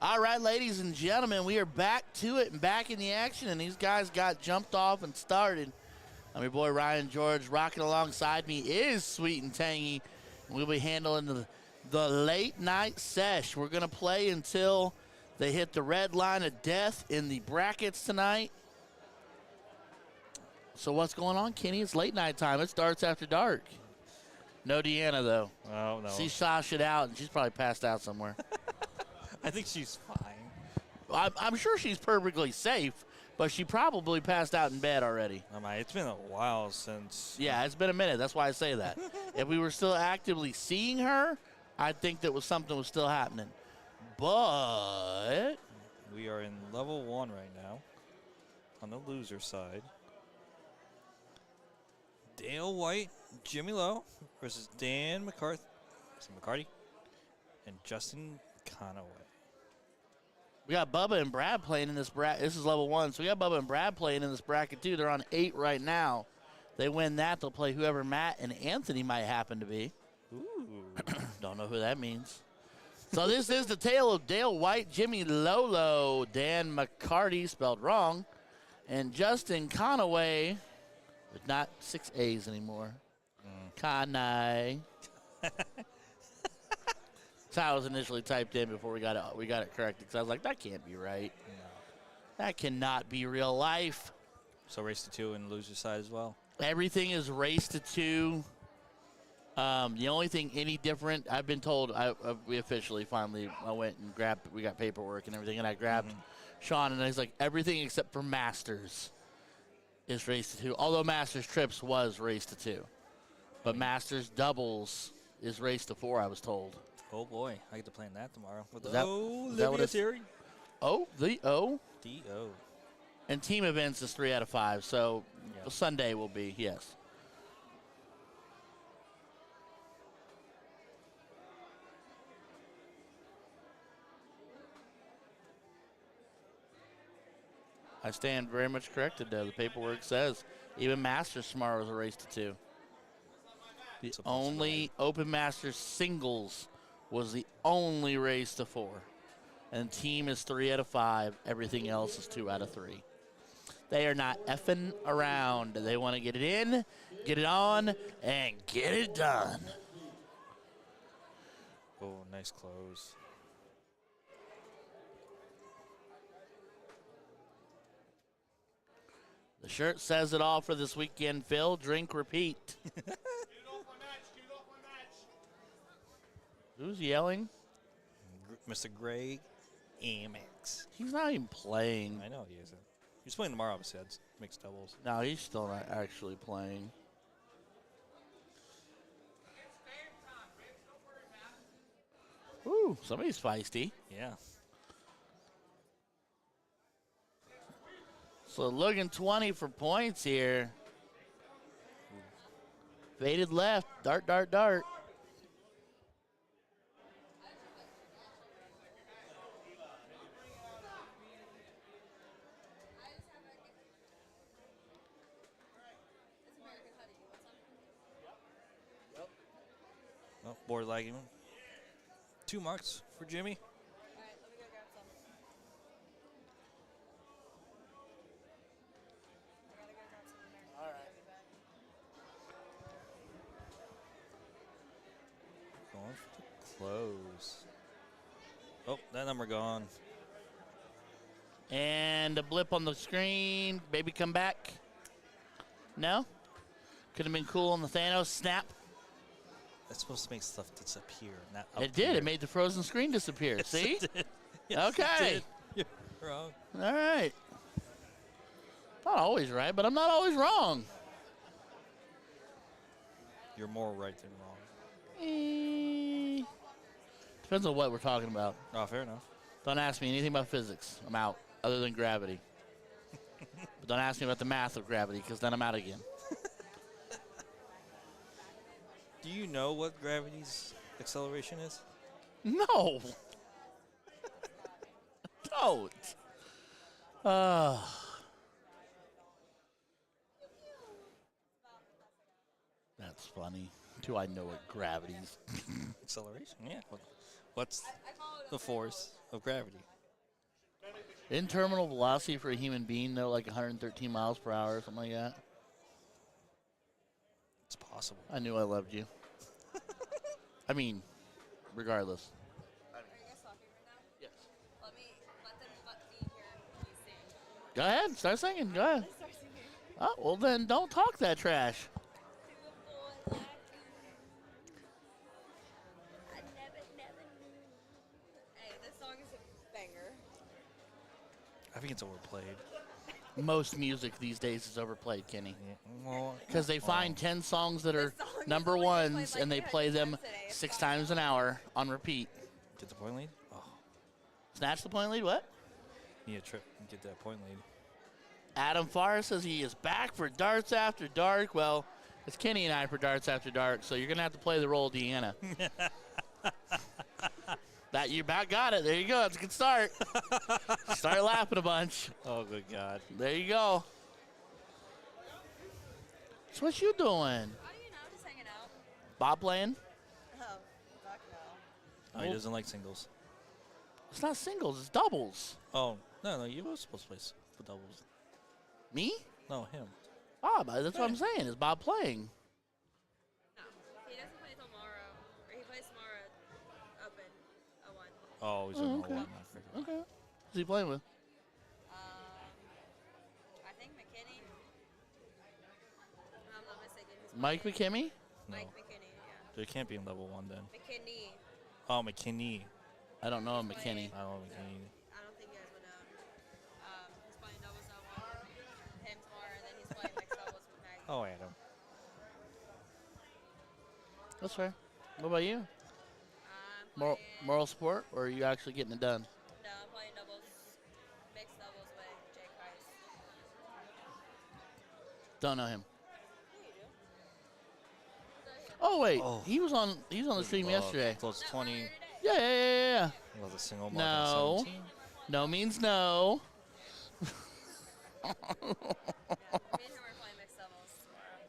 All right, ladies and gentlemen, we are back to it and back in the action, and these guys got jumped off and started. I'm your boy Ryan George. Rocking alongside me is Sweet and Tangy. We'll be handling the late night sesh. We're going to play until they hit the red line of death in the brackets tonight. So what's going on, Kenny? It's late night time. It starts after dark. No Deanna, though. Oh, no. She soshed it out, and she's probably passed out somewhere. I think she's fine. I'm sure she's perfectly safe, but she probably passed out in bed already. It's been a while since. Yeah, it's been a minute. That's why I say that. If we were still actively seeing her, I'd think that something was still happening. But We are in level 1 right now on the loser side. Dale White, Jimmy Lowe versus Dan McCarty and Justin Conaway. we got Bubba and Brad playing in this bracket. This is level 1, so we got Bubba and Brad playing in this bracket too. They're on 8 right now. They win that, they'll play whoever Matt and Anthony might happen to be. Ooh. Don't know who that means. So this is the tale of Dale White, Jimmy Lolo, Dan McCarty, spelled wrong, and Justin Conaway, with not 6 A's anymore. Conai. That's how it was initially typed in before we got it corrected, because I was like, that can't be right. No. That cannot be real life. So race to 2 and loser side as well. Everything is race to 2. The only thing any different, I've been told, we officially finally, I went and we got paperwork and everything, and I grabbed Sean, and he's like, everything except for Masters is race to 2. Although Masters Trips was race to 2. But Masters Doubles is race to 4, I was told. Oh, boy. I get to play in that tomorrow. With Is that what it's- Terry. Oh, the O. D-O. And team events is 3 out of 5, so Yeah. Sunday will be, yes. I stand very much corrected, though. The paperwork says even Masters tomorrow is a race to 2. The only Open Masters singles was the only race to 4. And team is 3 out of 5. Everything else is 2 out of 3. They are not effing around. They want to get it in, get it on, and get it done. Oh, nice close. The shirt says it all for this weekend, Phil. Drink, repeat. Who's yelling? Mr. Greg Amex. He's not even playing. I know he isn't. He's playing tomorrow, obviously. That's mixed doubles. No, he's still not actually playing. Ooh, somebody's feisty. Yeah. So looking 20 for points here. Faded left. Dart, dart, dart. Oh, board lagging. 2 marks for Jimmy. All right, let me go grab some. I gotta go grab some American. All right. I'll be back. Going for the close. Oh, that number gone. And a blip on the screen. Baby come back. No? Could have been cool on the Thanos snap. That's supposed to make stuff disappear, not It did. It made the frozen screen disappear. Yes, See? it did. Yes, Okay. it did. You're wrong. All right. Not always right, but I'm not always wrong. You're more right than wrong. Depends on what we're talking about. Oh, fair enough. Don't ask me anything about physics. I'm out, other than gravity. But don't ask me about the math of gravity, because then I'm out again. Do you know what gravity's acceleration is? No. Don't. That's funny. Do I know what gravity's? Acceleration, yeah. What's the force of gravity? In terminal velocity for a human being, though, like 113 miles per hour or something like that? It's possible. I knew I loved you. I mean, regardless. Are you guys talking right now? Yes. Let me be here when you sing. Go ahead. Start singing. Go ahead. Let's start singing. Oh, well, then don't talk that trash. To a boy like you, I never knew. Hey, this song is a banger. I think it's overplayed. Most music these days is overplayed, Kenny. Yeah, well, Because they find 10 songs that are This song is number only played ones, like and they 300 play them times today. It's 6 fine. times an hour on repeat. get the point lead. Oh, Snatch the point lead, what? need a trip and get that point lead. Adam Farr says he is back for Darts After Dark. Well, it's Kenny and I for Darts After Dark, so you're going to have to play the role of Deanna. That you about got it. There you go. That's a good start. Start laughing a bunch. Oh, good God. There you go. So what you doing? How do you know? Just hanging out. Bob playing? Oh, fuck no. Oh, he doesn't like singles. It's not singles. It's doubles. Oh, no, you were supposed to play for doubles. Me? No, him. Bob. That's what I'm saying. Is Bob playing? No. He doesn't play tomorrow. Or he plays tomorrow open. 0-1. Oh, he's Oh, in okay. the one. Okay. Who's he playing with? I think McKinney. If I'm not mistaken. He's Mike playing. McKinney? No, Mike McKinney, yeah. they can't be in level 1 then. McKinney. Oh, McKinney. I don't know McKinney. I don't know McKinney. I don't think you guys would know. He's playing doubles 0-1. Him tomorrow, and then he's playing mixed doubles with Maggie. Oh, Adam. That's fair. What about you? I'm playing, Moral support, or are you actually getting it done? No, I'm playing doubles, mixed doubles with Jake Price. Don't know him. Yeah, you do. Oh wait, Oh. he was on the stream yesterday. Close to 20. Today. Yeah. He was a single mark No. on 17. No means no. Yeah, me and him are playing mixed doubles tomorrow.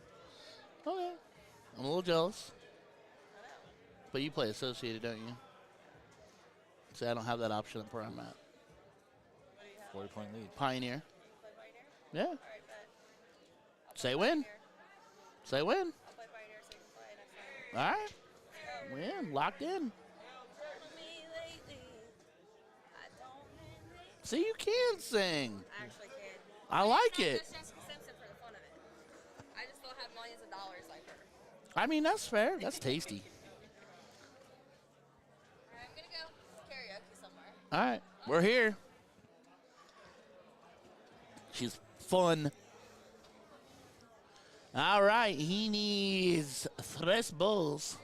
Okay. I'm a little jealous, I know. but you play associated, don't you? See, I don't have that option up where I'm at. What do you have? 40-point lead. Pioneer. Play Pioneer? Yeah. All right, bet. I'll Say play when. Pioneer. Say when. I'll play Pioneer so you can play next time. All right. Let's go. Win. Locked in. Me lately. I don't really. See, you can sing. I actually can. I like it. Just Jessica Simpson for the fun of it. I just don't have millions of dollars like her. I mean, that's fair. That's tasty. All right, I'm gonna go karaoke somewhere. All right. We're here. She's fun. All right. He needs 3 balls.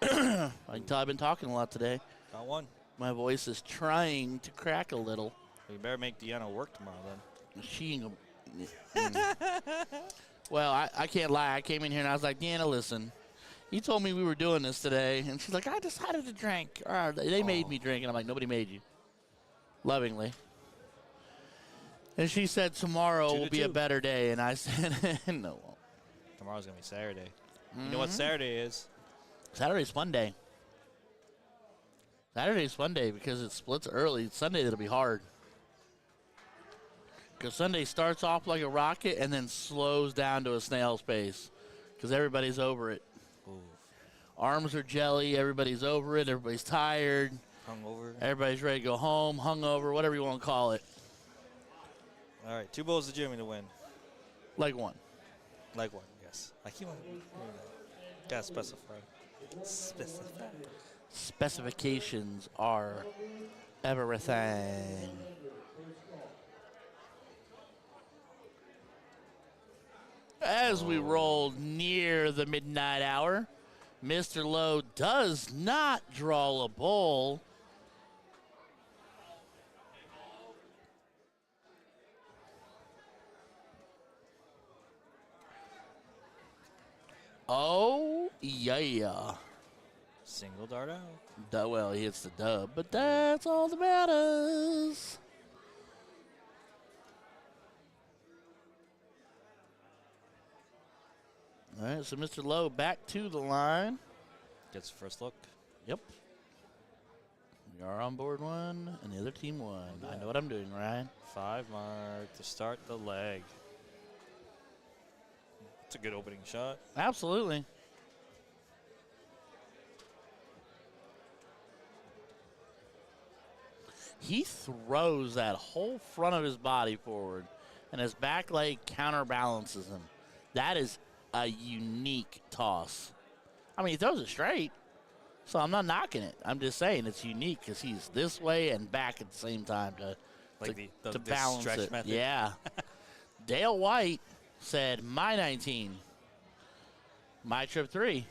I can tell I've been talking a lot today. Got one. My voice is trying to crack a little. We better make Deanna work tomorrow then. She ain't gonna. Well, I can't lie. I came in here and I was like, Deanna, listen. You told me we were doing this today. And she's like, I decided to drink. Or they made me drink. And I'm like, nobody made you. Lovingly. And she said, tomorrow 2 to will be a 2. better day. And I said, no, it won't. Tomorrow's going to be Saturday. You know what Saturday is? Saturday's fun day. Saturday's fun day because it splits early. Sunday, that'll be hard. Because Sunday starts off like a rocket and then slows down to a snail's pace because everybody's over it. Ooh. Arms are jelly. Everybody's over it. Everybody's tired. Hungover. Everybody's ready to go home, hungover, whatever you want to call it. All right, 2 bowls to Jimmy to win. Like one. Like one, yes. I keep on hearing that. Gotta specify. Specify. Specifications are everything. As we roll near the midnight hour, Mr. Lowe does not draw a bowl. Oh, yeah. Single dart out. Well, he hits the dub, but that's all that matters. All right, so Mr. Lowe back to the line. Gets the first look. Yep. You're on board one, and the other team won. I know what I'm doing, Ryan. 5 mark to start the leg. It's a good opening shot. Absolutely. He throws that whole front of his body forward, and his back leg counterbalances him. That is a unique toss. I mean, he throws it straight, so I'm not knocking it. I'm just saying it's unique because he's this way and back at the same time to balance stretch it. method. Yeah. Dale White said, my 19. My trip 3.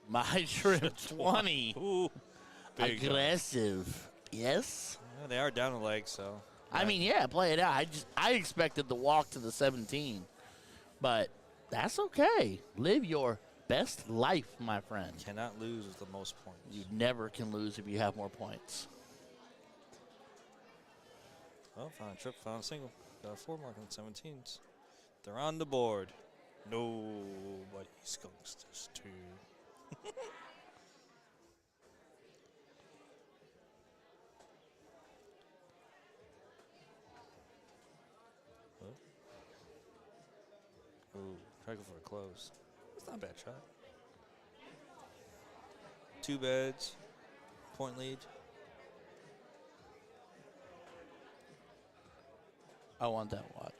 My trip 20. Ooh, big aggressive. Yes? Yeah, they are down a leg, so. I mean, yeah, play it out. I expected the walk to the 17. But that's okay. Live your best life, my friend. Cannot lose with the most points. You never can lose if you have more points. Well, found a trip, found a single. Got a 4 mark on the 17s. They're on the board. Nobody skunks this too. Ooh, try to go for a close. That's not a bad shot. 2 beds, point lead. I want that watch.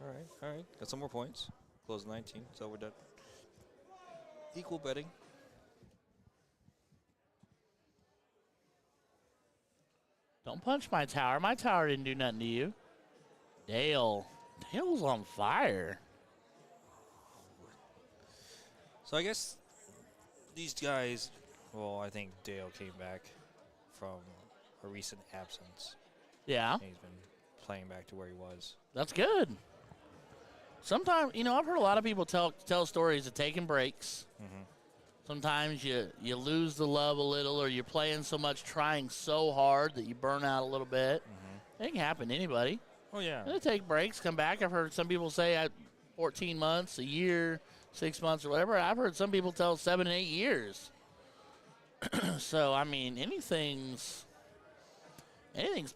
All right. Got some more points. Close 19, so we're done. Equal betting. Don't punch my tower. My tower didn't do nothing to you. Dale's on fire. So I guess these guys, well, I think Dale came back from a recent absence. Yeah, And he's been playing back to where he was. that's good. Sometimes, I've heard a lot of people tell stories of taking breaks. Mm-hmm. Sometimes you lose the love a little, or you're playing so much, trying so hard that you burn out a little bit. Mm-hmm. It can happen to anybody. Oh, yeah. They take breaks, come back. I've heard some people say 14 months, a year, 6 months, or whatever. I've heard some people tell 7 and 8 years. So, I mean, anything's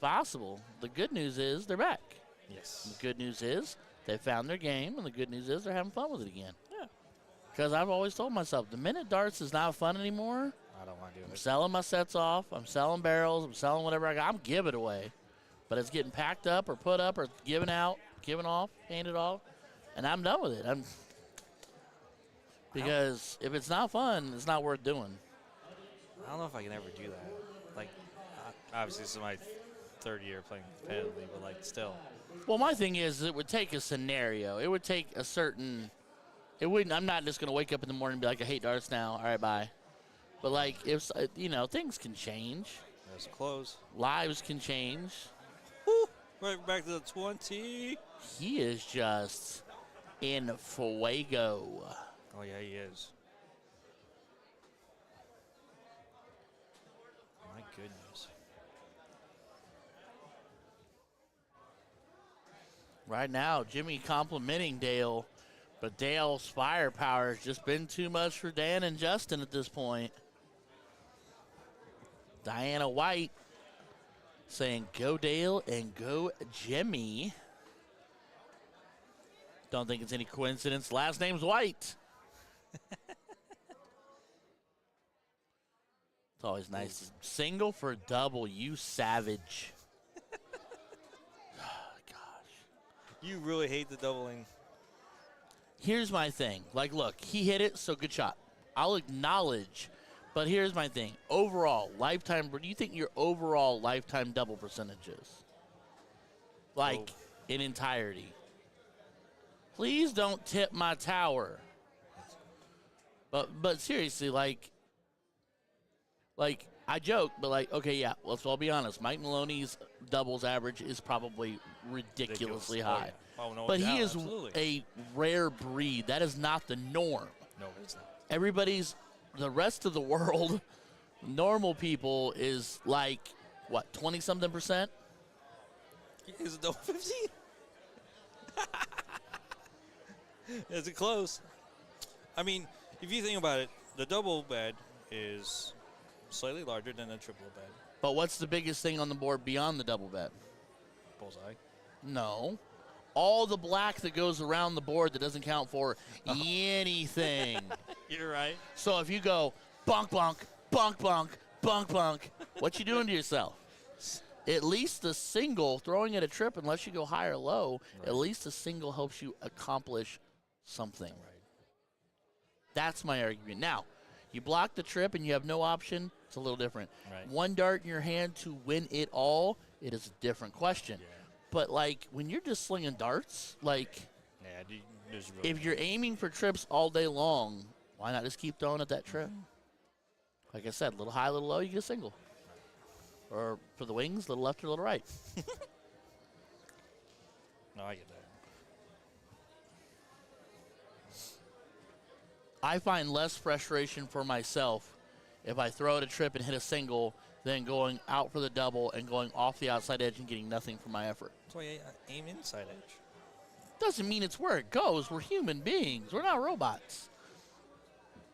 possible. The good news is they're back. Yes. The good news is they found their game, and the good news is they're having fun with it again. Yeah. Because I've always told myself, the minute darts is not fun anymore, I don't want to do I'm it. selling my sets off, I'm selling barrels, I'm selling whatever I got. I'm giving it away. But it's getting packed up or put up or given out, given off, handed off, and I'm done with it. Because if it's not fun, it's not worth doing. I don't know if I can ever do that. Like, obviously, this is my 3rd year playing competitively, but, like, still. Well, my thing is, it would take a scenario. It would take a certain. It wouldn't. I'm not just gonna wake up in the morning and be like, I hate darts now. All right, bye. But like, if things can change. There's a close. Lives can change. Woo! Right back to the 20. He is just in fuego. Oh, yeah, he is. My goodness. Right now, Jimmy complimenting Dale, but Dale's firepower has just been too much for Dan and Justin at this point. Diana White saying, go Dale and go Jimmy. Don't think it's any coincidence. Last name's White. It's always nice. Single for double, you savage. You really hate the doubling. Here's my thing. Like, look, he hit it, so good shot. I'll acknowledge. But here's my thing. Overall, lifetime, what do you think your overall lifetime double percentage is? Like, in entirety. Please don't tip my tower. But seriously, like I joke, but like, okay, yeah, let's all be honest. Mike Maloney's doubles average is probably ridiculously high. Yeah. Oh, no but doubt, he is absolutely. a rare breed. That is not the norm. No, it's not. The rest of the world, normal people is like, what, 20-something%? Is it double 15? Is it close? I mean, if you think about it, the double bed is slightly larger than a triple bed. But what's the biggest thing on the board beyond the double bed? Bullseye. No. All the black that goes around the board that doesn't count for anything. You're right. So if you go bonk, bonk, bonk, bonk, bonk, bonk, what you doing to yourself? At least the single, throwing at a trip, unless you go high or low, Right. at least the single helps you accomplish something. Right. That's my argument. Now, you block the trip and you have no option, it's a little different. Right. One dart in your hand to win it all, it is a different question. Yeah. But, like, when you're just slinging darts, like, Yeah, there's really if you're aiming for trips all day long, why not just keep throwing at that trip? Like I said, a little high, a little low, you get a single. Or for the wings, a little left or a little right. No, I get that. I find less frustration for myself if I throw at a trip and hit a single than going out for the double and going off the outside edge and getting nothing for my effort. That's why I aim inside edge. Doesn't mean it's where it goes. We're human beings. We're not robots.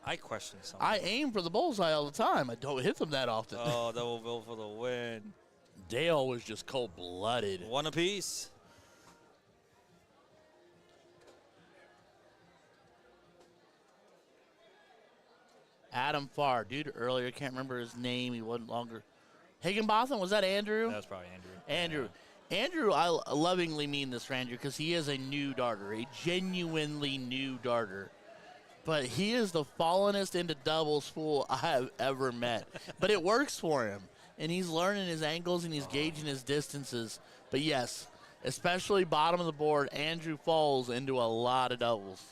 I question something. I aim for the bullseye all the time. I don't hit them that often. Oh, double bill for the win. Dale was just cold-blooded. One apiece. Adam Farr, dude earlier, can't remember his name. He wasn't longer. Higginbotham, was that Andrew? That was probably Andrew. Andrew. Andrew, I lovingly mean this for Andrew because he is a new darter, a genuinely new darter. But he is the fallenest into doubles fool I have ever met. But it works for him. And he's learning his angles and he's gauging his distances. But yes, especially bottom of the board, Andrew falls into a lot of doubles.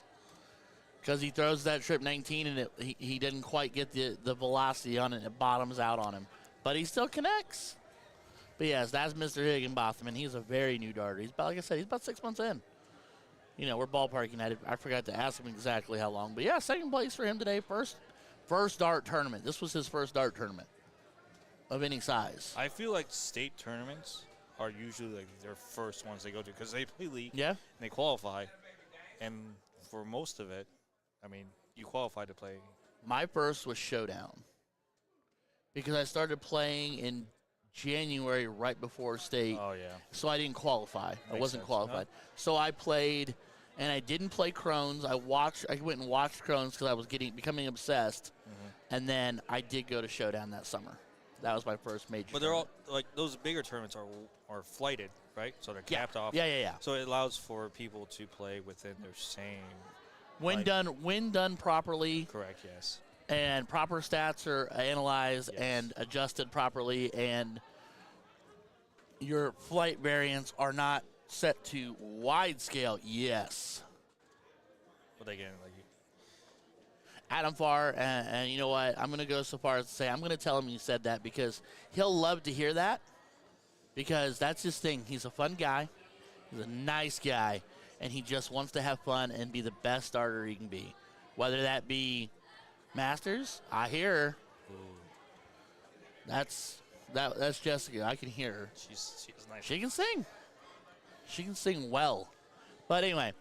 Because he throws that trip 19 and he didn't quite get the velocity on it and it bottoms out on him. But he still connects. But yes, that's Mr. Higginbotham, and he's a very new darter. He's about, like I said, he's about 6 months in. You know, we're ballparking. I forgot to ask him exactly how long. But yeah, second place for him today. First dart tournament. This was his first dart tournament of any size. I feel like state tournaments are usually like their first ones they go to because they play league Yeah? and they qualify. And for most of it, I mean, you qualify to play. My first was Showdown. Because I started playing in January right before state. Oh, yeah. So I didn't qualify. I Makes wasn't sense. qualified. So I played, and I didn't play Crohn's. I went and watched Crohn's because I was becoming obsessed. Mm-hmm. And then I did go to Showdown that summer. That was my first major. But they're all, like, those bigger tournaments are flighted, right? So they're capped off. Yeah. So it allows for people to play within their same. When done properly, Correct, yes. and proper stats are analyzed Yes. and adjusted properly, and your flight variants are not set to wide scale, yes. But again, like, Adam Farr, and you know what? I'm going to go so far as to say I'm going to tell him you said that because he'll love to hear that because that's his thing. He's a fun guy. He's a nice guy, and he just wants to have fun and be the best starter he can be. Whether that be Masters, I hear her. That's Jessica. I can hear her. she's nice. She can sing. She can sing well. But anyway,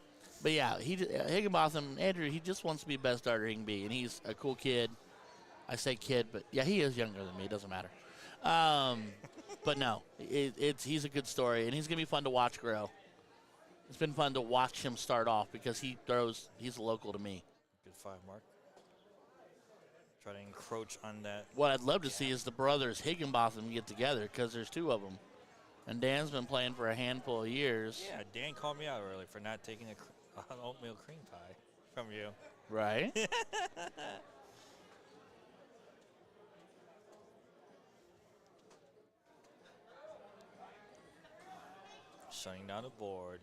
Higginbotham, Andrew, he just wants to be the best starter he can be, and he's a cool kid. I say kid, but yeah, he is younger than me. It doesn't matter. But no, he's a good story, and he's going to be fun to watch grow. It's been fun to watch him start off because he's a local to me. Good 5 mark. Try to encroach on that. What I'd love to see is the brothers Higginbotham get together because there's 2 of them. And Dan's been playing for a handful of years. Yeah, Dan called me out earlier for not taking an oatmeal cream pie from you. Right? Shutting down the board.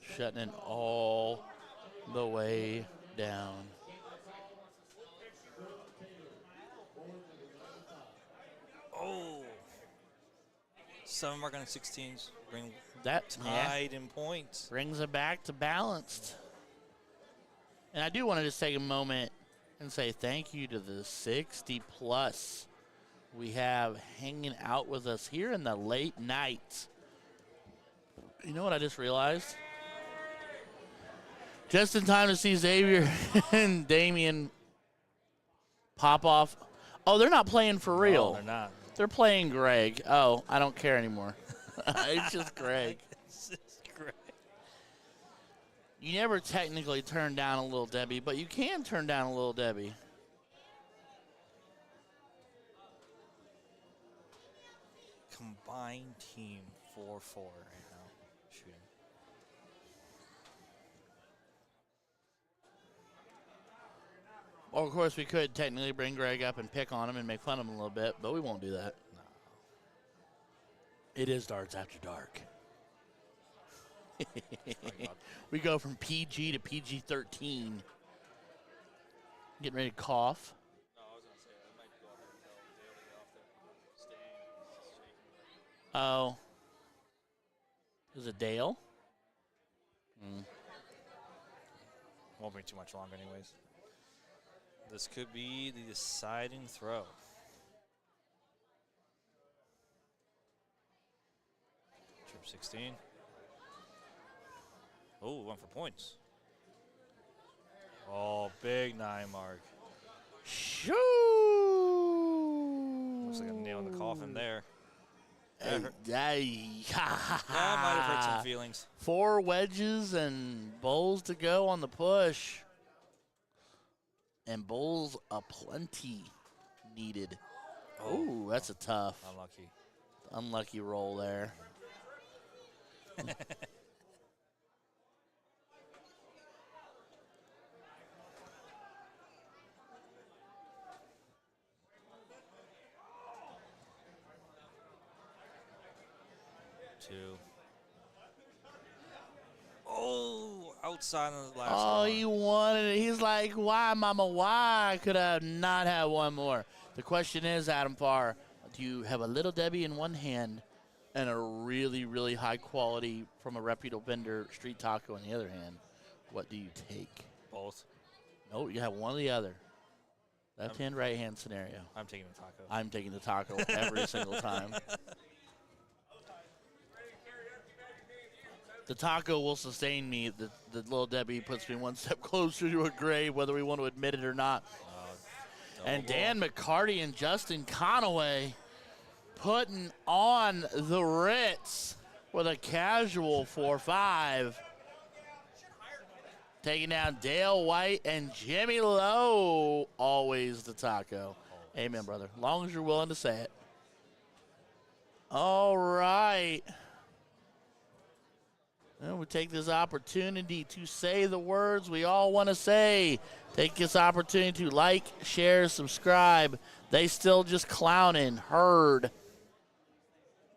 Shutting it all the way down. Oh. 7 mark on the 16s. Bring That tied in points. brings it back to balanced. And I do want to just take a moment and say thank you to the 60+ we have hanging out with us here in the late night. You know what I just realized? Just in time to see Xavier and Damien pop off. Oh, they're not playing for real. No, they're not. They're playing Greg. Oh, I don't care anymore. It's just Greg. It's just Greg. You never technically turn down a Little Debbie, but you can turn down a Little Debbie. Combined team 4-4 right now. Shooting. Well, of course, we could technically bring Greg up and pick on him and make fun of him a little bit, but we won't do that. No. It is Darts After Dark. We go from PG to PG-13. Getting ready to cough. No, I was going to say, I might go ahead and tell Dale to get off there. Staying. Oh. Is it Dale? Won't be too much longer anyways. This could be the deciding throw. Trip 16. Oh, went for points. Oh, big 9 mark. Shoo! Looks like a nail in the coffin there. Hey, That might have hurt some feelings. 4 wedges and bowls to go on the push. And bowls aplenty needed. Oh, that's a tough, Unlucky. unlucky roll there. Two. Oh, outside of the last Oh, one. he wanted it. He's like, why, Mama, why could I not have one more? The question is, Adam Farr, do you have a Little Debbie in one hand and a really, really high quality from a reputable vendor street taco in the other hand? What do you take? Both. No, you have one or the other. Left hand, right hand scenario. I'm taking the taco. I'm taking the taco every single time. The taco will sustain me. The Little Debbie puts me one step closer to a grave, whether we want to admit it or not. And Dan McCarty and Justin Conaway putting on the Ritz with a casual 4-5. Taking down Dale White and Jimmy Lowe. Always the taco. Amen, brother. Long as you're willing to say it. All right. And we take this opportunity to say the words we all want to say. Take this opportunity to like, share, subscribe. They still just clowning. Heard.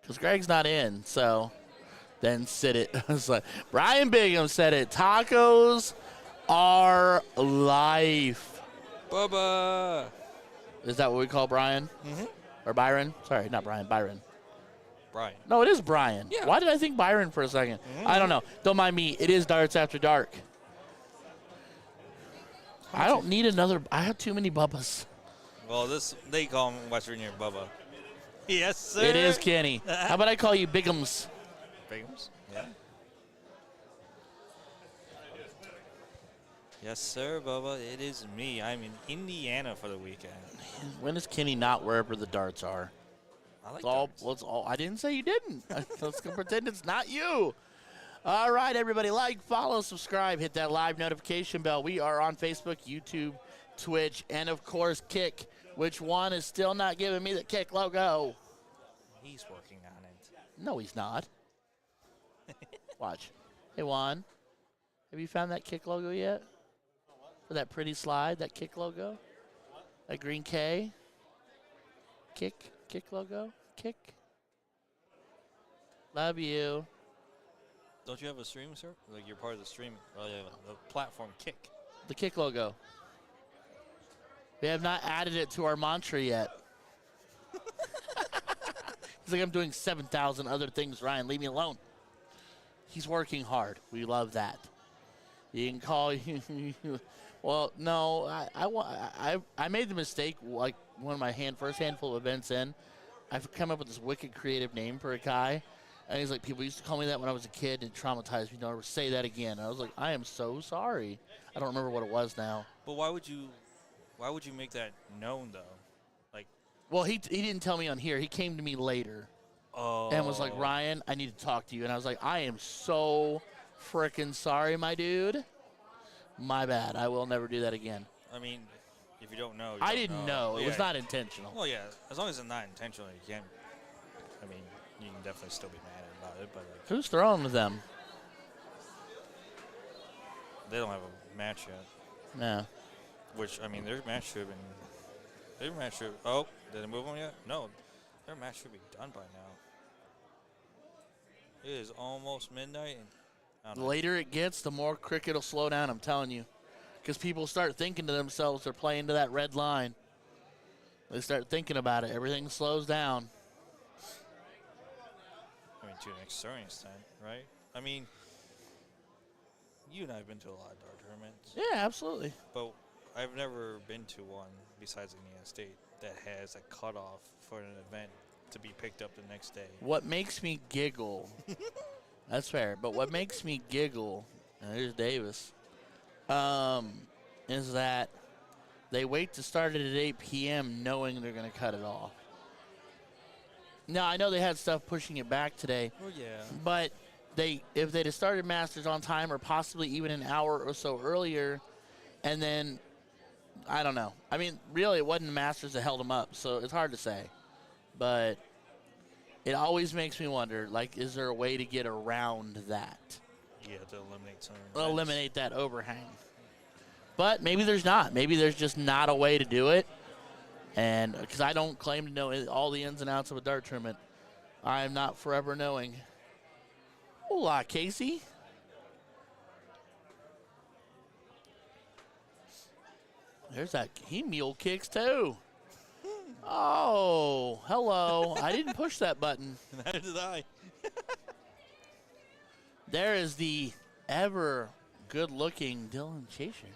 Because Greg's not in, so then sit it. It's like, Brian Bigham said it. Tacos are life. Bubba. Is that what we call Brian? Mm-hmm. Or Byron? Sorry, not Brian. Byron. Brian. No, it is Brian. Yeah. Why did I think Byron for a second? I don't know. Don't mind me. It is Darts After Dark. I don't need another. I have too many Bubbas. Well, they call him West Virginia Bubba. Yes, sir. It is Kenny. How about I call you Bigums? Bigums? Yeah. Yes, sir, Bubba. It is me. I'm in Indiana for the weekend. When is Kenny not wherever the darts are? I like It's all, darts. well, it's all. I didn't say you didn't. Let's go pretend it's not you. All right, everybody. Like, follow, subscribe, hit that live notification bell. We are on Facebook, YouTube, Twitch, and, of course, Kick. Which one is still not giving me the Kick logo? He's working on it. No, he's not. Watch. Hey, Juan. Have you found that Kick logo yet? For that pretty slide, that Kick logo? That green K? Kick logo? Kick? Love you. Don't you have a stream, sir? Like you're part of the stream, the platform Kick. The Kick logo. We have not added it to our mantra yet. He's like, I'm doing 7,000 other things, Ryan. Leave me alone. He's working hard. We love that. You can call well, no, I made the mistake, like one of my first handful of events in. I've come up with this wicked creative name for a guy, And he's like, people used to call me that when I was a kid, and it traumatized me. Don't ever say that again. And I was like, I am so sorry. I don't remember what it was now. But why would you make that known though? Like, Well, he didn't tell me on here. He came to me later and was like, Ryan, I need to talk to you. And I was like, I am so freaking sorry, my dude. My bad. I will never do that again. I mean, if you don't know, I didn't know. It Yeah. was not intentional. Well, yeah, as long as it's not intentional, you can't. I mean, you can definitely still be mad about it, but like, Who's throwing with them? they don't have a match yet. No. Which, I mean, their match should have been. Their match should. Oh, did they move them yet? No, their match should be done by now. It is almost midnight. And I don't The know. later it gets, the more cricket will slow down, I'm telling you. Because people start thinking to themselves they're playing to that red line. They start thinking about it. Everything slows down. I mean, to an certain extent, right? I mean, you and I have been to a lot of dart tournaments, Yeah, absolutely. but I've never been to one besides Indiana State that has a cutoff for an event to be picked up the next day. What makes me giggle, that's fair, but what makes me giggle, and there's Davis, is that they wait to start it at 8 p.m. knowing they're going to cut it off. Now, I know they had stuff pushing it back today, Well, yeah. but if they'd have started Masters on time or possibly even an hour or so earlier, and then, I don't know. I mean, really, it wasn't the Masters that held them up, so it's hard to say. But it always makes me wonder, like, is there a way to get around that? Yeah, to eliminate some. Eliminate that overhang. But maybe there's not. Maybe there's just not a way to do it. And because I don't claim to know all the ins and outs of a dart tournament, I am not forever knowing. Hola, Casey. There's that. He mule kicks too. Oh, hello. I didn't push that button. Neither did I. There is the ever good-looking Dylan Chaser,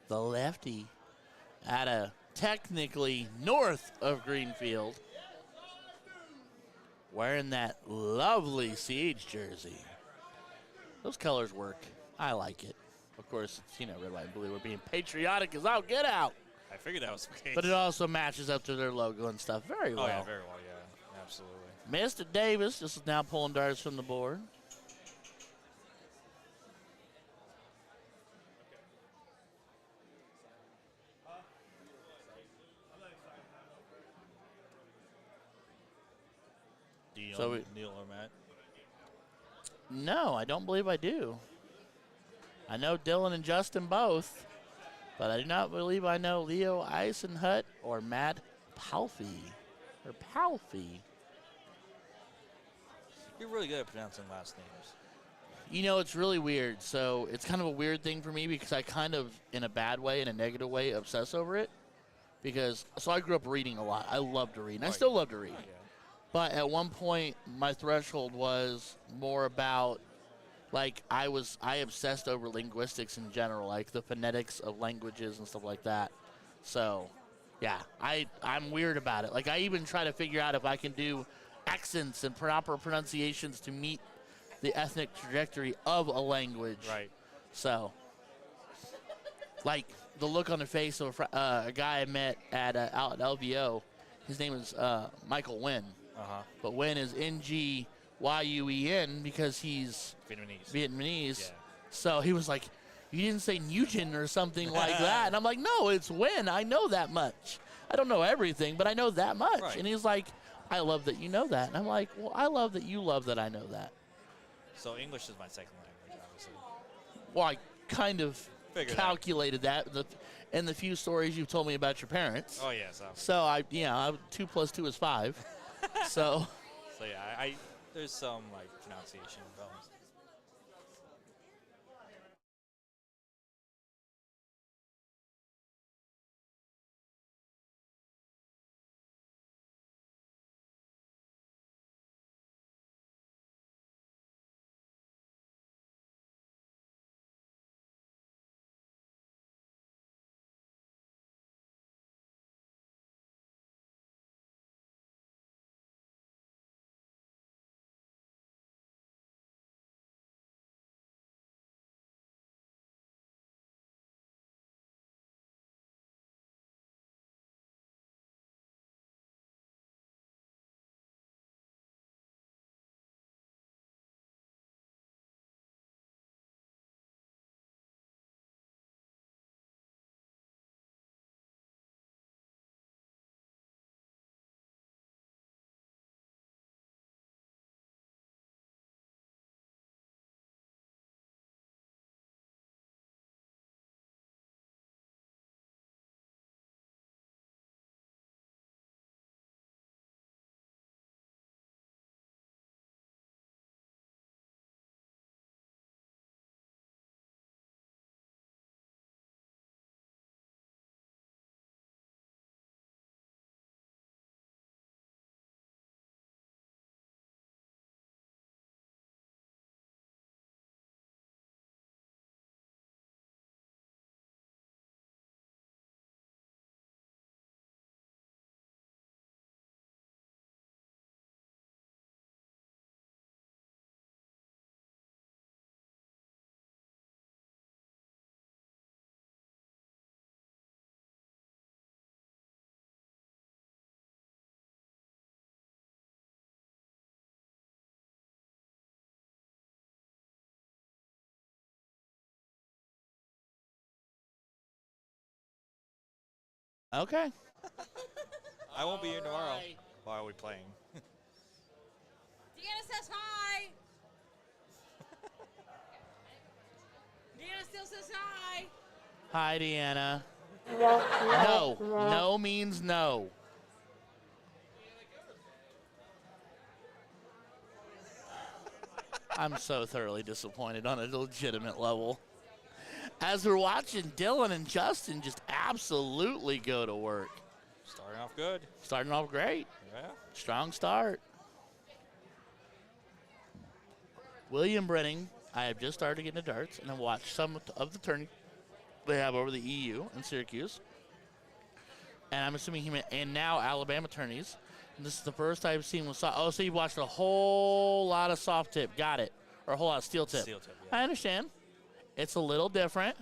the lefty, at a technically north of Greenfield, wearing that lovely Siege jersey. Those colors work. I like it. Of course, it's, red, white, and blue. We're being patriotic as all get out. I figured that was the case. But it also matches up to their logo and stuff very well. Oh, yeah, very well, yeah. Absolutely. Mr. Davis just is now pulling darts from the board. Do you So know we- Neil or Matt? No, I don't believe I do. I know Dylan and Justin both, but I do not believe I know Leo Eisenhut or Matt Palfy. Or Palfy. You're really good at pronouncing last names. It's really weird. So it's kind of a weird thing for me because I kind of, in a bad way, in a negative way, obsess over it. So I grew up reading a lot. I love to read, and I still love to read. Yeah. But at one point, my threshold was more about, like, I obsessed over linguistics in general, like the phonetics of languages and stuff like that. So, yeah, I'm weird about it. Like, I even try to figure out if I can do accents and proper pronunciations to meet the ethnic trajectory of a language. Right. So, like, the look on the face of a guy I met out at LVO, his name is Michael Nguyen. Uh-huh. But Nguyen is Nguyen because he's Vietnamese. Yeah. So he was like, you didn't say Nugent or something like that. And I'm like, no, it's Nguyen. I know that much. I don't know everything, but I know that much. Right. And he's like, I love that you know that. And I'm like, well, I love that you love that I know that. So English is my second language, obviously. Well, I kind of Figured calculated that in the few stories you've told me about your parents. Oh, yes. So 2 + 2 is 5. So yeah, there's some, like, pronunciation problems. Okay. I won't be here tomorrow. Alright. Why are we playing? Deanna says hi. Deanna still says hi. Hi, Deanna. No. No means no. I'm so thoroughly disappointed on a legitimate level. As we're watching Dylan and Justin just absolutely go to work. Starting off good. Starting off great. Yeah. Strong start. William Brenning, I have just started getting into darts, and I've watched some of the tourney they have over the EU in Syracuse. And I'm assuming and now Alabama tourneys. And this is the first I've seen with so you've watched a whole lot of soft tip. Got it. Or a whole lot of steel tip. Steel tip, yeah. I understand. It's a little different.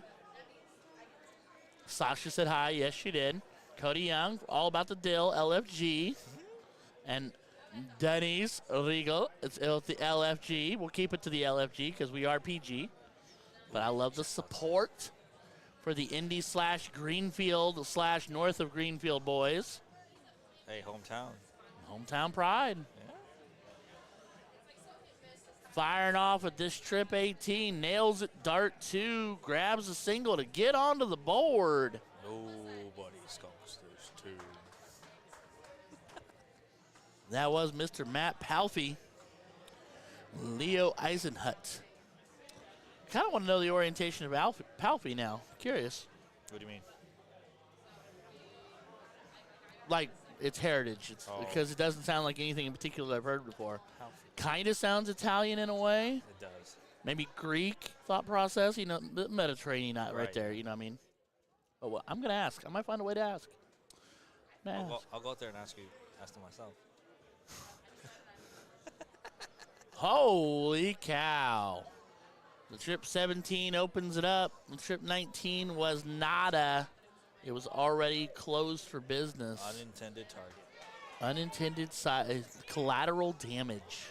Sasha said hi. Yes, she did. Cody Young, all about the dill, LFG. And Denise Regal, it's the LFG. We'll keep it to the LFG because we are PG. But I love the support for the Indy / Greenfield / north of Greenfield boys. Hey, hometown. Hometown pride. Yeah. Firing off at this trip 18. Nails it, dart 2. Grabs a single to get onto the board. Nobody skunks those two. That was Mr. Matt Palfy. Leo Eisenhut. Kind of want to know the orientation of Palfy now. Curious. What do you mean? Like, it's heritage. It's because it doesn't sound like anything in particular I've heard before. Kind of sounds Italian in a way. It does. Maybe Greek thought process. You know, Mediterranean right there. You know what I mean? Oh, well, I'm going to ask. I might find a way to ask. I'll go out there and ask them myself. Holy cow. The trip 17 opens it up. The trip 19 was nada. It was already closed for business. Unintended target. Unintended collateral damage.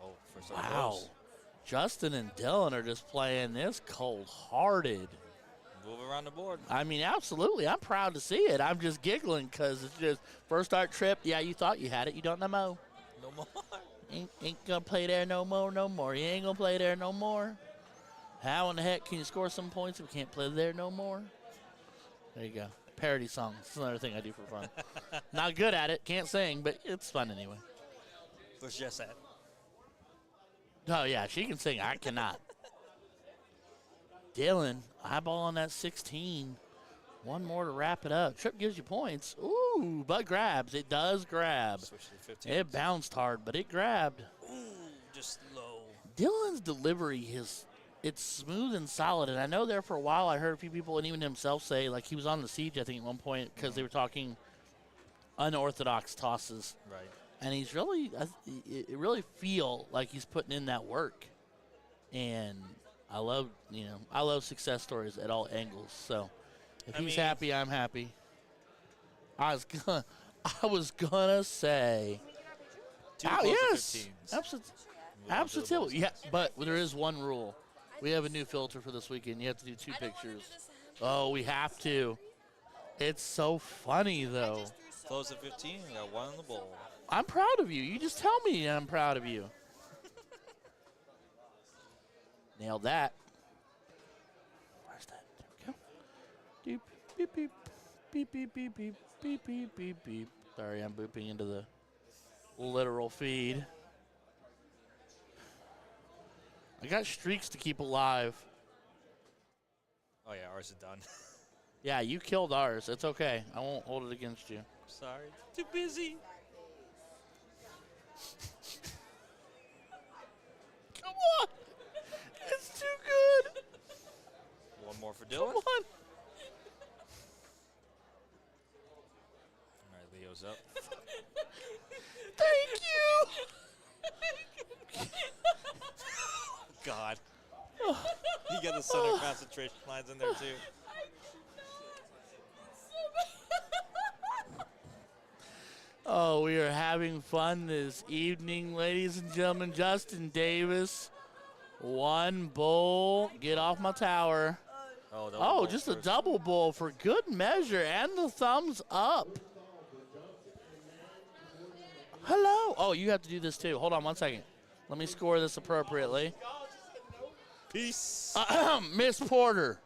Oh, for some Wow. close. Justin and Dylan are just playing this cold-hearted. Move around the board. I mean, absolutely. I'm proud to see it. I'm just giggling because it's just first start trip. Yeah, you thought you had it. You don't know more. No more. Ain't gonna play there no more. You ain't gonna play there no more. How in the heck can you score some points if you can't play there no more? There you go. Parody songs. It's another thing I do for fun. Not good at it. Can't sing, but it's fun anyway. What's Jess at? Oh, yeah. She can sing. I cannot. Dylan, eyeball on that 16. One more to wrap it up. Trip gives you points. Ooh, but grabs. It does grab. Switch to 15. It bounced hard, but it grabbed. Ooh, just low. Dylan's delivery, it's smooth and solid. And I know there for a while I heard a few people and even himself say, like he was on the siege, I think, at one point because they were talking unorthodox tosses. Right. And he's really, it really feel like he's putting in that work. And I love success stories at all angles. So if he's happy, I'm happy. I was gonna say. Two Oh, close yes. to 15s. Absolutely. Yeah, but there is one rule. We have a new filter for this weekend. You have to do 2 pictures. Oh, we have to. It's so funny, though. Close to 15. We got one in the bowl. I'm proud of you. You just tell me I'm proud of you. Nailed that. Where's that? There we go. Beep, beep, beep, beep, beep, beep, beep, beep, beep, beep. Sorry, I'm booping into the literal feed. I got streaks to keep alive. Oh, yeah, ours is done. Yeah, you killed ours. It's okay. I won't hold it against you. Sorry. Too busy. Come on. It's too good. One more for Dylan. Come on. All right, Leo's up. Thank you. God. You got the center concentration lines in there, too. Oh, we are having fun this evening, ladies and gentlemen. Justin Davis, 1 bowl. Get off my tower. Oh, just a double bowl for good measure and the thumbs up. Hello. Oh, you have to do this too. Hold on 1 second. Let me score this appropriately. Peace. Miss Porter.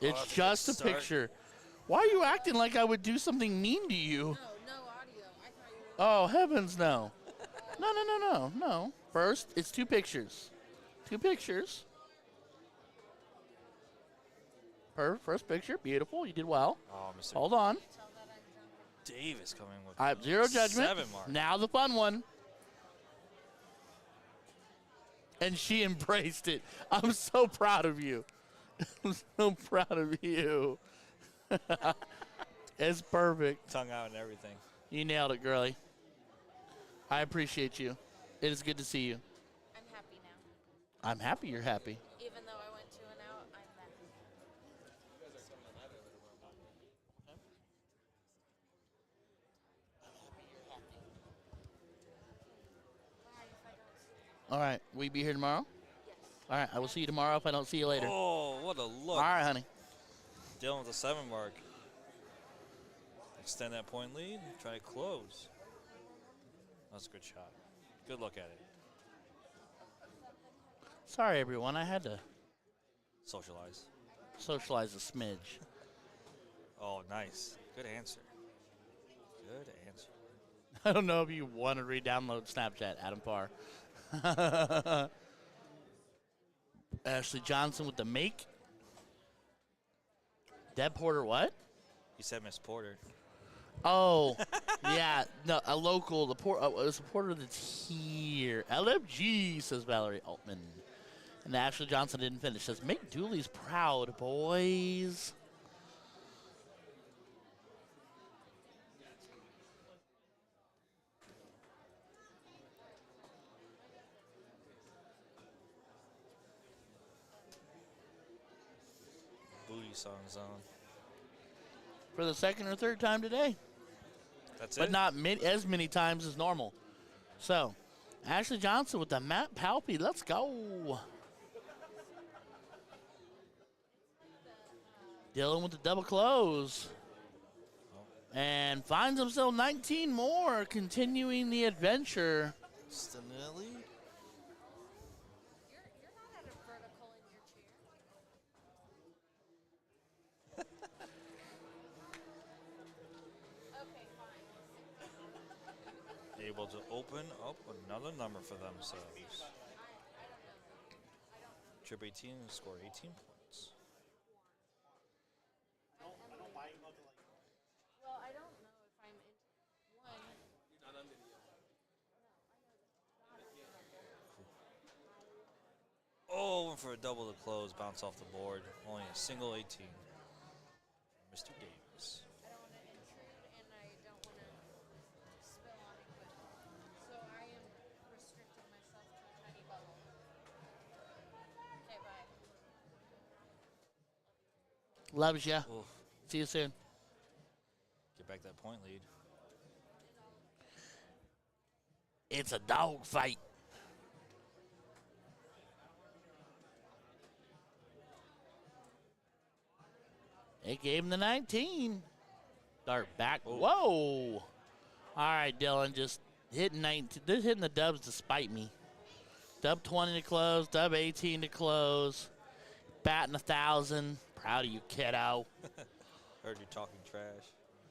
It's just a picture. Why are you acting like I would do something mean to you? No audio. I thought you were. Oh, heavens no. No. First, it's 2 pictures. 2 pictures. First picture, beautiful. You did well. Oh, Mr. Hold on. Davis coming with I have 0 judgment. 7 mark. Now the fun one. And she embraced it. I'm so proud of you. I'm so proud of you. It's perfect. Tongue out and everything. You nailed it, girlie. I appreciate you. It is good to see you. I'm happy now. I'm happy you're happy. Even though I went 2 and out, I'm back. All right. Will you be here tomorrow? Yes. All right. I will see you tomorrow if I don't see you later. Oh, what a look. All right, honey. Dealing with the 7 mark. Extend that point lead. Try to close. That's a good shot. Good look at it. Sorry, everyone. I had to Socialize. socialize a smidge. Oh, nice. Good answer. Good answer. I don't know if you want to re-download Snapchat, Adam Parr. Ashley Johnson with the make. Deb Porter, what? You said Miss Porter. Oh, yeah. No, a local. It's a Porter that's here. LFG, says Valerie Altman. And Ashley Johnson didn't finish. Says, make Dooley's proud, boys. Booty song's on. For the 2nd or 3rd time today. That's But it? not as many times as normal. So, Ashley Johnson with the Matt Palpy. Let's go. Dylan with the double close. And finds himself 19 more, continuing the adventure. Still in the lead. You're not at a vertical in your chair. Okay, fine. Able to open up another number for themselves. Trip 18 and score 18 points. Well, I don't know if I'm in one. Oh, went for a double to close, bounce off the board. Only a single 18. Mr. Davis. I don't want to intrude and I don't want to spill on it, but so I am restricting myself to a tiny bubble. Okay, bye. Loves ya. Oof. See you soon. Get back that point lead. It's a dog fight. It gave him the 19. Dart back. Oh. Whoa. All right, Dylan, just hitting 19. They're hitting the dubs to spite me. Dub 20 to close. Dub 18 to close. Batting 1,000. Proud of you, kiddo. Heard you talking trash.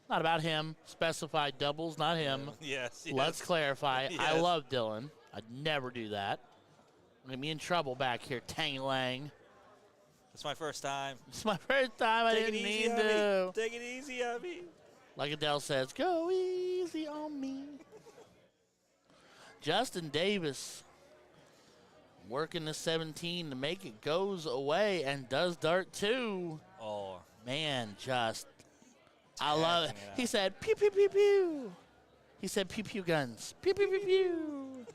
Not about him. Specified doubles, not him. Yes. Let's clarify. I Yes. love Dylan. I'd never do that. I'm going to be in trouble back here, Tang Lang. It's my first time. It's my first time. I Take it didn't easy mean on to. me. Take it easy on me. Like Adele says, go easy on me. Justin Davis working the 17 to make it goes away and does dart 2. Oh, Man, just, I love it. Tapping it out. He said, pew, pew, pew, pew. He said, pew, pew guns. Pew, pew, pew, pew.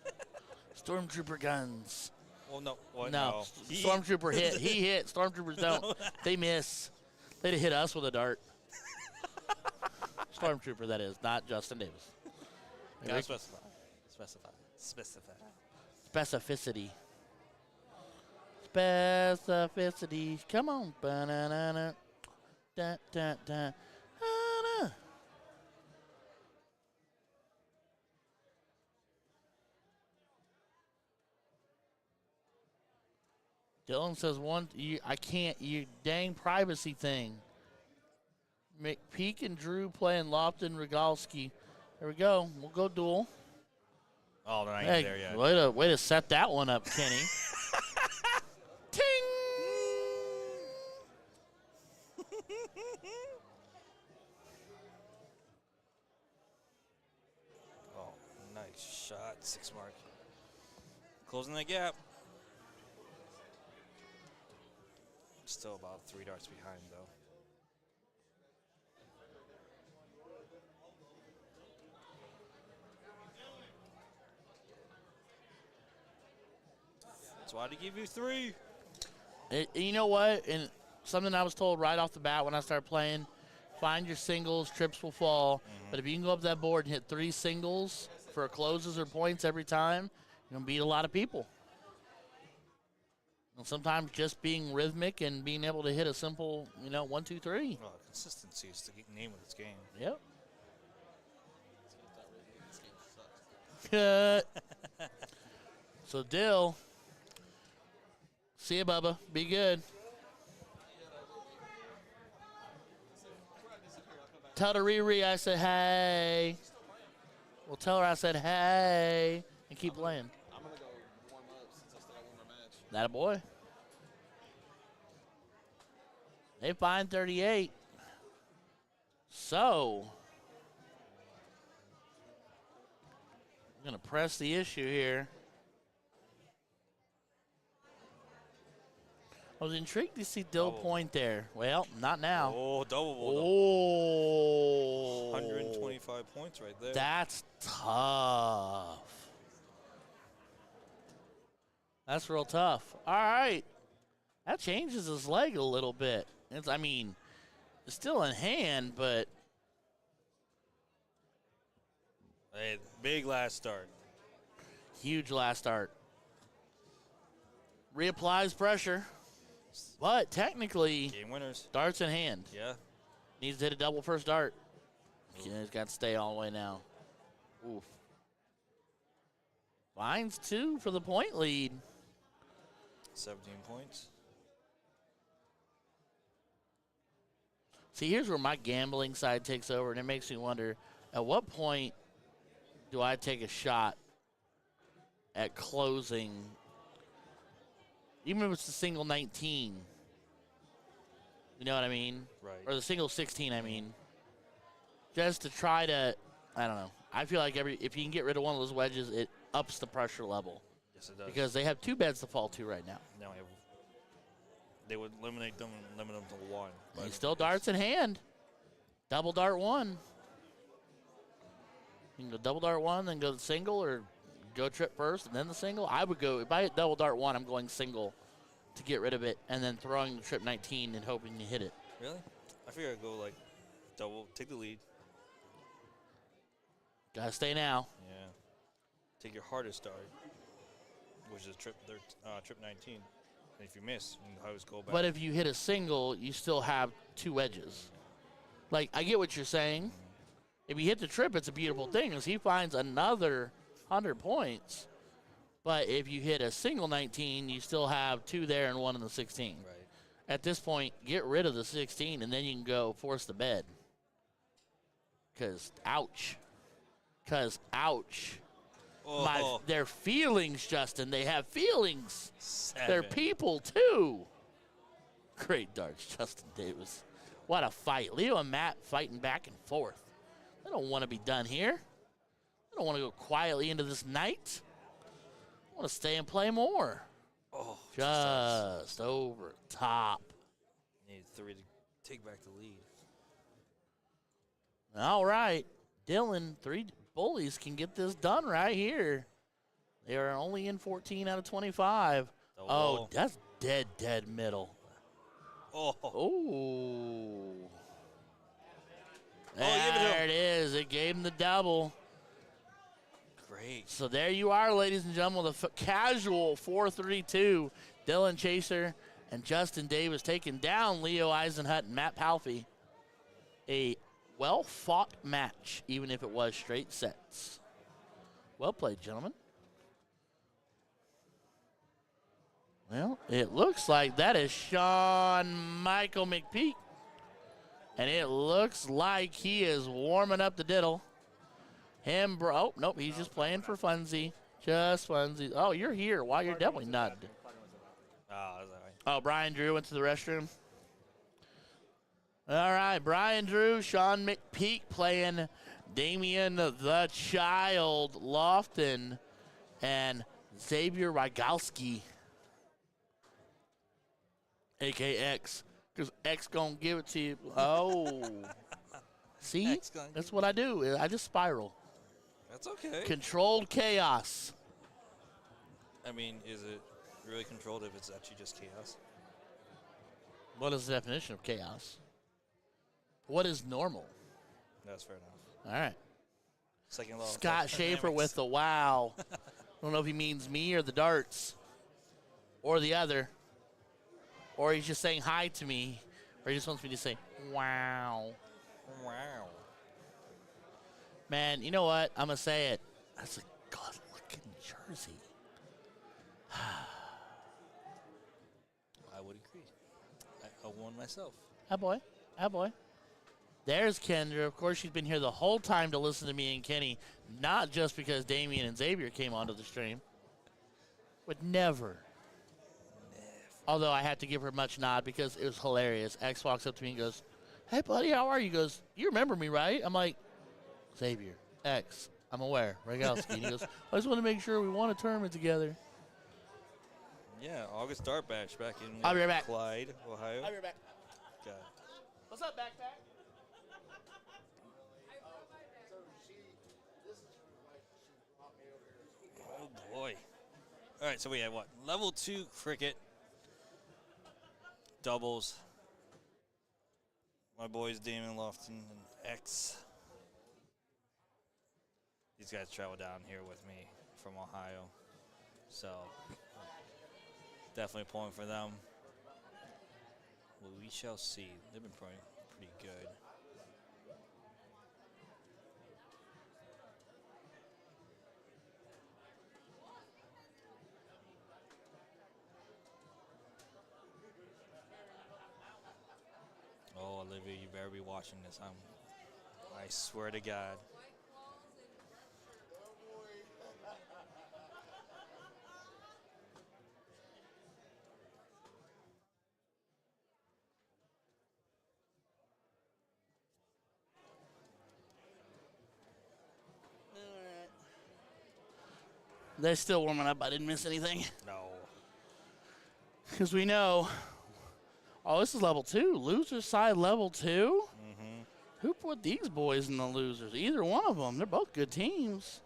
Stormtrooper guns. well, no. What? No, No. Stormtrooper hit. He hit. Stormtroopers don't. They miss. They'd hit us with a dart. Stormtrooper, that is, not Justin Davis. Gotta specify. Specify. Specificity. Specificity. Come on. Ba-na-na-na. Da, da, da. Ah-na. Dylan says I can't. You dang privacy thing. McPeak and Drew playing Lofton Rogalski. There we go. We'll go duel. Oh, they're not Hey, even there yet. way to set that one up, Kenny. Ting! Oh, nice shot. 6 mark. Closing the gap. Still about 3 darts behind, though. That's why they give you 3. You know what? And something I was told right off the bat when I started playing, find your singles, trips will fall. But if you can go up that board and hit 3 singles for closes or points every time, you're going to beat a lot of people. And sometimes just being rhythmic and being able to hit a simple, 1, 2, 3. Well, consistency is the name of this game. Yep. Cut. So, Dill. See you, Bubba. Be good. Tell to Riri I said, hey. Well, tell her I said, hey. And keep playing. I'm going to go warm up since I still got one more match. That a boy. They find 38. So, I'm going to press the issue here. I was intrigued to see Dill point there. Well, not now. Oh, double. Oh. 125 points right there. That's tough. That's real tough. All right. That changes his leg a little bit. It's still in hand, but. Hey, big last start. Huge last start. Reapplies pressure. But technically, Game winners. darts in hand. Yeah. Needs to hit a double first dart. Yeah, he's got to stay all the way now. Oof. Finds 2 for the point lead. 17 points. See, here's where my gambling side takes over, and it makes me wonder, at what point do I take a shot at closing, even if it's the single 19? You know what I mean? Right. Or the single 16, I mean. Just to try to, I don't know. I feel like if you can get rid of one of those wedges, it ups the pressure level. Yes, it does. Because they have 2 beds to fall to right now. Now they would eliminate them and limit them to 1. And he still darts in hand. Double dart 1. You can go double dart 1, then go the single, or go trip first and then the single. I would go, if I hit double dart 1, I'm going single to get rid of it, and then throwing the trip 19 and hoping to hit it. Really? I figure I'd go like double, take the lead. Gotta stay now. Yeah. Take your hardest dart, which is trip 19. And if you miss, you can always go back. But if you hit a single, you still have 2 edges. Like, I get what you're saying. If you hit the trip, it's a beautiful thing, because he finds another 100 points. But if you hit a single 19, you still have 2 there and 1 in the 16. Right. At this point, get rid of the 16, and then you can go force the bed. Because, ouch. Oh. Their feelings, Justin. They have feelings. 7. They're people, too. Great darts, Justin Davis. What a fight. Leo and Matt fighting back and forth. They don't want to be done here. They don't want to go quietly into this night. They want to stay and play more. Oh, Just over top. Need 3 to take back the lead. All right. Dylan, 3 bullies can get this done right here. They are only in 14 out of 25. Oh, that's dead middle. Oh. Oh. give it to him. There it gave him the double. Great. So there you are, ladies and gentlemen, the casual 4-3-2. Dylan Chaser and Justin Davis taking down Leo Eisenhut and Matt Palfy. A well-fought match, even if it was straight sets. Well played, gentlemen. Well, it looks like that is Sean Michael McPeak. And it looks like he is warming up the diddle. Oh, nope, he's just playing for funsie. Just funsie. Oh, you're here. Wow, you're definitely not. Oh, Brian Drew went to the restroom. All right, Brian Drew, Sean McPeak playing Damian the Child Lofton and Xavier Rygalski, a.k.a. X, because X going to give it to you. Oh. See? That's what I do. I just spiral. That's okay. Controlled chaos. I mean, is it really controlled if it's actually just chaos? What is the definition of chaos? What is normal? That's fair enough. All right. Second law. Scott Schaefer with the wow. I don't know if he means me or the darts or the other, or he's just saying hi to me, or he just wants me to say wow. Wow. Man, you know what? I'm going to say it. That's a good-looking jersey. I would agree. I won myself. Ah, boy. Ah, boy. There's Kendra. Of course, she's been here the whole time to listen to me and Kenny, not just because Damian and Xavier came onto the stream, but never. Although I had to give her much nod because it was hilarious. X walks up to me and goes, "Hey, buddy, how are you?" He goes, "You remember me, right?" I'm like, "Xavier, X, I'm aware, Rygalski." And he goes, "I just want to make sure we won a tournament together." Yeah, August Dart Bash back in I'll be right back. Clyde, Ohio. I'll be right back. God. What's up, backpack? Oh, boy. All right, so we have what? Level 2 cricket. Doubles. My boys, Damon Lofton and X. These guys travel down here with me from Ohio. So, definitely pulling for them. Well, we shall see. They've been playing pretty good. Oh, Olivia, you better be watching this. I swear to God. They're still warming up. I didn't miss anything. No. Because we know. Oh, this is level 2. Loser side level 2? Mm-hmm. Who put these boys in the losers? Either one of them. They're both good teams.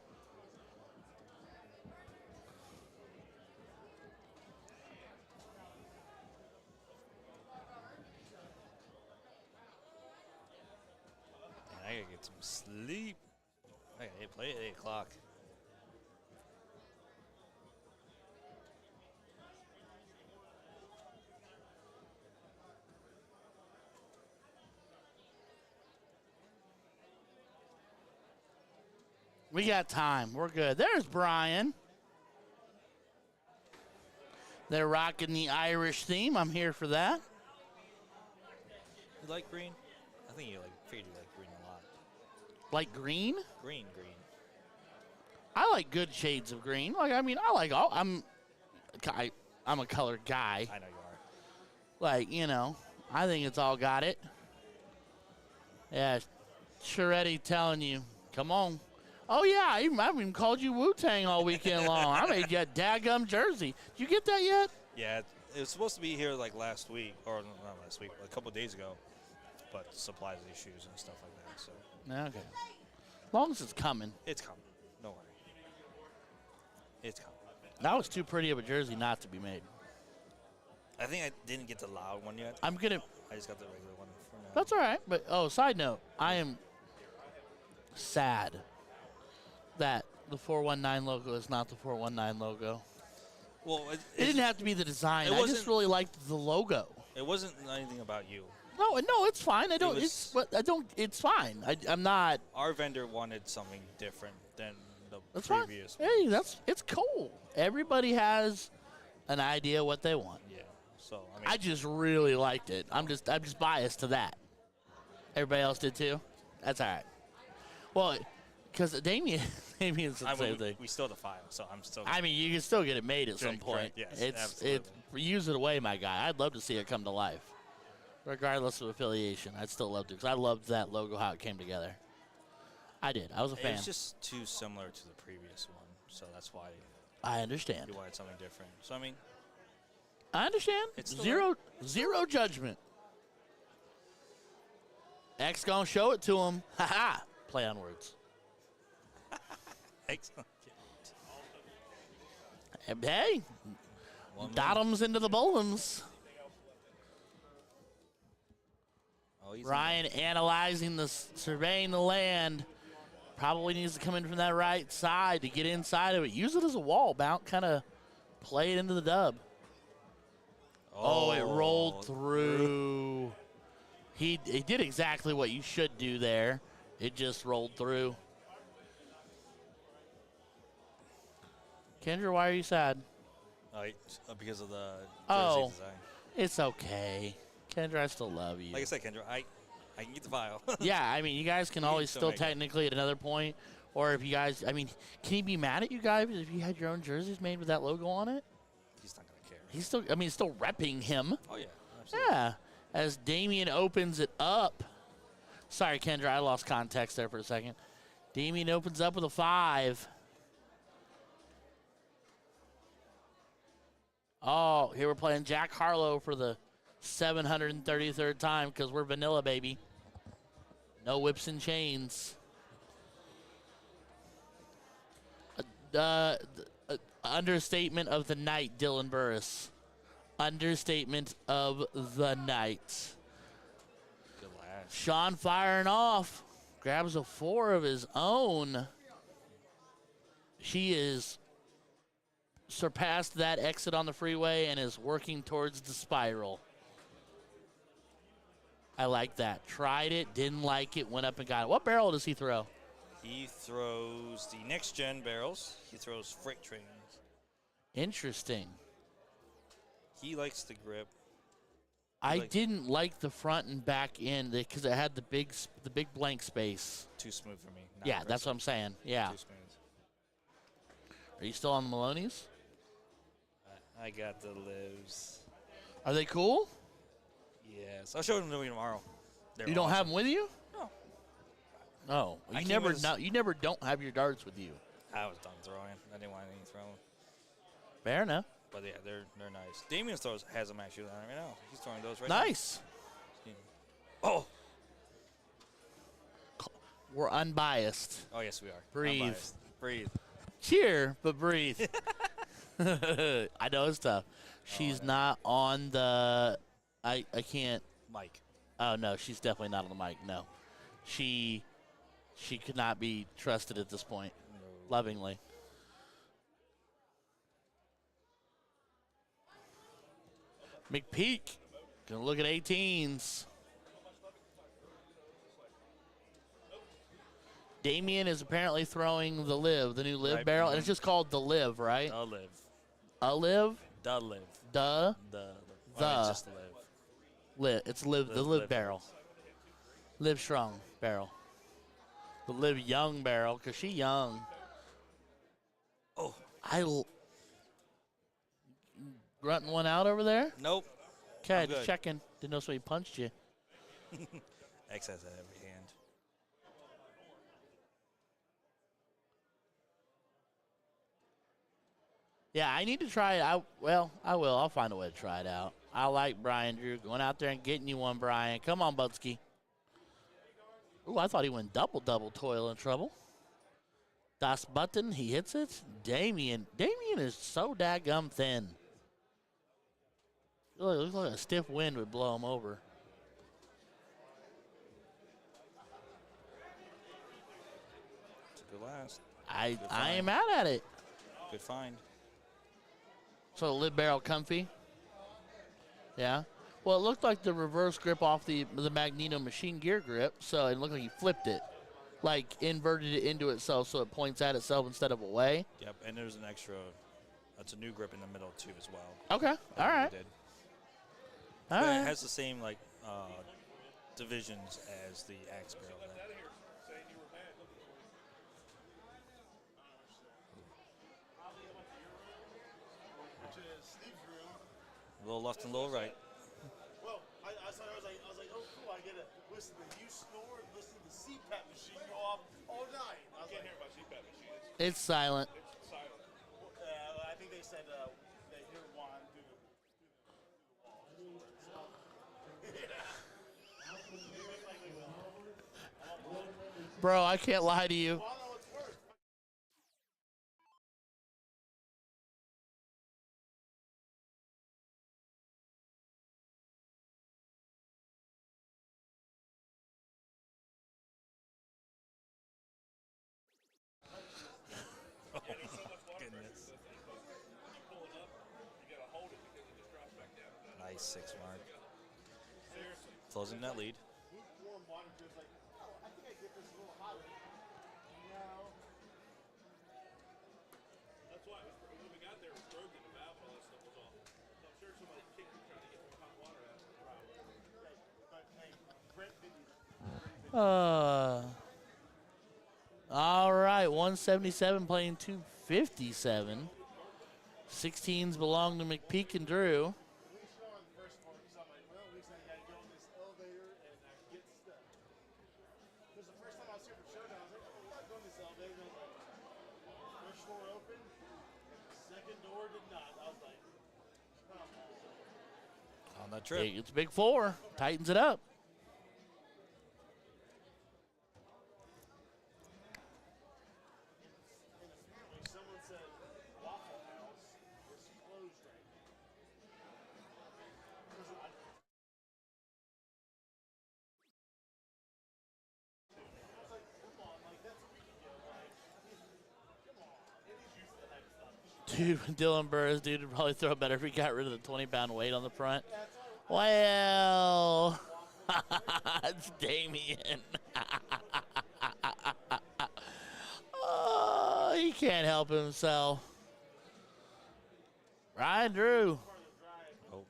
I gotta get some sleep. I gotta play at 8 o'clock. We got time. We're good. There's Brian. They're rocking the Irish theme. I'm here for that. You like green? I think figured you like green a lot. Like green? Green. I like good shades of green. Like, I mean, I like all. I'm a color guy. I know you are. Like, you know, I think it's all got it. Yeah, Sharetti telling you, come on. Oh, yeah, I've even called you Wu-Tang all weekend long. I made you a daggum jersey. Did you get that yet? Yeah, it was supposed to be here like last week, or not last week, but a couple of days ago. But supplies issues and stuff like that, so. Okay. As long as it's coming. It's coming. No worry. It's coming. That was too pretty of a jersey not to be made. I think I didn't get the loud one yet. I just got the regular one for now. That's all right. But, side note, I am sad that the 419 logo is not the 419 logo. Well, It didn't have to be the design. it I just wasn't- really liked the logo. It wasn't anything about you. No, it's fine. I don't. was- It's but I don't. It's fine. I'm not. Our vendor wanted something different than the That's previous fine. one. Hey, it's cool. Everybody has an idea what they want. Yeah. So I mean, I just really liked it. I'm just biased to that. Everybody else did too. That's all right. Well, because Damien's the same thing. we still have the file, so I'm still. I mean, you can still get it made at some Correct, point. yes, it's absolutely. use it away, my guy. I'd love to see it come to life, regardless of affiliation. I'd still love to because I loved that logo how it came together. I did. I was a fan. It's just too similar to the previous one, so that's why I understand. you wanted something different. So I mean, I understand. It's still Zero judgment. X gonna show it to him. Ha ha. Play on words. excellent. Hey, dot'ems into the bowlums. Oh, he's Ryan analyzing surveying the land. Probably needs to come in from that right side to get inside of it. Use it as a wall bounce, kind of play it into the dub. Oh, it rolled through. He did exactly what you should do there. It just rolled through. Kendra, why are you sad? Because of the jersey Oh. design. It's okay. Kendra, I still love you. Like I said, Kendra, I can get the file. Yeah, I mean, you guys can always still still make it. technically at another point, or if you guys, I mean, can he be mad at you guys if you had your own jerseys made with that logo on it? He's not gonna care. He's still, I mean, still repping him. Oh yeah, absolutely. Yeah, as Damien opens it up. Sorry, Kendra, I lost context there for a second. Damien opens up with a 5. Oh, here we're playing Jack Harlow for the 733rd time because we're vanilla, baby. No whips and chains. Understatement of the night, Dylan Burris. Understatement of the night. Good last. Sean firing off. Grabs a 4 of his own. She is surpassed that exit on the freeway and is working towards the spiral. I like that. Tried it, didn't like it, went up and got it. What barrel does he throw? He throws the next gen barrels. He throws freight trains. Interesting. He likes the grip. I like- didn't like the front and back end because it had the big blank space. Too smooth for me. Not Yeah, that's aggressive. what I'm saying. Yeah. Too smooth. Are you still on the Maloney's? I got the lives. Are they cool? Yes, I'll show them to you tomorrow. They're You don't have awesome. them with you? No. Oh, I you came never with- you never don't have your darts with you. I was done throwing. I didn't want any throwing. Fair enough. But yeah, they're nice. Damien throws has them actually on right now. He's throwing those right now. Nice. Oh. We're unbiased. Oh yes, we are. Breathe. Unbiased. Breathe. Cheer, but breathe. I know it's tough. She's not on the. I can't. Mike. Oh no, she's definitely not on the mic. No, she could not be trusted at this point. No. Lovingly. McPeak gonna look at 18s. Damien is apparently throwing the live, the new live Right, barrel, and it's just called the live, right? The live. A live, The live. the The. The. Oh, it's just the live. live. It's live, the live live barrel, live strong barrel, the live young barrel, cause she young. Oh. Grunting one out over there. Nope. Okay, I'm just good. checking. Didn't know somebody punched you. X has that every hand. Yeah, I need to try it. I will. I'll find a way to try it out. I like Brian Drew going out there and getting you one, Brian. Come on, Budsky. Ooh, I thought he went double toil and trouble. Das Button, he hits it. Damien is so daggum thin. Look, it looks like a stiff wind would blow him over. Good last. I Good I ain't find. mad at it. Good find. So the lid barrel comfy. Yeah. Well, it looked like the reverse grip off the Magneto machine gear grip, so it looked like he flipped it, like inverted it into itself so it points at itself instead of away. Yep, and there's an extra. That's a new grip in the middle too as well. Okay. All right. Did. All But right. it has the same like divisions as the axe barrel. Then. A little left and a little right. Well, I was like, oh, cool. I get to listen to you snore and listen to the CPAP machine go off all night. I can't hear my CPAP machine. It's silent. It's silent. I think they said they hear Juan through the wall. Bro, I can't lie to you. Goodness. Nice 6 mark. Closing that lead. Warm water feels like, oh, I think I get this a little hotter. No. That's why when we got there, it was broken. The valve and all that stuff was off. So I'm sure somebody kicked it trying to get more hot water out of it. But hey, Brent did it. All right, 177 playing 257. 16s belong to McPeak and Drew. We saw on the first one, so I'm like, well, at least I got to go on this elevator and get stuck. Because the first time I was here for Showdown, I was like, oh, I'm not going this elevator. And I was like, first door opened, and the second door did not. I was like, come on. On that trip. It's a big 4. Tightens it up. And apparently someone said Waffle House is closed right now. 'Cause I was like, come on, like that's a week ago. Like, come on, it is used to that stuff. Dude, Dylan Burris, dude, would probably throw better if he got rid of the 20-pound weight on the front. Well, it's Damien. Oh, he can't help himself. Ryan Drew. Oh,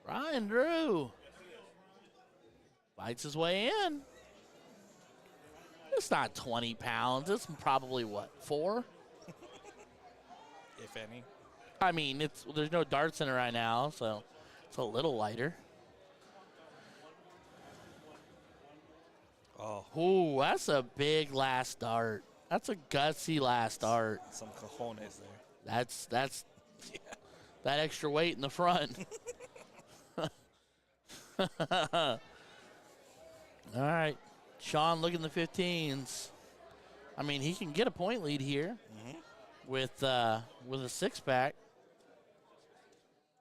Ryan Drew. Fights his way in. It's not 20 pounds. It's probably, what, 4? if any. I mean, there's no darts in it right now, so it's a little lighter. Oh, Ooh, that's a big last dart. That's a gutsy last dart. some cojones there. That's that extra weight in the front. All right, Sean, look in the 15s. I mean, he can get a point lead here with a 6-pack.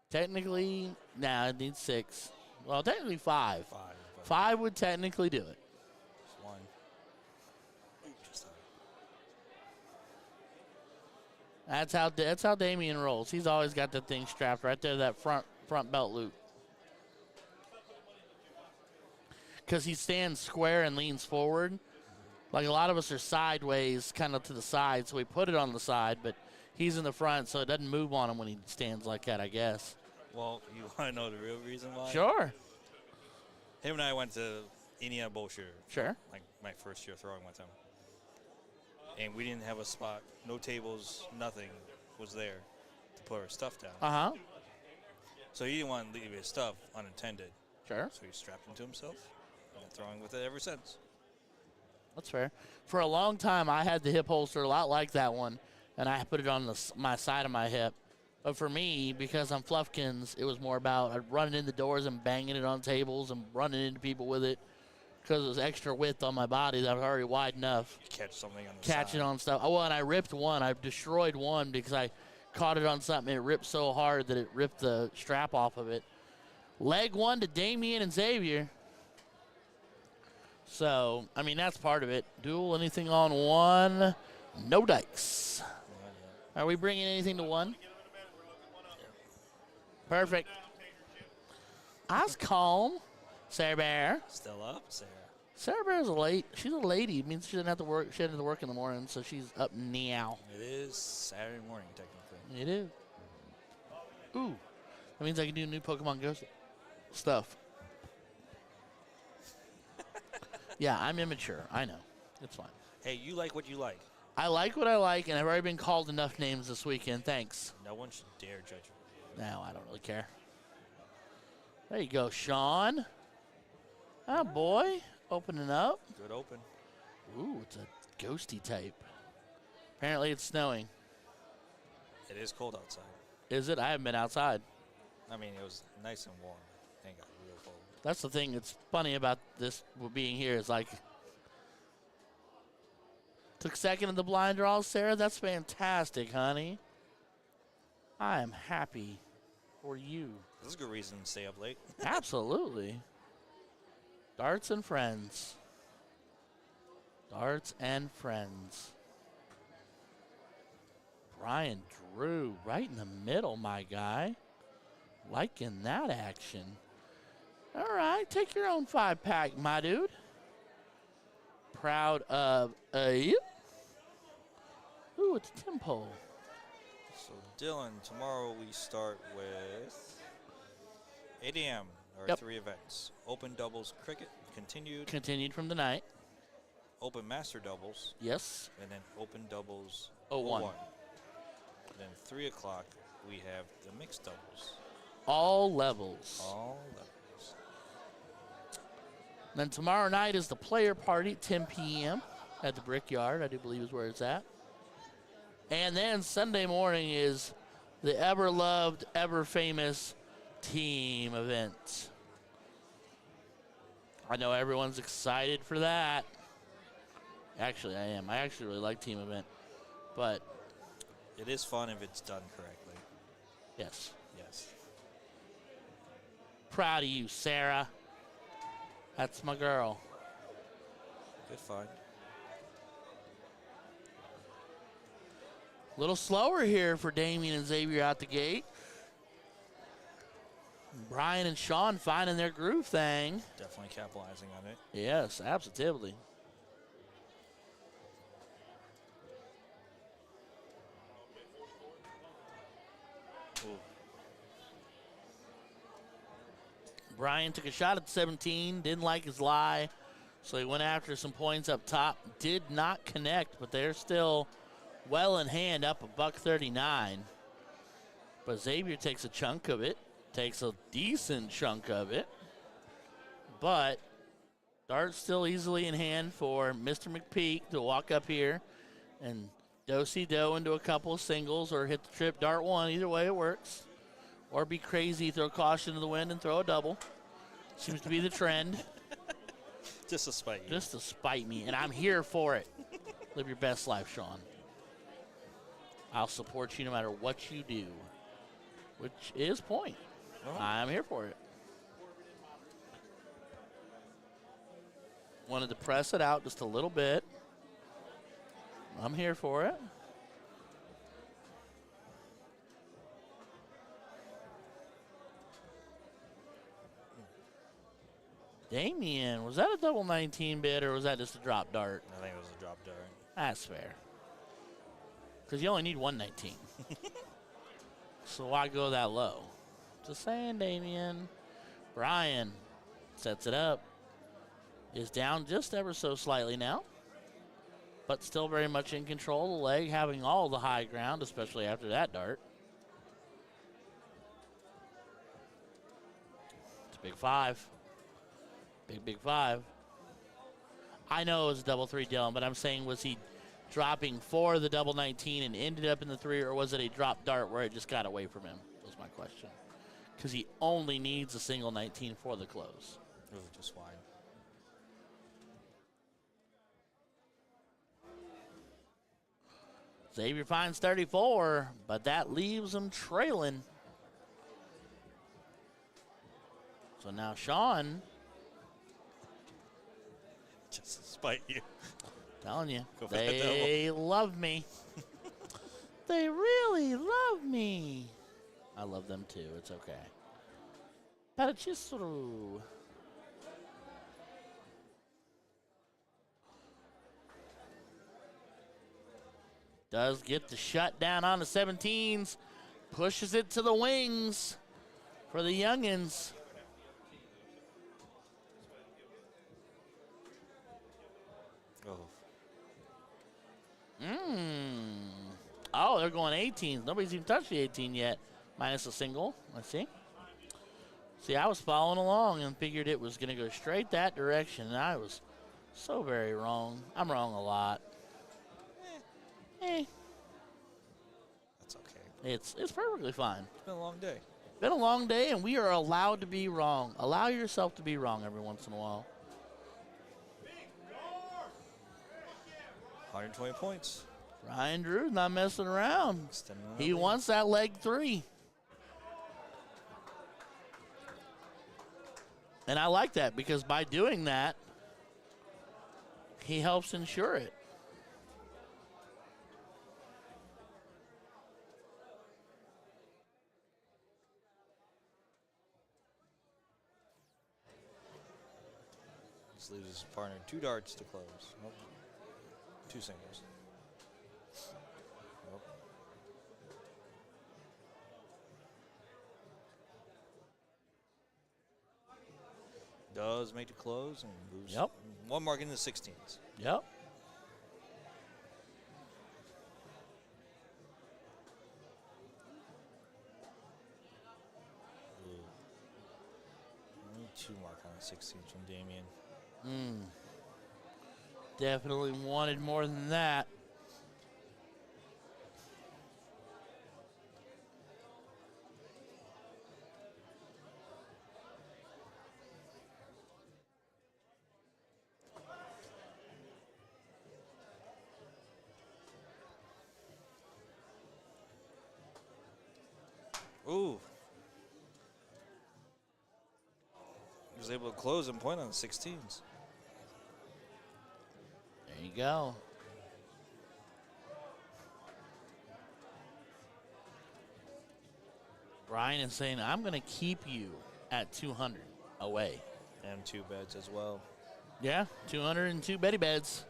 Technically, it needs 6. Well, technically 5. 5. But 5 would technically do it. just 1. Ooh, just That's how Damien rolls. He's always got that thing strapped right there, that front belt loop. Because he stands square and leans forward. Like a lot of us are sideways, kind of to the side, so we put it on the side, but he's in the front, so it doesn't move on him when he stands like that, I guess. Well, you want to know the real reason why? Sure. Him and I went to Indianapolis, Sure. like my first year throwing with him. And we didn't have a spot, no tables, nothing was there to put our stuff down. Uh-huh. So he didn't want to leave his stuff unattended. Sure. So he strapped it to himself and been throwing with it ever since. That's fair. For a long time, I had the hip holster a lot like that one, and I put it on my side of my hip. But for me, because I'm Fluffkins, it was more about running in the doors and banging it on tables and running into people with it because it was extra width on my body that was already wide enough. Catch something on the Catching side. on stuff. Oh, well, and I ripped one. I destroyed one because I caught it on something. And it ripped so hard that it ripped the strap off of it. Leg 1 to Damien and Xavier. So, I mean, that's part of it. Duel, anything on one? No dice. Are we bringing anything to one? Perfect. I was calm. Sarah Bear. Still up, Sarah. Sarah Bear's she's a lady. It means she doesn't have to work. She doesn't have to work in the morning, so she's up now. It is Saturday morning, technically. It is. Ooh. That means I can do new Pokemon Go stuff. Yeah, I'm immature. I know. It's fine. Hey, you like what you like. I like what I like, and I've already been called enough names this weekend. Thanks. No one should dare judge you. No, I don't really care. There you go, Sean. Oh, boy. Opening up. Good open. Ooh, it's a ghosty type. Apparently it's snowing. It is cold outside. Is it? I haven't been outside. I mean, it was nice and warm. It ain't got real cold. That's the thing that's funny about this being here is like, took second in the blind draw, Sarah. That's fantastic, honey. I am happy for you. This is a good reason to stay up late. Absolutely. Darts and friends. Darts and friends. Brian Drew, right in the middle, my guy. Liking that action. All right, take your own 5-pack, my dude. Proud of a. Ooh, it's a tempo. So, Dylan, tomorrow we start with 8 a.m. Our Yep. 3 events. Open doubles cricket, continued. Continued from the night. Open master doubles, Yes. and then open doubles 01. Then 3 o'clock, we have the mixed doubles. All levels. All levels. Then tomorrow night is the player party at 10 p.m. at the Brickyard, I do believe is where it's at. And then Sunday morning is the ever-loved, ever-famous team event. I know everyone's excited for that. Actually, I am. I actually really like team event. But, It is fun if it's done correctly. yes. Yes. Proud of you, Sarah. That's my girl. Good find. A little slower here for Damien and Xavier out the gate. Brian and Sean finding their groove thing. Definitely capitalizing on it. Yes, absolutely. Ooh. Brian took a shot at 17, didn't like his lie, so he went after some points up top. Did not connect, but they're still well in hand, up $139. But Xavier takes a chunk of it, takes a decent chunk of it. But Dart's still easily in hand for Mr. McPeak to walk up here and do-si-do into a couple of singles or hit the trip Dart one. Either way it works. Or be crazy, throw caution to the wind and throw a double. Seems to be the trend. Just to spite you. Just to spite me, and I'm here for it. Live your best life, Sean. I'll support you no matter what you do, which is point. Oh. I'm here for it. Wanted to press it out just a little bit. I'm here for it. Damien, was that a double 19 bid or was that just a drop dart? I think it was a drop dart. That's fair. Because you only need 119. So why go that low? Just saying, Damien. Brian sets it up. Is down just ever so slightly now. But still very much in control. The leg having all the high ground, especially after that dart. It's a big 5. Big 5. I know it was a double 3, Dylan, but I'm saying, was he dropping for the double 19 and ended up in the 3, or was it a drop dart where it just got away from him? Was my question. Because he only needs a single 19 for the close. Ooh, just wide. Xavier finds 34, but that leaves him trailing. So now Sean bite you. Telling you, Go for that they love me. They really love me. I love them too. It's okay. Parachistro. Does get the shutdown on the 17s. Pushes it to the wings for the youngins. Oh. Oh, they're going 18s. Nobody's even touched the 18 yet. Minus a single. Let's see. See, I was following along and figured it was going to go straight that direction, and I was so very wrong. I'm wrong a lot. That's okay. It's perfectly fine. It's been a long day. Been a long day, and we are allowed to be wrong. Allow yourself to be wrong every once in a while. 120 points. Ryan Drew's not messing around. Extending He the lead. wants that leg 3. And I like that because by doing that, he helps ensure it. This leaves his partner 2 darts to close. Nope. 2 singles. Nope. Does make the close and moves. Yep. 1 mark in the 16s. Yep. Only 2 mark on the 16s from Damien. Definitely wanted more than that. Ooh. He was able to close and point on the 16s. There you go. Brian is saying, I'm going to keep you at 200 away. And 2 beds as well. Yeah, 202 Betty beds.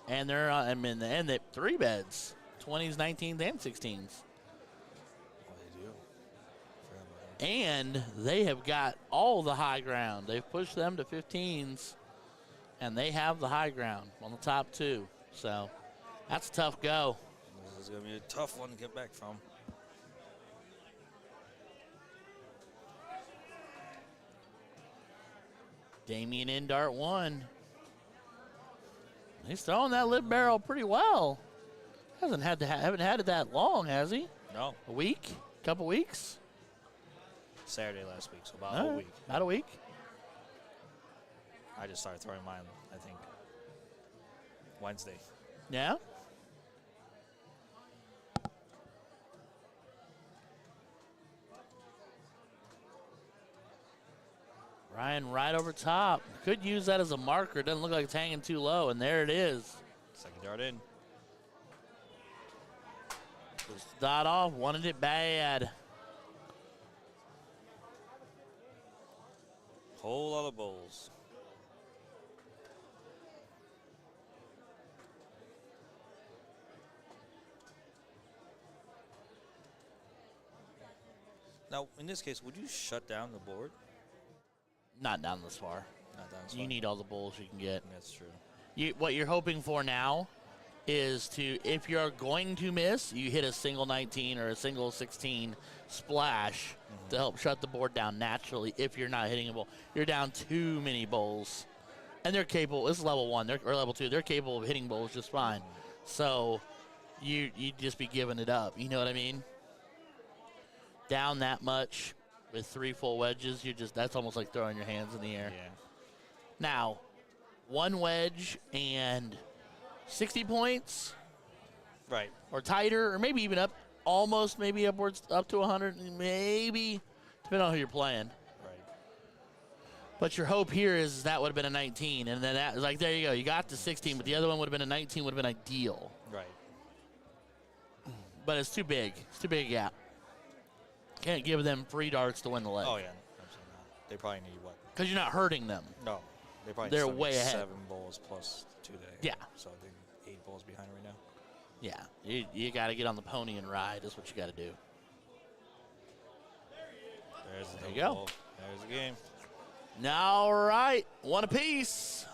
And they're, in the end, they 3 beds. 20s, 19s, and 16s. What do they do? Forgot about that. And they have got all the high ground. They've pushed them to 15s, and they have the high ground on the top 2. So that's a tough go. This is going to be a tough one to get back from. Damien in dart 1. He's throwing that lip barrel pretty well. Haven't had it that long, has he? No. A week? Couple weeks? Saturday last week, so about All a right, week. About a week. I just started throwing mine, I think, Wednesday. Yeah. Ryan right over top. Could use that as a marker. Doesn't look like it's hanging too low, and there it is. Second dart in. Just dot off. Wanted it bad. Whole lot of bowls. Now, in this case, would you shut down the board? Not down this far. Not down. You need all the bowls you can get. That's true. What you're hoping for now is to, if you're going to miss, you hit a single 19 or a single 16 splash to help shut the board down naturally. If you're not hitting a bowl, you're down too many bowls, and they're capable. This is level 1 or level 2. They're capable of hitting bowls just fine. So you just be giving it up. You know what I mean? Down that much with 3 full wedges, that's almost like throwing your hands in the air. Yeah. Now, 1 wedge and 60 points, Right. or tighter, or maybe even maybe upwards up to 100, maybe, depending on who you're playing. Right. But your hope here is that would have been a 19, and then that, like, there you go. You got the 16, but the other one would have been a 19, would have been ideal. Right. But it's too big. It's too big a gap. Can't give them free darts to win the leg. Oh, yeah. Absolutely not. They probably need what? Because you're not hurting them. No. They probably They're still need way ahead. 7 balls plus 2 there. Yeah. So they're 8 balls behind right now. Yeah. You got to get on the pony and ride. That's what you got to do. There's the There you go. ball. There's the game. All right. One apiece.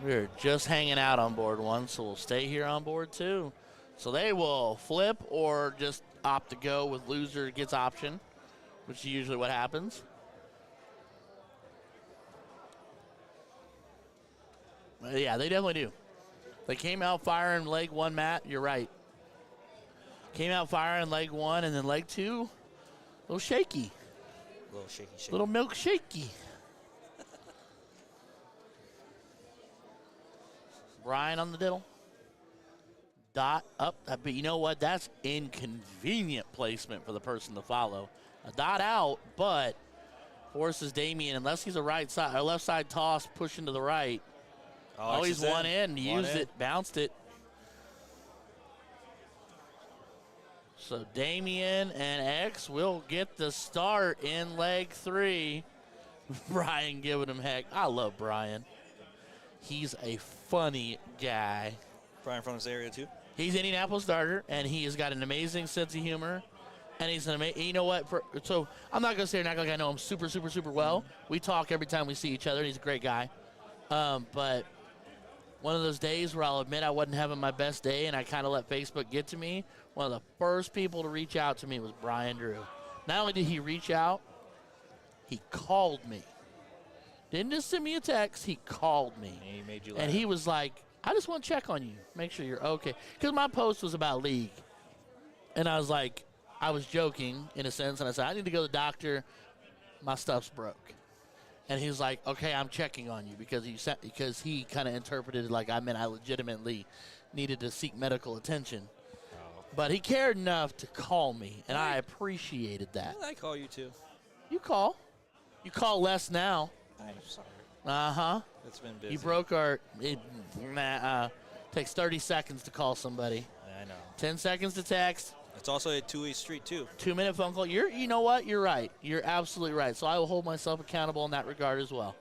We're just hanging out on board 1, so we'll stay here on board 2. So they will flip or just opt to go with loser gets option, which is usually what happens. Yeah, they definitely do. They came out firing leg 1, Matt. You're right. Came out firing leg 1, and then leg 2, a little shaky. A little shaky, shaky. Little milk shaky. Brian on the diddle. Dot up. But you know what? That's inconvenient placement for the person to follow. A dot out, but forces Damien, unless he's a right side or left side toss, pushing to the right. Oh, he's one in. Used it. Bounced it. So Damien and X will get the start in leg 3. Brian giving him heck. I love Brian. He's a funny guy. Brian from this area, too? He's an Indianapolis darter, and he has got an amazing sense of humor. And he's an amazing, you know what? So I'm not going to sit here and act like I know him super, super, super well. We talk every time we see each other, and he's a great guy. But one of those days where I'll admit I wasn't having my best day and I kind of let Facebook get to me, one of the first people to reach out to me was Brian Drew. Not only did he reach out, he called me. Didn't just send me a text, he called me. And he made you laugh. And he was like, I just want to check on you, make sure you're okay. Because my post was about league. And I was like, I was joking in a sense, and I said, I need to go to the doctor. My stuff's broke. And he was like, okay, I'm checking on you because he kind of interpreted it like I meant I legitimately needed to seek medical attention. Oh. But he cared enough to call me, and I appreciated that. I call you, too. You call. You call less now. I'm sorry. Uh-huh. It's been busy. You broke our takes 30 seconds to call somebody. I know. 10 seconds to text. It's also a two-way street, too. 2-minute phone call. You know what? You're right. You're absolutely right. So I will hold myself accountable in that regard as well.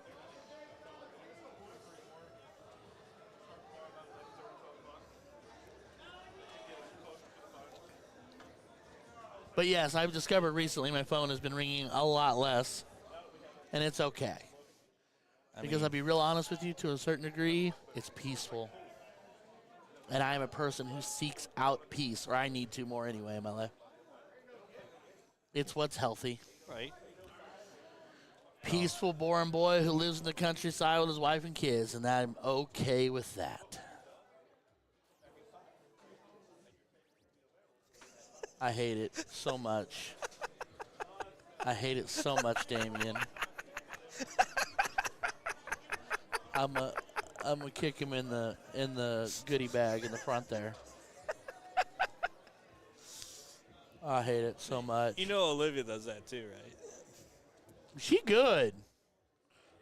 But yes, I've discovered recently my phone has been ringing a lot less, and it's okay. Because I'll be real honest with you, to a certain degree, it's peaceful. And I am a person who seeks out peace, or I need to more anyway in my life. It's what's healthy. Right. Peaceful, boring boy who lives in the countryside with his wife and kids, and I'm okay with that. I hate it so much. I hate it so much, Damien. I'm gonna kick him in the goodie bag in the front there. I hate it so much. You know Olivia does that too, right? She good.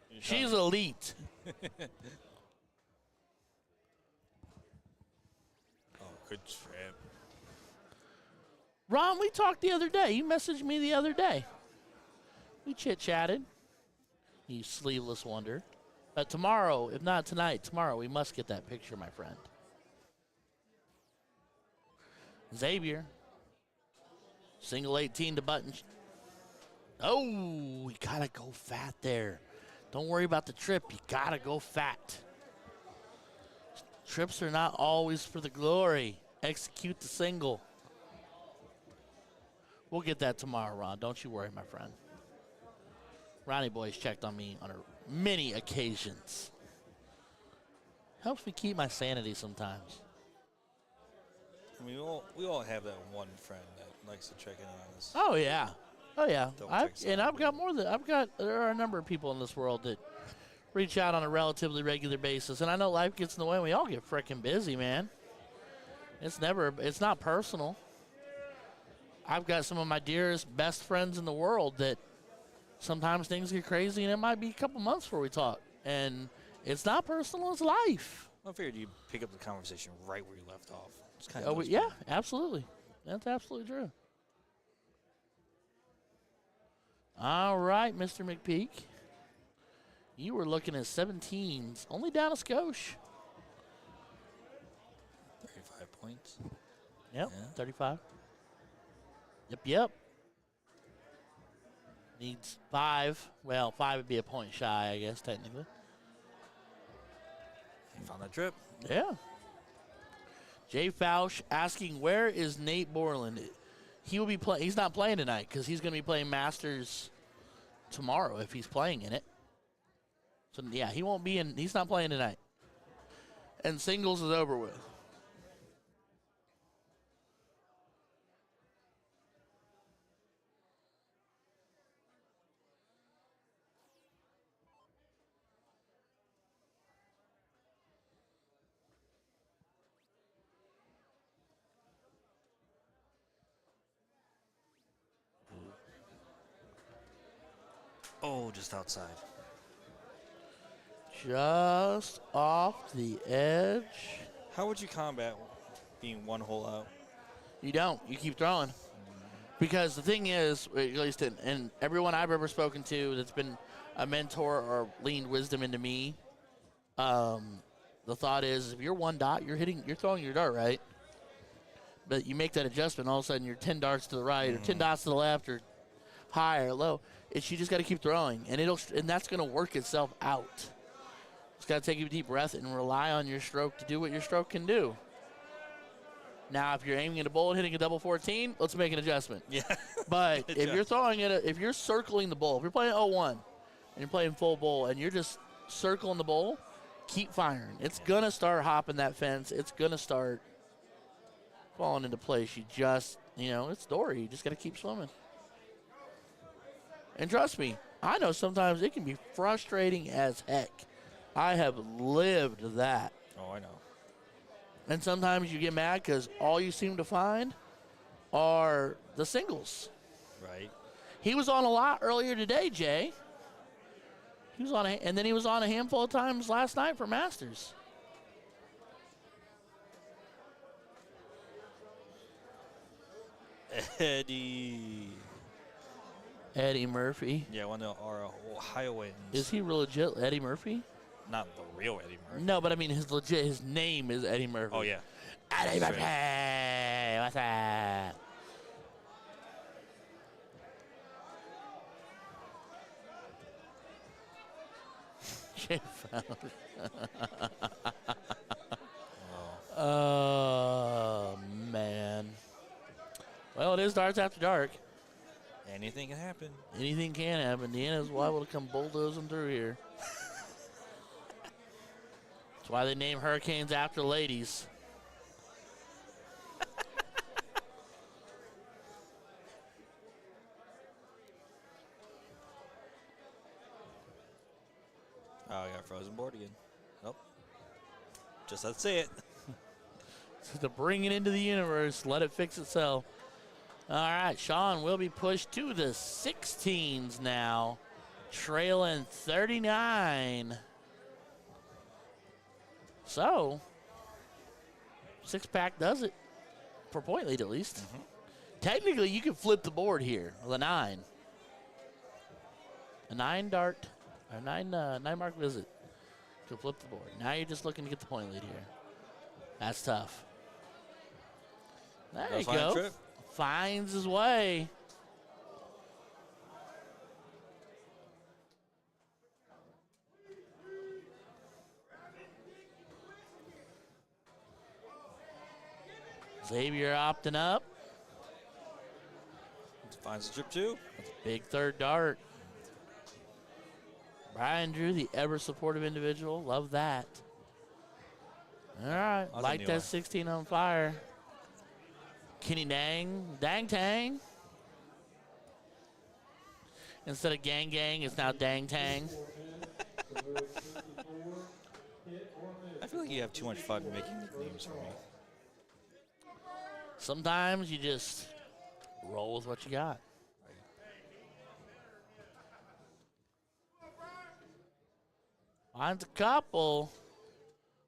You're She's telling elite. Oh, good for him. Ron, we talked the other day. You messaged me the other day. We chit-chatted. You sleeveless wonder. Tomorrow, if not tonight, tomorrow, we must get that picture, my friend. Xavier. Single 18 to button. Oh, we got to go fat there. Don't worry about the trip. You got to go fat. Trips are not always for the glory. Execute the single. We'll get that tomorrow, Ron. Don't you worry, my friend. Ronnie Boy's checked on me on many occasions. Helps me keep my sanity sometimes. I mean, we all have that one friend that likes to check in on us. Oh yeah, oh yeah. There are a number of people in this world that reach out on a relatively regular basis, and I know life gets in the way. And we all get frickin' busy, man. It's not personal. I've got some of my dearest, best friends in the world that sometimes things get crazy, and it might be a couple months before we talk. And it's not personal, it's life. I figured you'd pick up the conversation right where you left off. It's kind Oh, yeah, absolutely. That's absolutely true. All right, Mr. McPeak. You were looking at 17s, only down a skosh. 35 points. Yep, Yeah. 35. Yep. Needs 5. Well, 5 would be a point shy, I guess, technically. You found that trip. Yeah. Jay Fausch asking, where is Nate Borland? He will be playing. He's not playing tonight because he's going to be playing Masters tomorrow if he's playing in it. So, yeah, he won't be in. He's not playing tonight. And singles is over with. Oh, just outside. Just off the edge. How would you combat being one hole out? You don't. You keep throwing. Because the thing is, at least in everyone I've ever spoken to that's been a mentor or leaned wisdom into me, the thought is if you're one dot, you're throwing your dart right. But you make that adjustment, all of a sudden you're 10 darts to the right or 10 dots to the left or high or low. You just got to keep throwing, and that's going to work itself out. Just got to take a deep breath and rely on your stroke to do what your stroke can do. Now, if you're aiming at a bowl and hitting a double 14, let's make an adjustment. Yeah. But if you're throwing it, if you're circling the bowl, if you're playing 0-1 and you're playing full bowl and you're just circling the bowl, keep firing. It's going to start hopping that fence. It's going to start falling into place. You just, it's Dory. You just got to keep swimming. And trust me, I know sometimes it can be frustrating as heck. I have lived that. Oh, I know. And sometimes you get mad because all you seem to find are the singles. Right. He was on a lot earlier today, Jay. He was on, and then he was on a handful of times last night for Masters. Eddie Murphy. Yeah, one of our Ohioans. Is he legit Eddie Murphy? Not the real Eddie Murphy. No, but I mean his name is Eddie Murphy. Oh, yeah. Eddie Murphy, what's that? Jay Fowler. Oh, man. Well, it is Darts After Dark. Anything can happen. Anything can happen. Deanna's liable to come bulldozing through here. That's why they name hurricanes after ladies. Oh, I got frozen board again. Nope. Just let's say it. So to bring it into the universe, let it fix itself. All right, Sean will be pushed to the 16s now, trailing 39. So, six-pack does it, for point lead at least. Mm-hmm. Technically, you can flip the board here with a 9. A 9-dart, or 9-mark visit. You can flip the board. Now you're just looking to get the point lead here. That's tough. There you go. Trip. Finds his way. Xavier opting up. Finds the trip too. Big third dart. Brian Drew, the ever supportive individual. Love that. All right. Light that 16 on fire. Kenny Dang Tang. Instead of Gang Gang, it's now Dang Tang. I feel like you have too much fun making nicknames for me. Sometimes you just Roll with what you got. Finds a couple,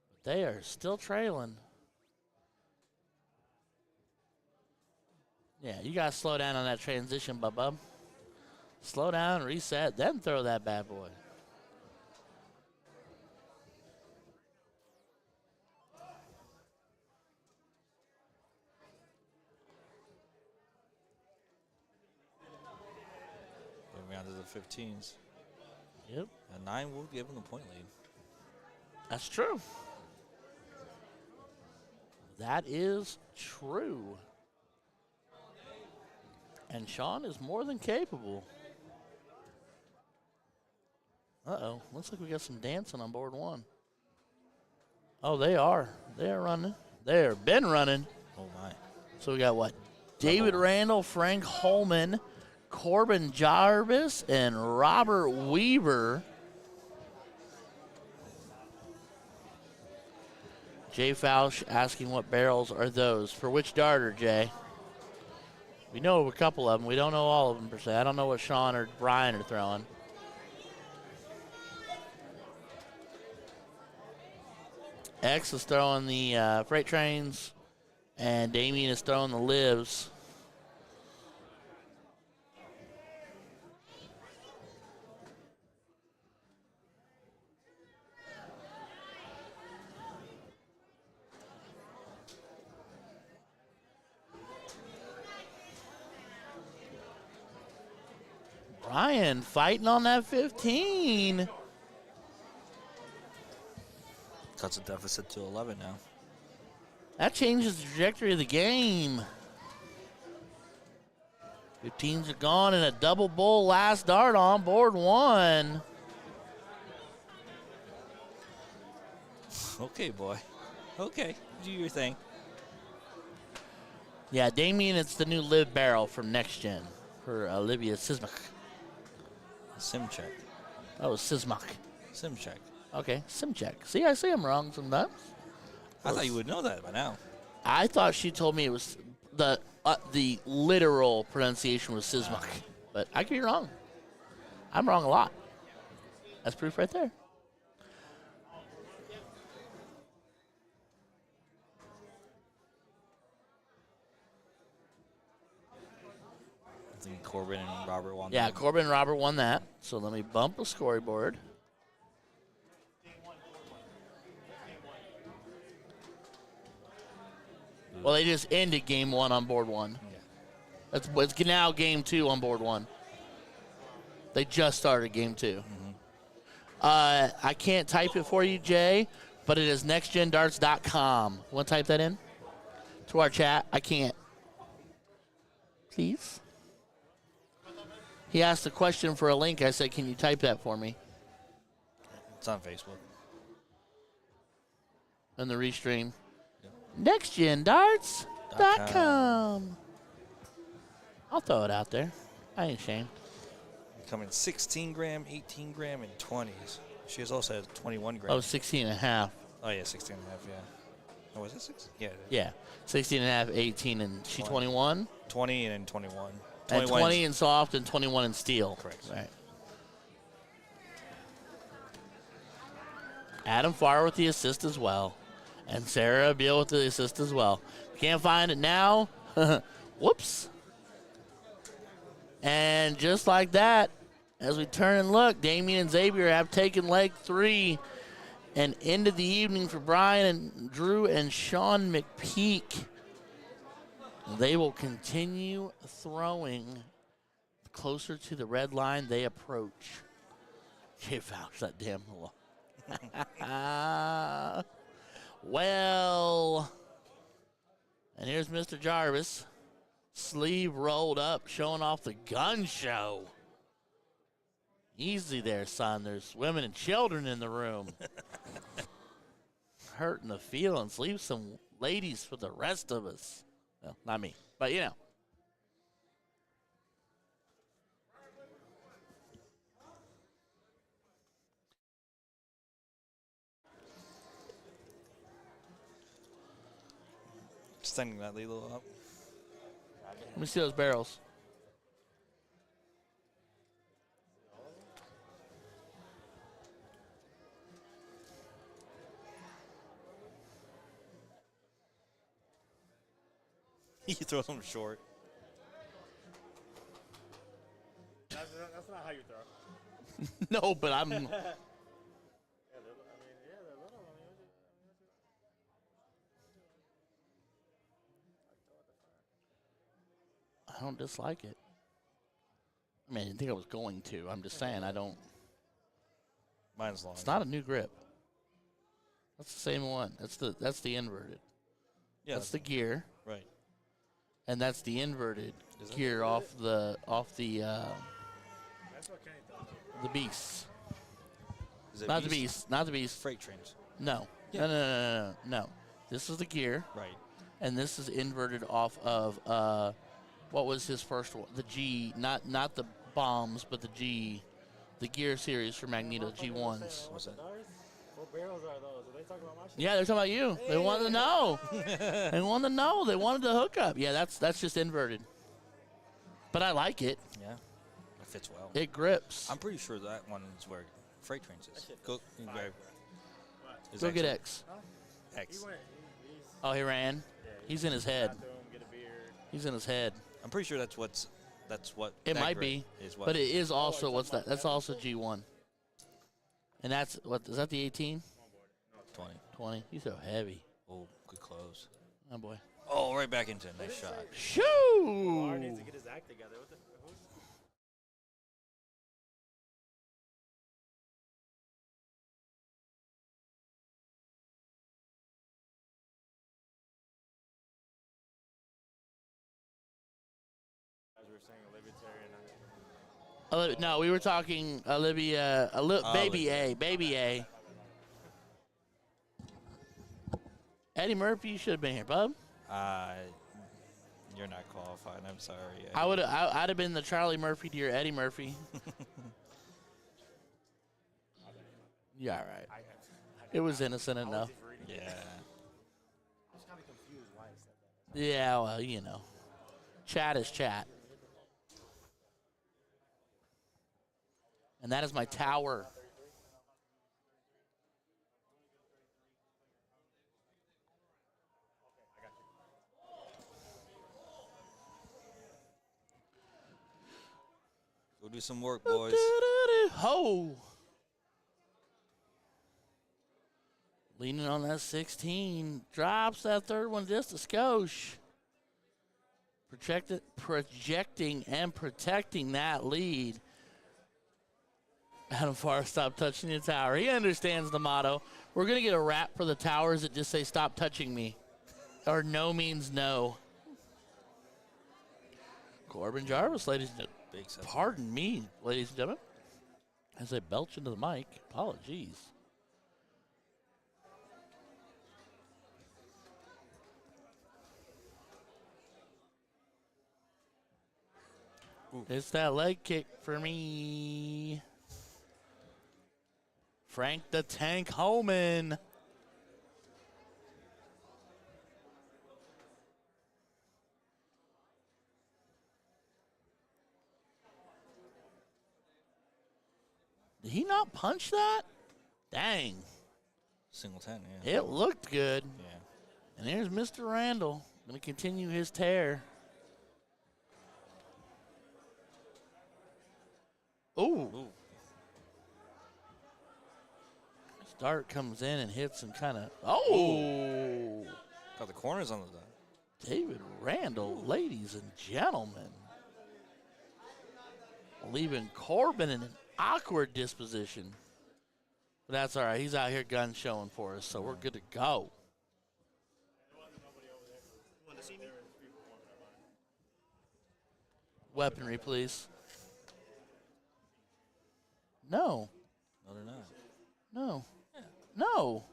but they are still trailing. Yeah, you got to slow down on that transition, bub. Slow down, reset, then throw that bad boy. Moving on to the 15s. Yep. A 9 will give him the point lead. That's true. That is true. And Sean is more than capable. Uh-oh. Looks like we got some dancing on board 1. Oh, they are. They are running. They're been running. Oh, my. So we got what? David Randall, Frank Holman, Corbin Jarvis, and Robert Weaver. Jay Fausch asking what barrels are those. For which darter, Jay? We know a couple of them. We don't know all of them, per se. I don't know what Sean or Brian are throwing. X is throwing the freight trains, and Damien is throwing the lives. Brian fighting on that 15. Cuts the deficit to 11 now. That changes the trajectory of the game. 15s are gone and a double bull last dart on board 1. Okay, boy. Okay, do your thing. Yeah, Damien, it's the new live barrel from Next Gen for Olivia Sismach. Sim check. Oh, Sismach. Sim check. Okay, sim check. See, I say I'm wrong sometimes. I thought you would know that by now. I thought she told me it was the literal pronunciation was Sismach, but I could be wrong. I'm wrong a lot. That's proof right there. I think Corbin and Robert won. Yeah, that. Corbin and Robert won that. So let me bump the scoreboard. Well, they just ended game 1 on board 1. Yeah. It's now game 2 on board 1. They just started game 2. I can't type it for you, Jay, but it is nextgendarts.com. Want to type that in to our chat? I can't. Please. He asked a question for a link. I said, can you type that for me? It's on Facebook. In the restream. Yep. Nextgendarts.com. I'll throw it out there. I ain't ashamed. Coming 16 gram, 18 gram, and 20s. She has also has 21 gram. Oh, 16 and a half. Oh, yeah, 16 and a half, yeah. Oh, was it 6? Yeah. It is. Yeah. 16 and a half, 18, and she 21? 20 and then 21. And 20 in soft and 21 in steel. Correct. Right. Adam Farr with the assist as well. And Sarah Beal with the assist as well. Can't find it now. Whoops. And just like that, as we turn and look, Damien and Xavier have taken leg 3 and ended the evening for Brian and Drew and Sean McPeak. They will continue throwing closer to the red line they approach. Jay Fausch, that damn law. Well, and here's Mr. Jarvis, sleeve rolled up, showing off the gun show. Easy there, son. There's women and children in the room. Hurting the feelings. Leave some ladies for the rest of us. Well, not me, but you know. Extending that lead a little up. Let me see those barrels. You throw them short. That's not how you throw. No, but I'm. Yeah, they're, I mean, yeah, they're little. I don't dislike it. I mean, I didn't think I was going to. I'm just saying I don't. Mine's long. It's not a new grip. That's the same one. That's the inverted. Yeah, That's the gear, right. and that's the inverted Is it? gear off the That's what Kenny thought. the beasts. Is it Not the beast. Not the beast. Freight trains. No. Yeah. No. This is the gear, Right. and this is inverted off of what was his first one? The G, not the bombs, but the G, the gear series for Magneto G1s. What's that? What barrels are those? Are they talking about my shit? Yeah, they're talking about you. They wanted to know. They wanted to know. They wanted the hookup. Yeah, that's just inverted. But I like it. Yeah. It fits well. It grips. I'm pretty sure that one is where Freight Trains is. Go, you can grab. Is Go get actually X. X. He went. Oh, he ran. Yeah, He's in his head. bathroom, get a beard. He's in his head. I'm pretty sure that's what. It that might grip be, Is what but it is also what's that? That's also G1. And that's what is that the 18? 20. 20. He's so heavy. Oh, good close. Oh boy. Oh, right back into it. Nice shot. Lamar Shoo! needs to get his act together. What the? Who's? As we were saying, Olivia Terry and I. No, we were talking Olivia, baby Olivia. A, baby A. Eddie Murphy, you should have been here, bub. You're not qualified. I'm sorry. I'd have been the Charlie Murphy to your Eddie Murphy. Yeah, all right. It was innocent enough. Yeah. I was kind of confused why he said that. Yeah, well, you know. Chat is chat. And that is my tower. Go do some work, boys. Ho! Leaning on that 16. Drops that third one just a skosh. Projecting and protecting that lead. Adam Farr, stop touching the tower. He understands the motto. We're going to get a wrap for the towers that just say, stop touching me. Or no means no. Corbin Jarvis, ladies and gentlemen. Big set. Pardon me, ladies and gentlemen. As I belch into the mic. Apologies. Ooh. It's that leg kick for me. Frank the Tank Holman. Did he not punch that? Dang. Single 10, yeah. It looked good. Yeah. And there's Mr. Randall. Going to continue his tear. Ooh. Ooh. Dart comes in and hits him kind of. Oh! Got the corners on the dot. David Randall, ladies and gentlemen. Leaving Corbin in an awkward disposition. But that's all right. He's out here gun showing for us, so we're good to go. Weaponry, please. No. No, they're not. No. No.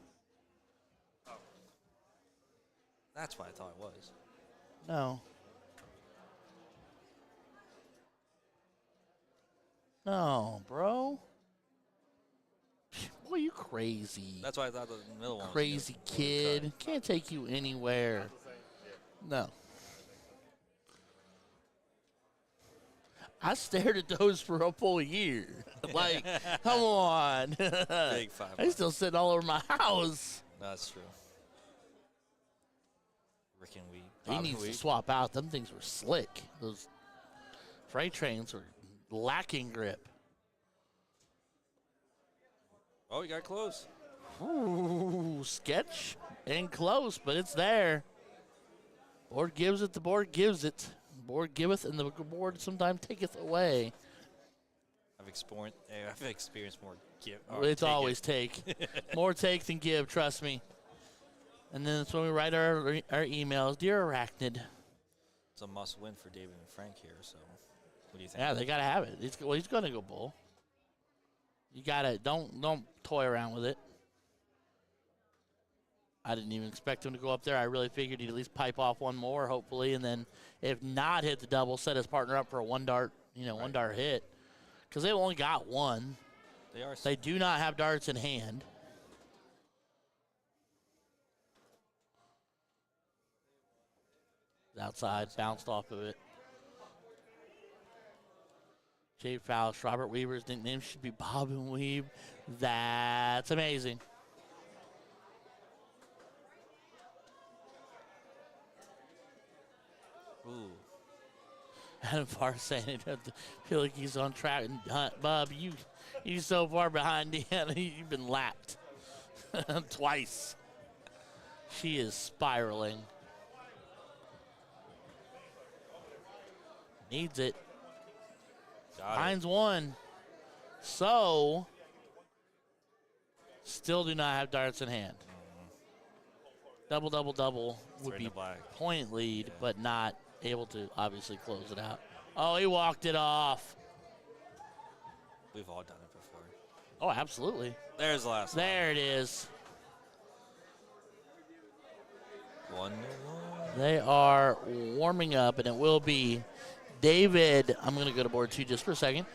That's what I thought it was. No. No, bro. Boy, you crazy. That's why I thought the middle one was Crazy good. kid. Can't take you anywhere. No. I stared at those for a full year. Like, come on. Big 5. They still sitting all over my house. That's true. Rick and Weed. He needs to swap out. Them things were slick. Those freight trains were lacking grip. Oh, you got close. Ooh, sketch and close, but it's there. Board gives it, the board gives it. Board giveth, and the board sometimes taketh away. I've experienced more give. It's always take. More take than give, trust me. And then that's when we write our emails. Dear Arachnid. It's a must-win for David and Frank here, so what do you think? Yeah, they got to have it. He's going to go bull. You got to, don't toy around with it. I didn't even expect him to go up there. I really figured he'd at least pipe off one more, hopefully, and then if not hit the double, set his partner up for a one dart hit. Because they've only got one. They do not have darts in hand. Outside, bounced off of it. Jay Faust, Robert Weaver's nickname should be Bob and Weave. That's amazing. Ooh. Adam Farr saying it doesn't feel like he's on track. And Bob, you so far behind Deanna, you've been lapped twice. She is spiraling. Needs it. Finds one. So, still do not have darts in hand. Double, double, double would be point lead, but not able to obviously close it out. Oh, he walked it off. We've all done it before. Oh, absolutely. There's the last There it is. 1-1. They are warming up, and it will be David. I'm going to go to board 2 just for a second.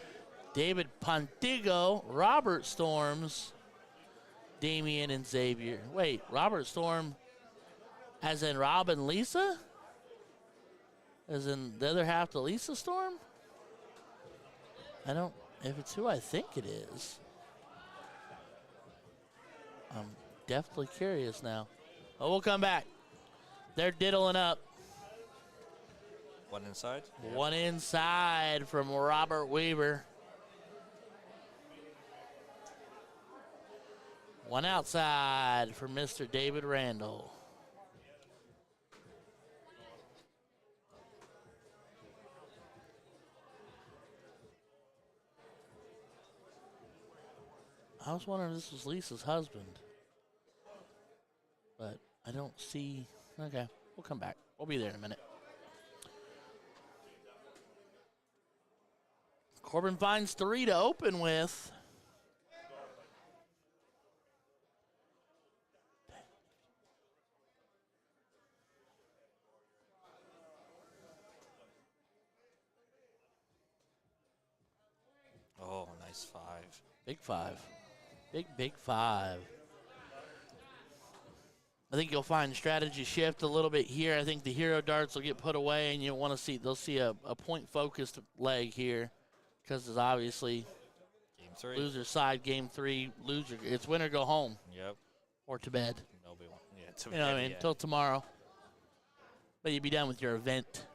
David Pontigo, Robert Storms, Damian, and Xavier. Wait, Robert Storm as in Rob and Lisa? As in the other half to Lisa Storm? I don't, if it's who I think it is. I'm definitely curious now. Oh, we'll come back. They're diddling up. One inside? One inside from Robert Weaver. One outside for Mr. David Randall. I was wondering if this was Lisa's husband. But I don't see. Okay, we'll come back. We'll be there in a minute. Corbin finds 3 to open with. Oh, nice 5. Big 5. Big 5. I think you'll find strategy shift a little bit here. I think the hero darts will get put away, and you'll want to see, they'll see a point-focused leg here, because it's obviously Game 3. loser side, game 3, loser. It's win or go home. Yep. Or to bed. Nobody wants. Yeah, to You know what I mean? yeah. Until tomorrow. But you'll be done with your event.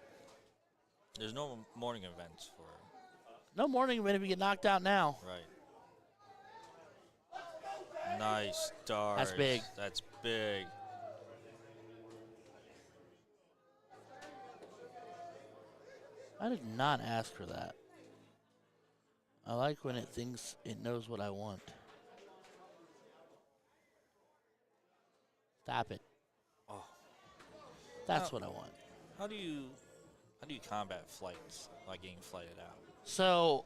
There's no morning events for. No morning event if you get knocked out now. Right. Nice start. That's big. That's big. I did not ask for that. I like when it thinks it knows what I want. Stop it. Oh. That's Now- what I want. How do you combat flights, like getting flighted out? So,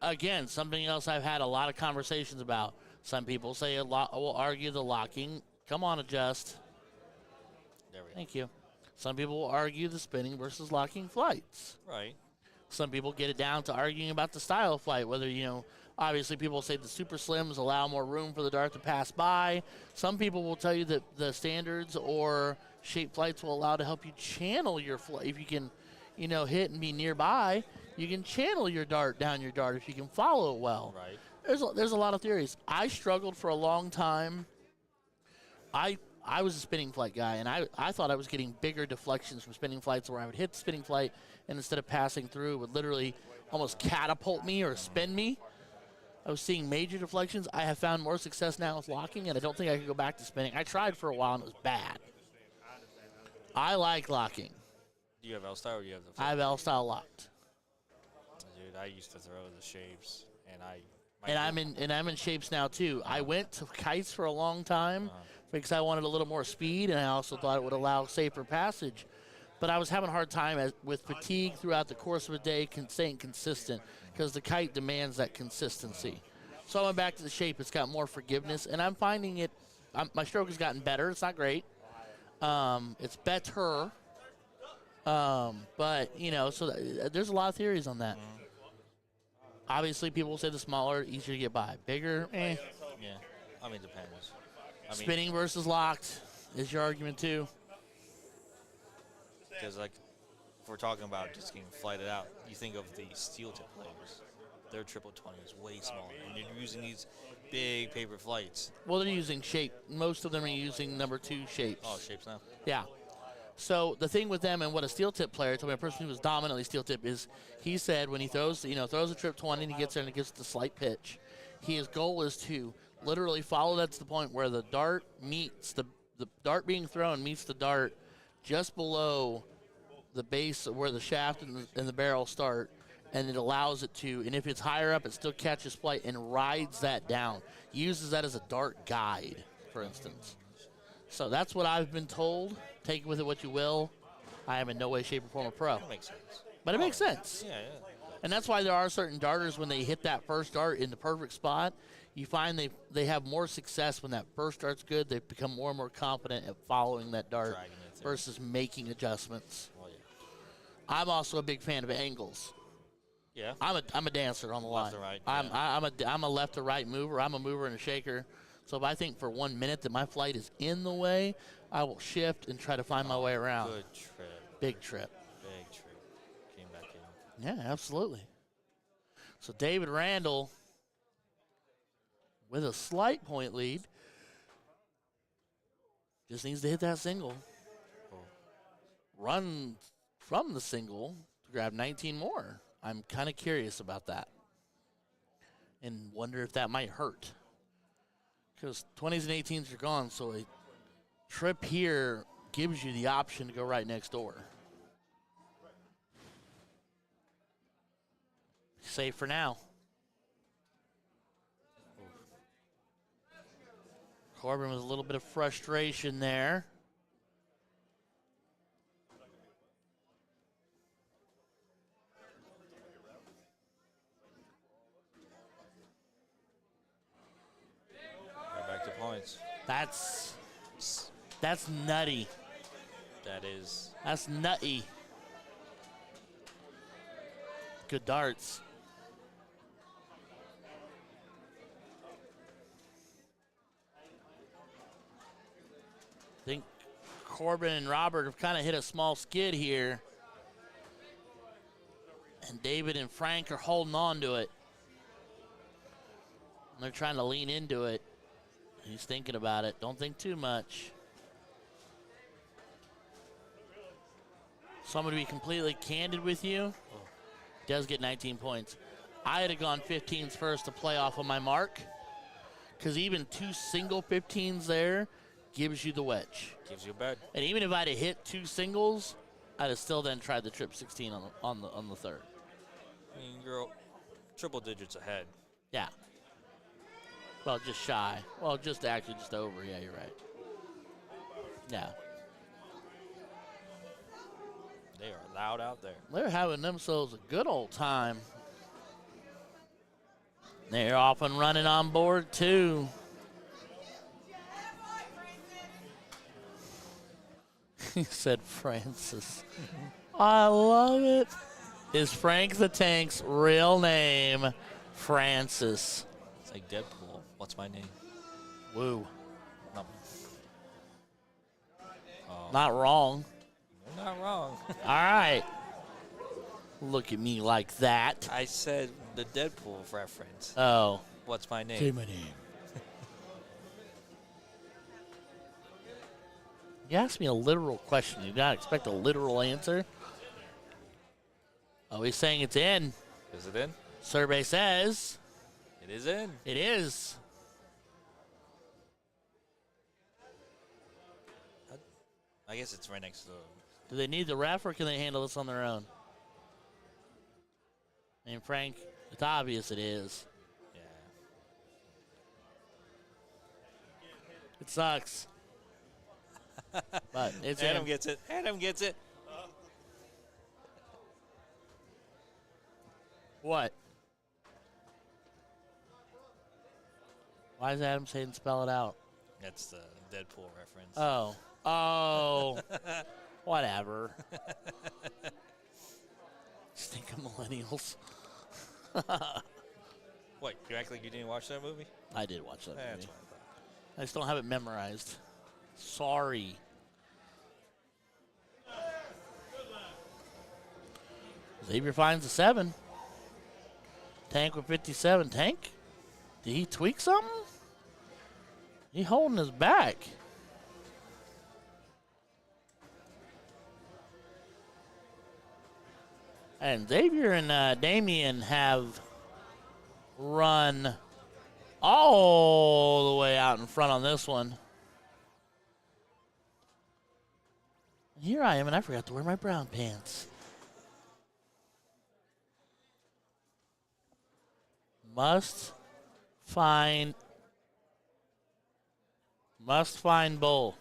again, something else I've had a lot of conversations about. Some people say will argue the locking. Come on, adjust. There we go. Thank you. Some people will argue the spinning versus locking flights. Right. Some people get it down to arguing about the style of flight, whether, obviously people say the super slims allow more room for the dart to pass by. Some people will tell you that the standards or shape flights will allow to help you channel your flight. If you can, hit and be nearby, You can channel your dart down your dart if you can follow it well. Right. There's a lot of theories. I struggled for a long time. I was a spinning flight guy, and I thought I was getting bigger deflections from spinning flights where I would hit the spinning flight, and instead of passing through, it would literally almost catapult me or spin me. I was seeing major deflections. I have found more success now with locking, and I don't think I could go back to spinning. I tried for a while, and it was bad. I like locking. Do you have L style or do you have the? I have L style locked. Dude, I used to throw the shapes, and I'm in shapes now too. I went to kites for a long time because I wanted a little more speed, and I also thought it would allow safer passage. But I was having a hard time with fatigue throughout the course of a day, staying consistent because the kite demands that consistency. So I went back to the shape. It's got more forgiveness, and I'm finding it. My stroke has gotten better. It's not great. It's better. But so there's a lot of theories on that. Obviously, people will say the smaller, easier to get by. Bigger, eh. Yeah, I mean, it depends. Spinning versus locked is your argument too. Because, like, if we're talking about just getting flighted out, you think of the steel tip players. Their triple 20 is way smaller, and you're using these big paper flights. Well, they're using shape. Most of them are using number 2 shapes. Oh, shapes now? Yeah. So the thing with them and what a steel tip player told me, a person who was dominantly steel tip, is he said when he throws a trip 20 and he gets there and it gets the slight pitch, his goal is to literally follow that to the point where the dart meets the dart being thrown meets the dart just below the base where the shaft and the barrel start, and it allows it to, and if it's higher up, it still catches flight and rides that down. Uses that as a dart guide, for instance. So that's what I've been told. Take with it what you will. I am in no way, shape, or form a pro. That makes sense. But it makes sense. Yeah. And that's why there are certain darters, when they hit that first dart in the perfect spot, you find they have more success when that first dart's good. They become more and more confident at following that dart versus making adjustments. Well, yeah. I'm also a big fan of angles. Yeah. I'm a dancer on the line. Left to right, I'm a left to right mover. I'm a mover and a shaker. So if I think for 1 minute that my flight is in the way, I will shift and try to find my way around. Good trip. Big trip. Big trip. Came back in. Yeah, absolutely. So David Randall with a slight point lead. Just needs to hit that single. Run from the single to grab 19 more. I'm kind of curious about that and wonder if that might hurt. Because 20s and 18s are gone, so a trip here gives you the option to go right next door. Safe for now. Corbin with a little bit of frustration there. Right back to points. That's nutty. That is. That's nutty. Good darts. I think Corbin and Robert have kind of hit a small skid here. And David and Frank are holding on to it. They're trying to lean into it. He's thinking about it. Don't think too much. So I'm going to be completely candid with you. Does get 19 points. I had gone 15s first to play off of my mark. Because even 2 single 15s there gives you the wedge. Gives you a bed. And even if I'd have hit 2 singles, I'd have still then tried the trip 16 on the third. I mean, you're triple digits ahead. Yeah. Well, just shy. Well, just over. Yeah, you're right. Yeah. They are loud out there. They're having themselves a good old time. They're off and running on board, too. He said Francis. I love it. Is Frank the Tank's real name Francis? It's like Deadpool. What's my name? Woo. No. Not wrong. You're not wrong. All right. look at me like that. I said the Deadpool reference. Oh. What's my name? Say my name. You asked me a literal question. You did not expect a literal answer. Oh, he's saying it's in. Is it in? Survey says It is in. it is. I guess it's right next to the. Do they need the ref or can they handle this on their own? I mean, Frank, it's obvious it is. Yeah. It sucks. But it's Adam in. gets it. Adam gets it. What? Why is Adam saying spell it out? That's the Deadpool reference. Oh. Oh. Whatever. Stink of millennials. What? You act like you didn't watch that movie? I did watch that That's movie. what I thought. I just don't have it memorized. Sorry. Xavier finds a 7. Tank with 57. Tank? Did he tweak something? He holding his back. And Xavier and Damien have run all the way out in front on this one. Here I am, and I forgot to wear my brown pants. Must find bull.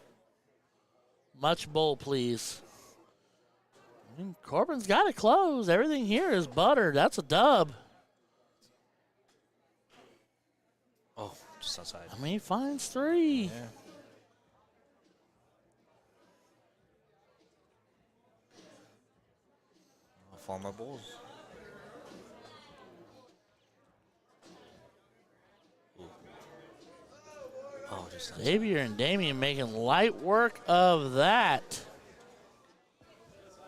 Much bull, please. Corbin's got it closed. Everything here is buttered. That's a dub. Oh, just outside. I mean, he finds 3. Yeah. Former Bulls. Ooh. Oh, just outside. Xavier and Damien making light work of that.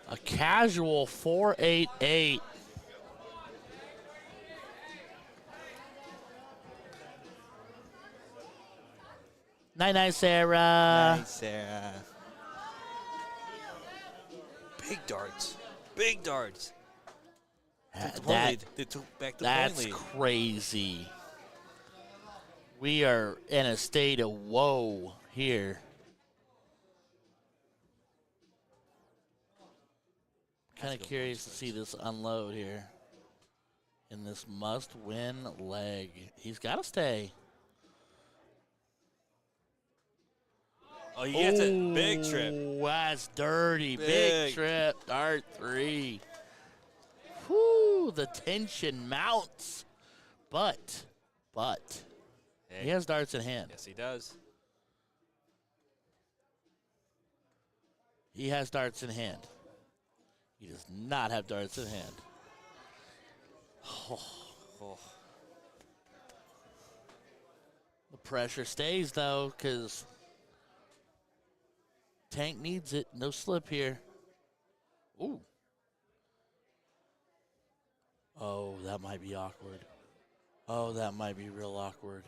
A casual 4.88. Night, Sarah. Nice, Sarah. Big darts. Big darts. They took back the point That's lead. crazy. We are in a state of woe here. Kind of curious to see this unload here in this must-win leg. He's got to stay. Oh, he gets it. Big trip. That's dirty. Big Big. trip. Dart 3. Whoo, the tension mounts. But, Hey. he has darts in hand. Yes, he does. He has darts in hand. He does not have darts in hand. Oh. The pressure stays, though, because Tank needs it. No slip here. Ooh. Oh, that might be awkward. Oh, that might be real awkward.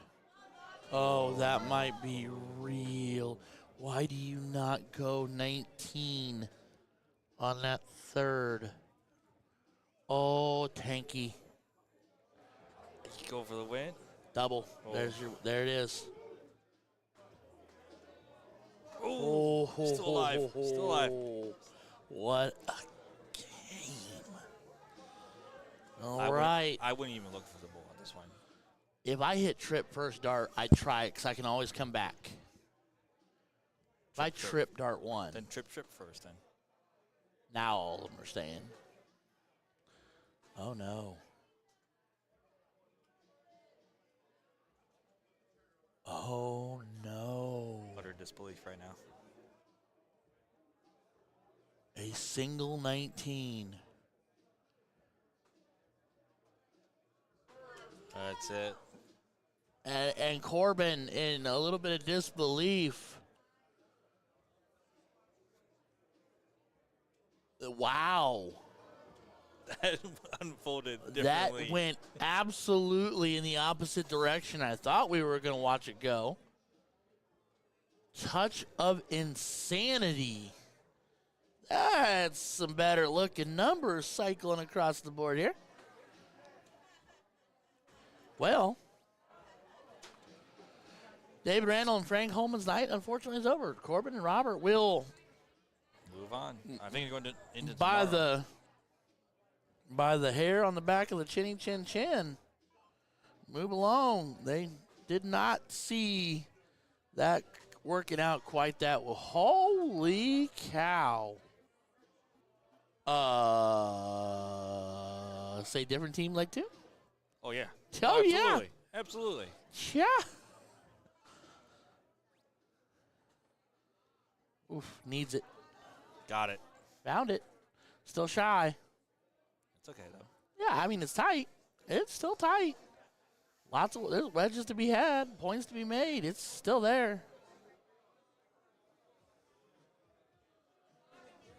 Oh, that might be real. Why do you not go 19 on that third? Oh, Tanky. You go for the win. Double. Oh. There it is. Oh, still alive. Still alive. What a game. All I right. I wouldn't even look for the bull on this one. If I hit trip first dart, I'd try it because I can always come back. If I trip dart 1, Then trip first then. now all of them are staying. Oh, no. Oh, no. Utter disbelief right now. A single 19. That's it. And Corbin in a little bit of disbelief. Wow. that unfolded That differently. went absolutely in the opposite direction I thought we were going to watch it go. Touch of insanity. That's some better looking numbers cycling across the board here. Well, David Randall and Frank Holman's night, unfortunately, is over. Corbin and Robert will, Move on. I think you're going into by tomorrow. the hair on the back of the chinny chin chin, move along. They did not see that working out quite that well. Holy cow. Say different team leg two? Oh, yeah. Oh, yeah. Absolutely. Absolutely. Yeah. Oof, needs it. Got it. Found it. Still shy. It's okay, though. Yeah, I mean, it's tight. It's still tight. There's wedges to be had, points to be made. It's still there.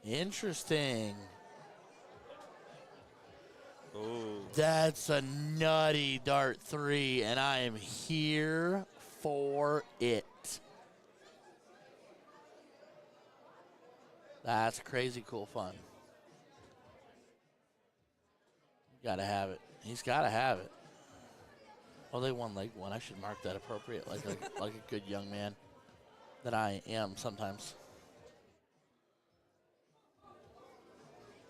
Interesting. Ooh. That's a nutty dart 3, and I am here for it. That's crazy cool fun. You gotta have it. He's gotta have it. Oh, they won leg one. I should mark that appropriate, like a good young man that I am sometimes.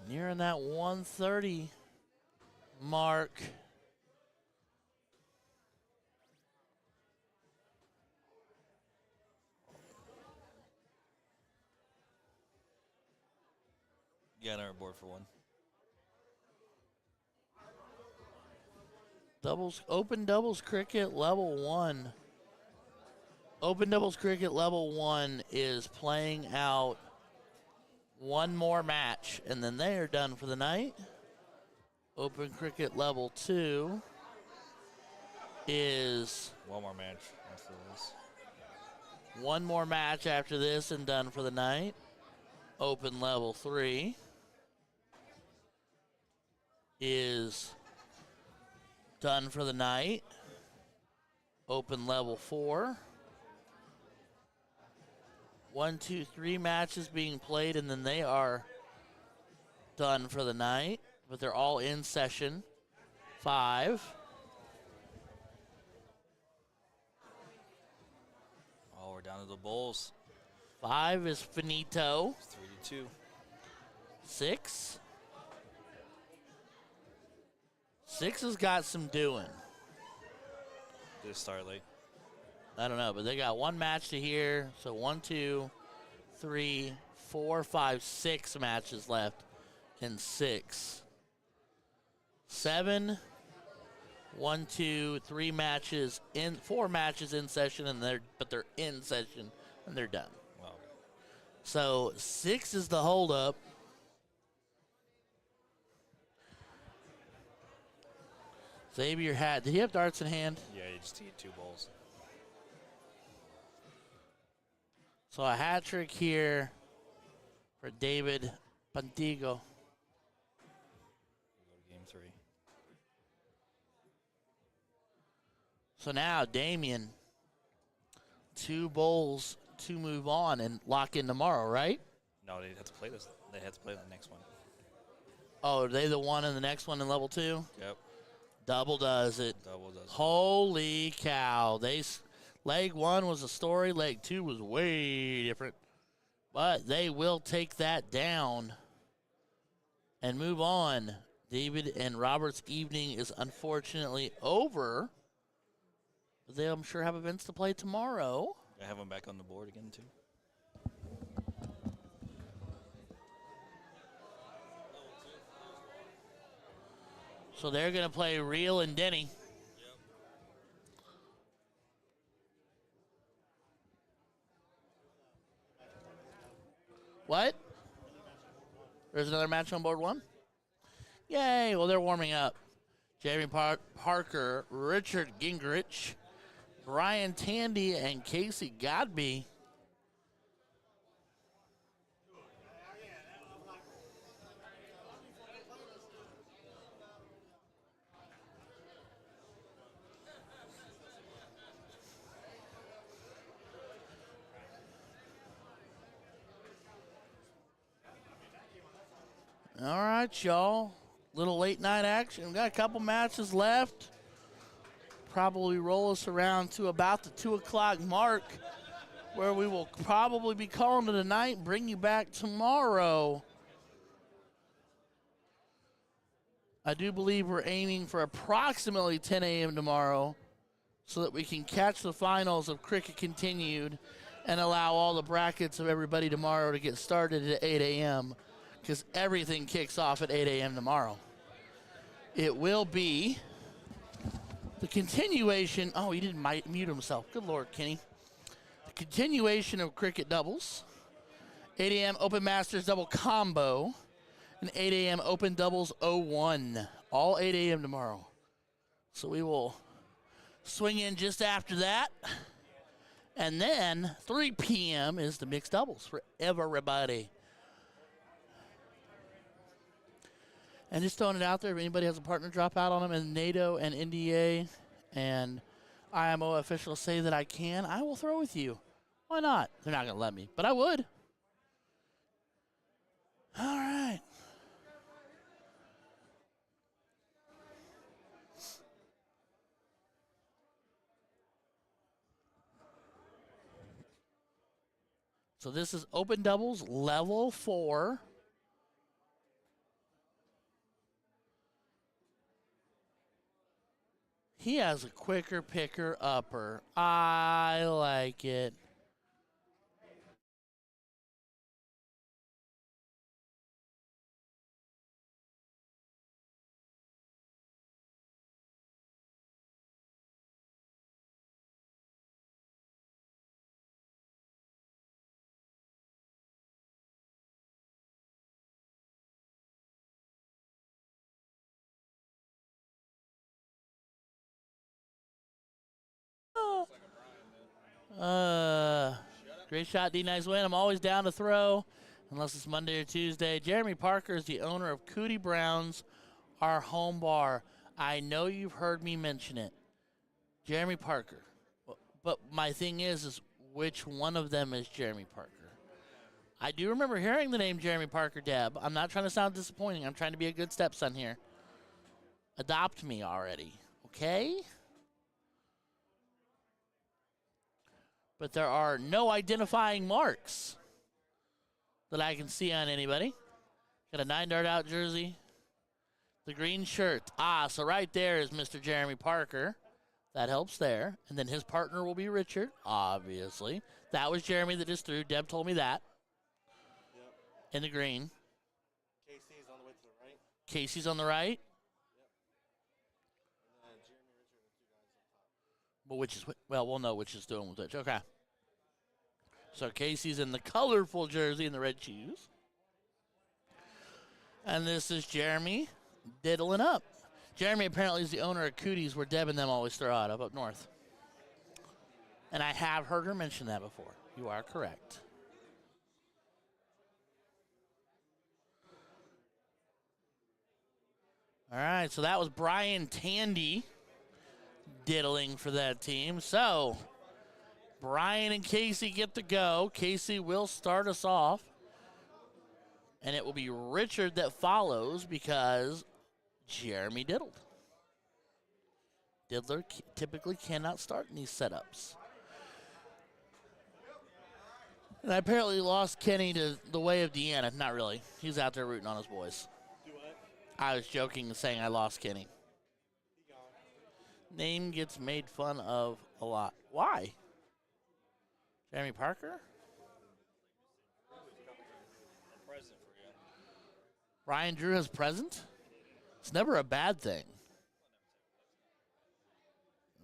Nearing that 130 mark. You got our board for one. Open doubles cricket level 1. Open doubles cricket level 1 is playing out one more match, and then they are done for the night. Open cricket level 2 is One more match after this. one more match after this and done for the night. Open level 3 is done for the night. Open level 4. 1, 2, 3 matches being played, and then they are done for the night. But they're all in session. 5. Oh, we're down to the Bulls. 5 is finito. 3-2. 6. 6 has got some doing. Did it start late? I don't know, but they got one match to here. So 1, 2, 3, 4, 5, 6 matches left in 6. 7, 1, 2, 3 matches in 4 matches in session, and they're in session and they're done. Wow. So 6 is the holdup. Xavier had. Did he have darts in hand? Yeah, you just eat 2 bowls. So a hat trick here for David Pantigo. Go to game 3. So now Damien, 2 bowls to move on and lock in tomorrow, right? No, they have to play this. They have to play the next one. Oh, are they the one in the next one in level 2? Yep. Double does it. Double does. Holy cow. Leg 1 was a story. Leg 2 was way different. But they will take that down and move on. David and Robert's evening is unfortunately over. But they, I'm sure, have events to play tomorrow. I have them back on the board again, too. So they're going to play Real and Denny. What? There's another match on board 1? Yay. Well, they're warming up. Jamie Parker, Richard Gingrich, Brian Tandy, and Casey Godby. All right, y'all. Little late night action. We've got a couple matches left. Probably roll us around to about the 2 o'clock mark, where we will probably be calling it a night and bring you back tomorrow. I do believe we're aiming for approximately 10 a.m. tomorrow so that we can catch the finals of Cricket Continued and allow all the brackets of everybody tomorrow to get started at 8 a.m. because everything kicks off at 8 a.m. tomorrow. It will be the continuation. Oh, he didn't mute himself. Good Lord, Kenny. The continuation of Cricket Doubles. 8 a.m. Open Masters Double Combo. And 8 a.m. Open Doubles 01. All 8 a.m. tomorrow. So we will swing in just after that. And then 3 p.m. is the mixed doubles for everybody. And just throwing it out there, if anybody has a partner drop out on them and NATO and NDA and IAMOA officials say that I can, I will throw with you. Why not? They're not going to let me, but I would. All right. So this is Open Doubles Level 4. He has a quicker picker upper. I like it. Great shot, D. Nice win. I'm always down to throw, unless it's Monday or Tuesday. Jeremy Parker is the owner of Cootie Brown's, our home bar. I know you've heard me mention it. Jeremy Parker. But my thing is which one of them is Jeremy Parker? I do remember hearing the name Jeremy Parker, Deb. I'm not trying to sound disappointing. I'm trying to be a good stepson here. Adopt me already, okay? But there are no identifying marks that I can see on anybody. Got a 9-dart out jersey. The green shirt. So right there is Mr. Jeremy Parker. That helps there. And then his partner will be Richard, obviously. That was Jeremy that just threw. Deb told me that. Yep. In the green. Casey's on the way to the right. Casey's on the right. But which is, well, we'll know which is doing with which. Okay. So Casey's in the colorful jersey and the red shoes. And this is Jeremy diddling up. Jeremy apparently is the owner of Cooties, where Deb and them always throw out of up north. And I have heard her mention that before. You are correct. All right, so that was Brian Tandy diddling for that team. So Brian and Casey get to go. Casey will start us off. And it will be Richard that follows because Jeremy diddled. Diddler typically cannot start in these setups. And I apparently lost Kenny to the way of Deanna. Not really. He's out there rooting on his boys. Do what? I was joking and saying I lost Kenny. Name gets made fun of a lot. Why? Jeremy Parker? Present for you. Ryan Drew has present? It's never a bad thing.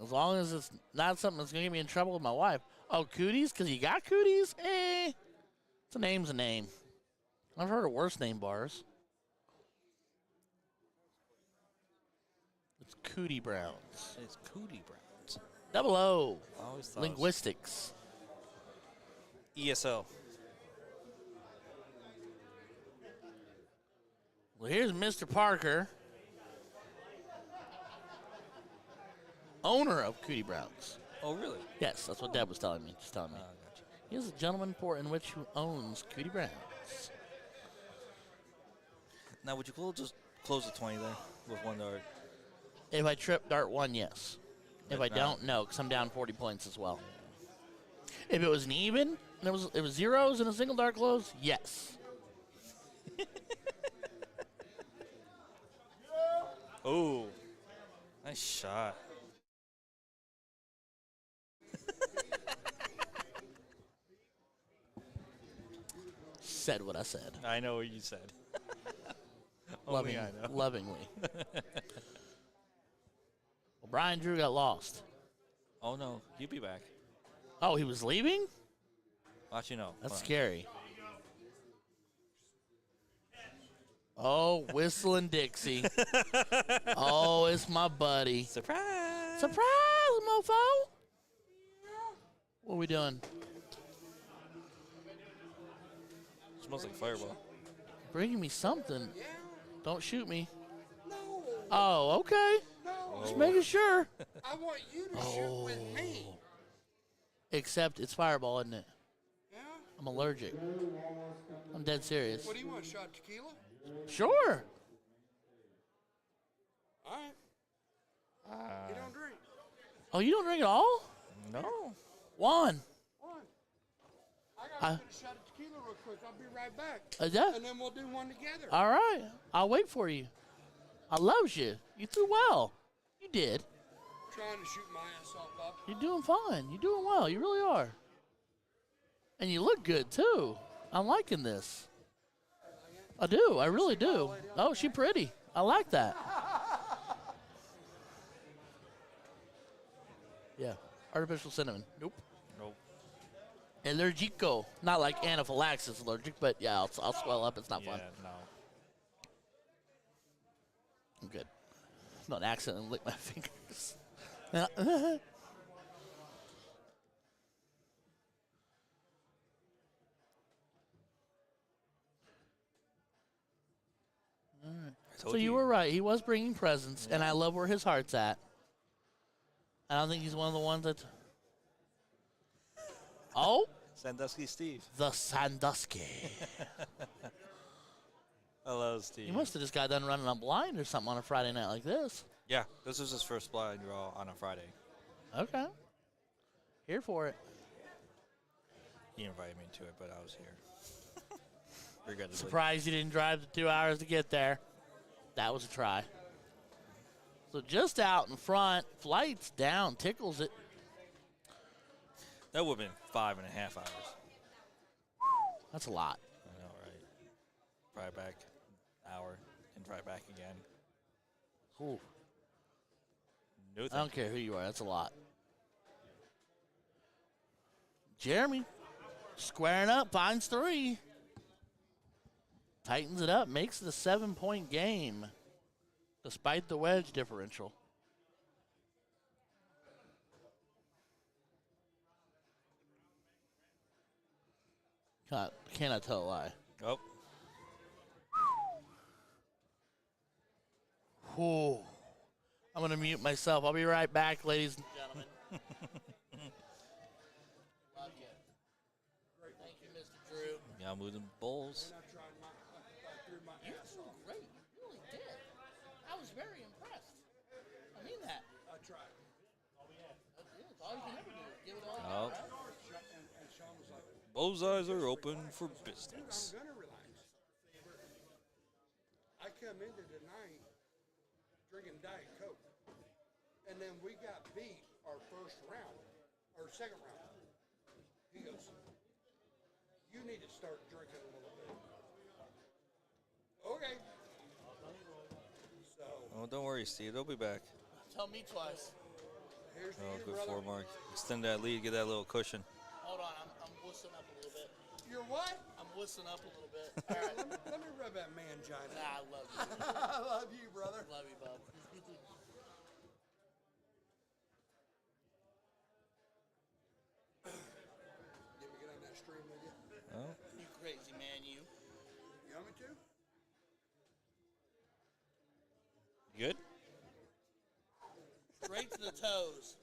As long as it's not something that's going to get me in trouble with my wife. Oh, Cooties? Because you got Cooties? It's a name's a name. I've heard of worse name bars. It's Cootie Browns. It's Cootie Browns. Double O. I always thought it was Linguistics. ESO. Well, here's Mr. Parker, owner of Cootie Browns. Oh, really? Yes, that's what Deb was telling me. Just telling me. Gotcha. He is a gentleman for in which who owns Cootie Browns. Now, would you close the 20 there with 1 dart? If I trip dart 1, yes. If I If not- don't, no, because I'm down 40 points as well. If it was an even, and it was zeros and a single dart close, yes. Oh, nice shot. Said what I said. I know what you said. Only I know. Lovingly. Well, Brian Drew got lost. Oh, no. He'll be back. Oh, he was leaving? Watch, you know. That's Hold on. scary. Oh, whistling Dixie. Oh, it's my buddy. Surprise! Surprise, mofo. What are we doing? Smells like Fireball. Bringing me something. Don't shoot me. No, Oh, okay. no. Just making sure. I want you to shoot with me. Except it's Fireball, isn't it? Yeah? I'm allergic. I'm dead serious. What do you want, shot tequila? Sure. All right. You don't drink. Oh, you don't drink at all? No. One. One. I got to get a shot of tequila real quick. I'll be right back. Yeah. And then we'll do one together. All right. I'll wait for you. I loves you. You threw well. You did. Trying to shoot my ass off, Bob. You're doing fine. You're doing well. You really are. And you look good, too. I'm liking this. I do. I really do. Oh, she pretty. I like that. Yeah. Artificial cinnamon. Nope. Nope. Allergico. Not like anaphylaxis allergic, but yeah, I'll swell up. It's not fun. Yeah, no. I'm good. Not accidentally lick my fingers. So you were right. He was bringing presents, and I love where his heart's at. I don't think he's one of the ones that. Oh, Sandusky Steve. the Sandusky. Hello, Steve. He must have just got done running a blind or something on a Friday night like this. Yeah, this was his first blind draw on a Friday. Okay. Here for it. He invited me to it, but I was here. Regrettably. Surprised you didn't drive the 2 hours to get there. That was a try. So just out in front, flights down, tickles it. That would have been 5.5 hours. That's a lot. I know, right? Drive back, hour, and drive back again. Ooh. No I thank don't care who you are. That's a lot. Jeremy, squaring up, finds 3. Tightens it up, makes it a 7-point game, despite the wedge differential. Cannot tell a lie. Oh, Whew. I'm going to mute myself. I'll be right back, ladies and gentlemen. Love you. Thank you, Mr. Drew. yeah, moving bulls. I tried my, I threw my You ass threw off. great. You really did. I was very impressed. I mean that. I tried. That's all you can ever do. Give it all you Oh, got, right? And Sean was like, bullseyes are open for I'm business. going to relax. I come into the night drinking Diet Coke. And then we got beat our first round, or second round. He goes, you need to start drinking a little bit. Okay. So, Oh, don't worry, Steve. They'll be back. Tell me twice. here's to Oh, you, good brother. for Mark. Extend that lead, get that little cushion. Hold on. I'm whistling up a little bit. You're what? I'm whistling up a little bit. All right. Let me rub that mangina. Nah, I love you. I love you, brother. Love you, bub. Get me get on that stream with you. Oh, You crazy man, you. You want me to? you good? Straight to the toes.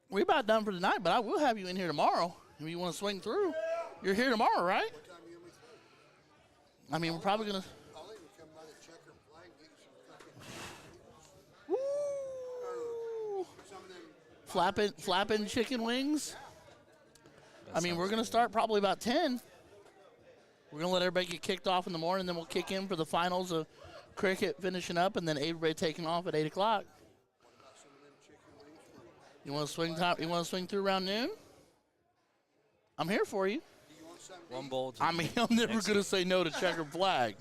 We're about done for tonight, but I will have you in here tomorrow if you want to swing through. You're here tomorrow, right? What time you want me through? I mean, we're probably gonna. I'll even come by the checkered flag and get you some fucking Woo! some of them. Flapping chicken wings. I mean, we're gonna start probably about 10. We're gonna let everybody get kicked off in the morning, then we'll kick in for the finals of cricket finishing up, and then everybody taking off at 8 o'clock. You want to swing time? You want to swing through around noon? I'm here for you. One bowl. I mean, I'm never Next. gonna say no to checkered flag.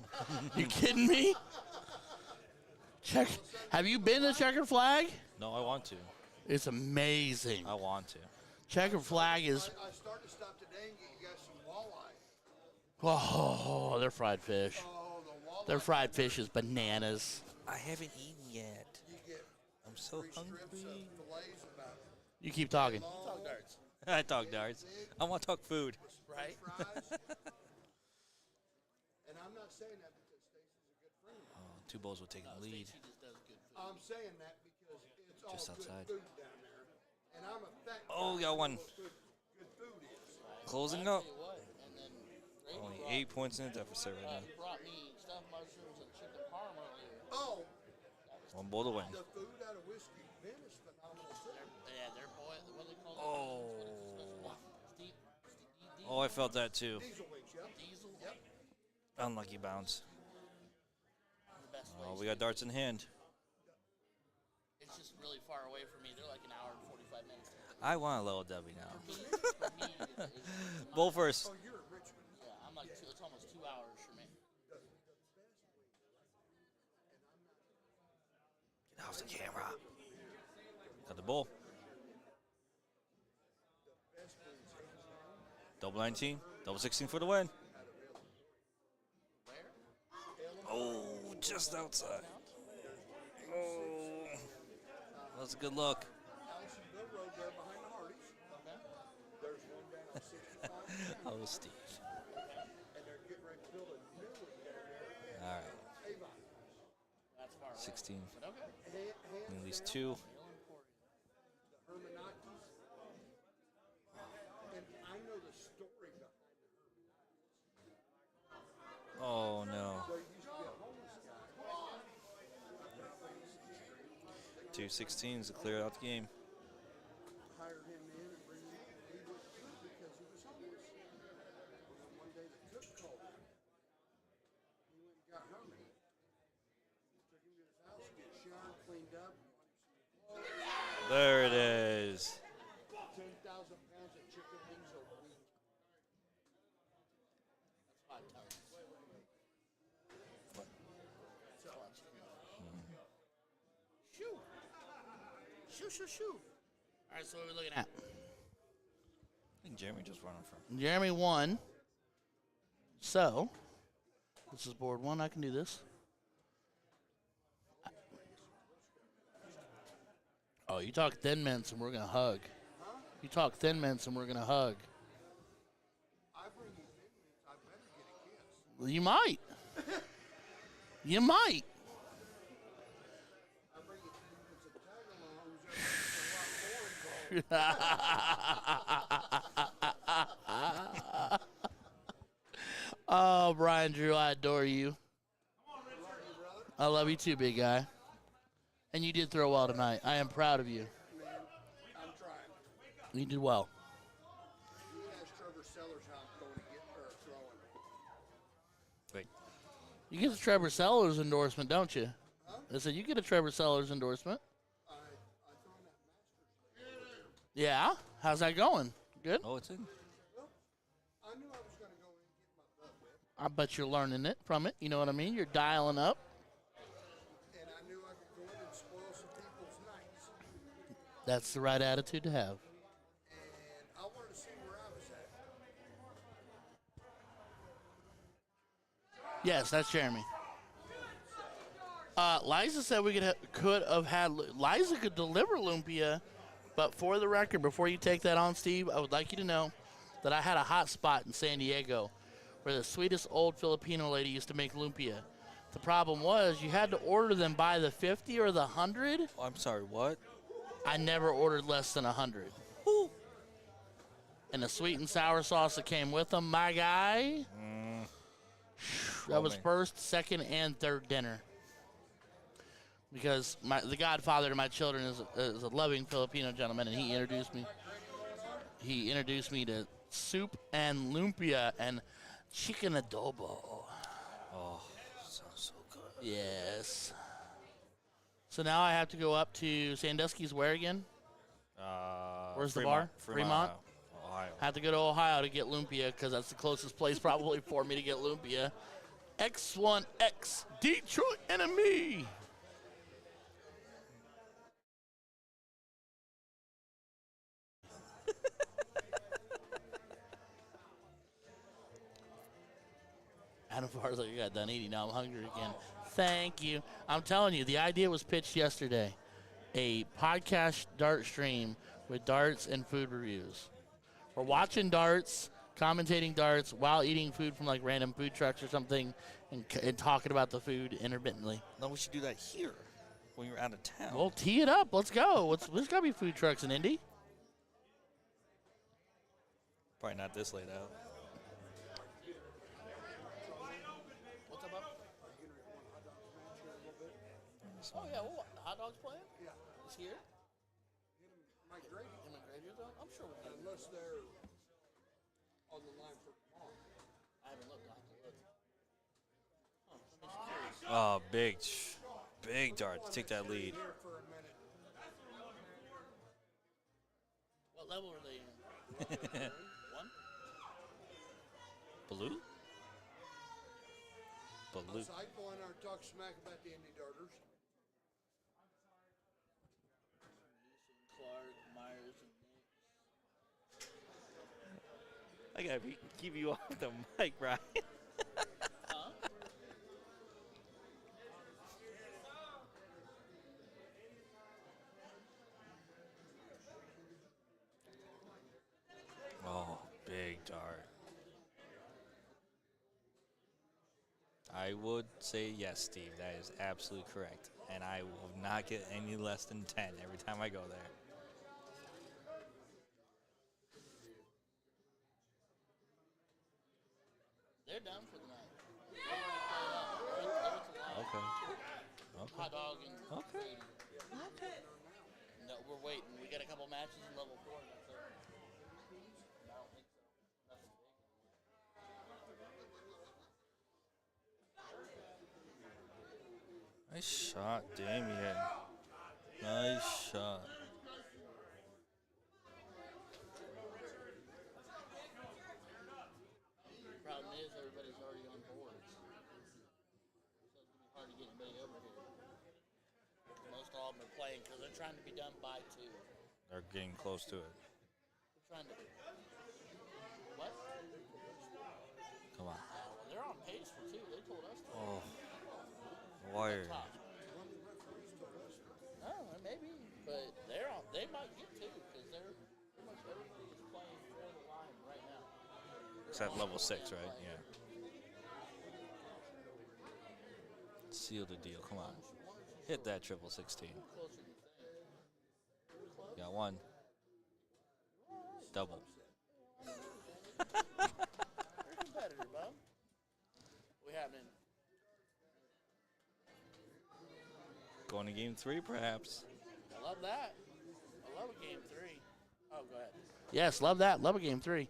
You kidding me? Have you been to checkered flag? No, I want to. It's amazing. I want to. Checkered flag is. I started to stop today and get you guys some walleye. Oh, they're fried fish. Oh, the walleye. Their fried fish is bananas. I haven't eaten yet. You get I'm so 3 strips of hungry. fillets about You keep talking. long I talk darts. I want to talk food. Right. fries. And I'm not saying that because Stacy's a good friend of mine. 2 bowls will take the lead. I'm saying that because it's all Just outside. good food down there. And I'm a fat Oh, guy. got one. Good food is. Closing up. Only 8 points in the deficit right now. brought me stuffed mushrooms and chicken parm earlier. Oh, 1 bowl to win. the food out of Whiskey Bend is phenomenal too. Yeah, they're boy. What they call Oh. Steve, Oh, I felt that too. Diesel wings, yep. Diesel. Yep. Unlucky bounce. The best Oh, place. we got darts in hand. It's just really far away from me. They're like an hour and 45 minutes. I want a little W now. For me, it's Bowl first. Oh, you're in Richmond. yeah, I'm like it's almost 2 hours for me. Get off the camera. Got the bowl. Double 19. Double 16 for the win. Oh, just outside. Oh, that's a good look. Allisonville Road there behind the Hardys. There's one down on 65 Oh, Steve. and they're getting ready to build a new one down there. All right. Avon. That's far away. 16. But okay. At least 2. The Hermanakis. And I know the story behind the Oh, no. There used to be a homeless guy. 2 16s to clear out the game. Hired him in and bring him in. He wouldn't cook because he was homeless. And then one day the cook called him. He went and got Herman. Took him to his house to get showered, cleaned up. There it is. 10,000 pounds of chicken wings a week. That's 5 tons. Shoo. Shoo, shoo, shoo. All right, so what are we looking at? I think Jeremy just running from. Jeremy won. So, this is board 1. I can do this. Oh, you talk Thin Mints and we're going to hug. You talk Thin Mints and we're going to hug. I bring you Thin Mints, I better get a kiss. Well, you might. You might. I bring you Thin Mints and tag alongs. There's a lot more involved. Oh, Brian Drew, I adore you. Love you, brother. I love you too, big guy. And you did throw well tonight. I am proud of you. Man, I'm trying. You did well. You ask Trevor Sellers how I'm going to get her throwing. Wait. You get the Trevor Sellers endorsement, don't you? I said you get a Trevor Sellers endorsement. I throw in that Masters. Yeah? How's that going? Good? Oh, it's in. Well, I knew I was going to go in and get my butt whipped, I bet you're learning it from it. You know what I mean? You're dialing up. and I knew I could go in and spoil some people's nights. That's the right attitude to have. And I wanted to see where I was at. Yes, that's Jeremy. Liza said we could have had. Liza could deliver lumpia, but for the record, before you take that on, Steve, I would like you to know that I had a hot spot in San Diego where the sweetest old Filipino lady used to make lumpia. The problem was you had to order them by the 50 or the 100. Oh, I'm sorry, what? I never ordered less than 100. and the sweet and sour sauce that came with them, my guy. That was first, second, and third dinner. Because the godfather to my children is a loving Filipino gentleman, and he introduced me to soup and lumpia and chicken adobo. Oh, sounds so good. Yes. So now I have to go up to Sandusky's where again? Where's the bar? Fremont? Ohio. I have to go to Ohio to get lumpia because that's the closest place probably for me to get lumpia. X1X, Detroit enemy. Adam Farr's like, I got done eating. Now I'm hungry again. Thank you. I'm telling you, the idea was pitched yesterday. A podcast dart stream with darts and food reviews. We're watching darts, commentating darts while eating food from like random food trucks or something and talking about the food intermittently. No, we should do that here when you're out of town. Well, tee it up. Let's go. There's got to be food trucks in Indy. Probably not this late out. What's up, up? Oh, yeah. Well, the hot dogs playing? Yeah. It's here? Mike Grady. Him and Grady are going? I'm sure we'll get it. Unless they're on the line for tomorrow. I haven't looked. I'll have to look. Oh, that makes me curious. Oh, big dart to take that lead. Here for a minute. What level are they in? One? Blue? Blue. So I go in there and talk smack about the Indy darters. Clark, Myers, and Nick. I gotta keep you off the mic, Ryan. Huh? Oh, big dart. I would say yes, Steve. That is absolutely correct. And I will not get any less than 10 every time I go there. They're done for the night. Okay. Hot dog and Okay. no, we're waiting. We got a couple matches in level 4. That's it. I don't think so. Nothing big. Nice shot, Damien. Nice shot. Problem is, everybody's already on boards. So it's going to be hard to get anybody over here. Most all of them are playing because they're trying to be done by 2. They're getting close to it. They're trying to. What? Come on. They're on pace for 2. They told us to. Oh. Wire. Top. No, maybe, but they're on. They might get 2 because they're pretty much everybody is playing for the line right now. It's at level 6, right? Yeah. Seal the deal. Come on. Hit that triple 16. Closer than you think. Got one. Double. You're a competitor, bub. What happening? Going to game 3, perhaps. I love that. I love a game 3. Oh, go ahead. Yes, love that. Love a game 3.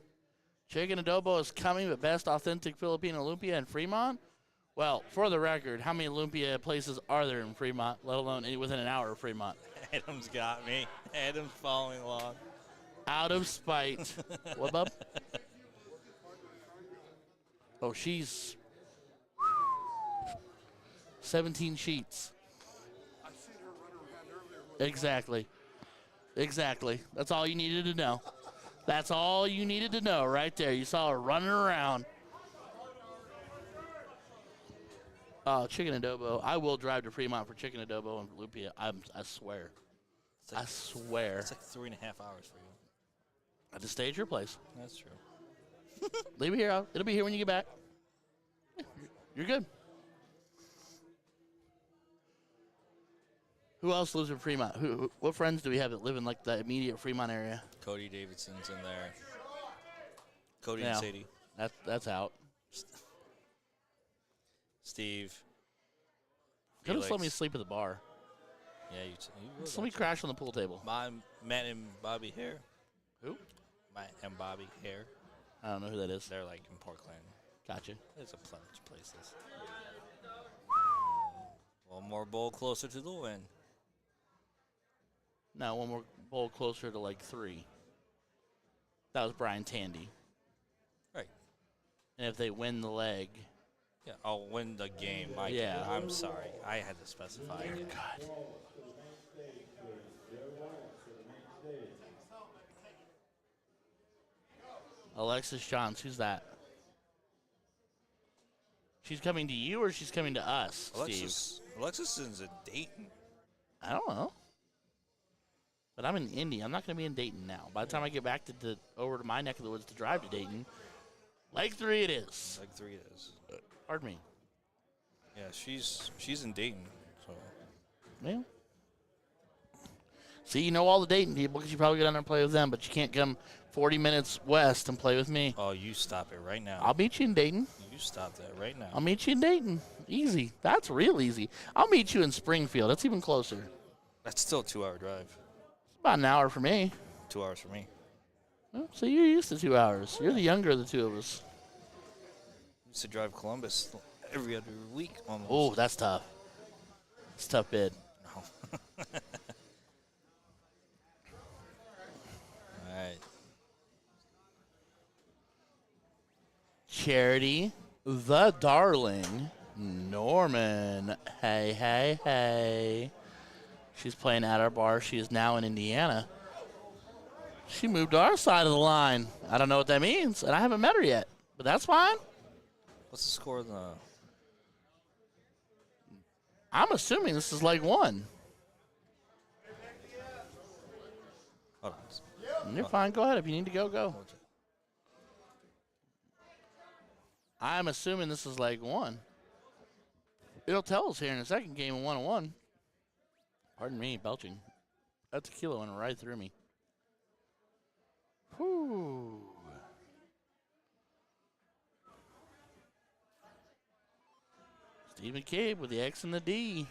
Chicken adobo is coming, but best authentic Filipino lumpia in Fremont? Well, for the record, how many lumpia places are there in Fremont, let alone within an hour of Fremont? Adam's got me. Adam's following along. Out of spite. What, bub? Oh, she's 17 sheets. I seen her run around earlier with Exactly. That's all you needed to know. That's all you needed to know right there. You saw her running around. Chicken adobo. I will drive to Fremont for chicken adobo and lumpia. I swear. I swear. It's like 3.5 hours for you. At the stage your place. That's true. Leave it here. It'll be here when you get back. You're good. Who else lives in Fremont? What friends do we have that live in like the immediate Fremont area? Cody Davidson's in there. Cody Yeah. and Sadie. That's out. Steve. Could have let me Felix. sleep at the bar. Yeah, you would. Just let me crash on the pool table. Matt and Bobby Hare. Who? Matt and Bobby Hare. I don't know who that is. They're like in Portland. Gotcha. There's a bunch of places. One more bowl closer to the win. No, one more bowl closer to like 3. That was Brian Tandy. Right. And if they win the leg, Yeah, I'll win the game. Yeah. I'm sorry. I had to specify. God. Alexis Johns, who's that? She's coming to you or she's coming to us, Steve? Alexis is in Dayton. I don't know. But I'm in Indy. I'm not going to be in Dayton now. By the time I get back to over to my neck of the woods to drive to Dayton, leg 3 it is. Leg 3 it is. Pardon me. Yeah, she's in Dayton. So Well, see, you know all the Dayton people because you probably get down there and play with them, but you can't come 40 minutes west and play with me. oh, you stop it right now. I'll meet you in Dayton. You stop that right now. I'll meet you in Dayton. Easy. That's real easy. I'll meet you in Springfield. That's even closer. That's still a 2-hour drive. It's about an hour for me. 2 hours for me. Well, so you're used to 2 hours. You're the younger of the two of us. Used to drive Columbus every other week almost. Oh, that's tough. It's a tough bid. No. All right. Charity, the darling, Norman. Hey, hey, hey. She's playing at our bar. She is now in Indiana. She moved to our side of the line. I don't know what that means, and I haven't met her yet, but that's fine. What's the score of the? I'm assuming this is leg 1. Hold on. You're fine. Go ahead. If you need to go, go. I'm assuming this is leg 1. It'll tell us here in a second. Game of 1-1. Pardon me, belching. That tequila went right through me. Whew. Steve McCabe with the X and the D.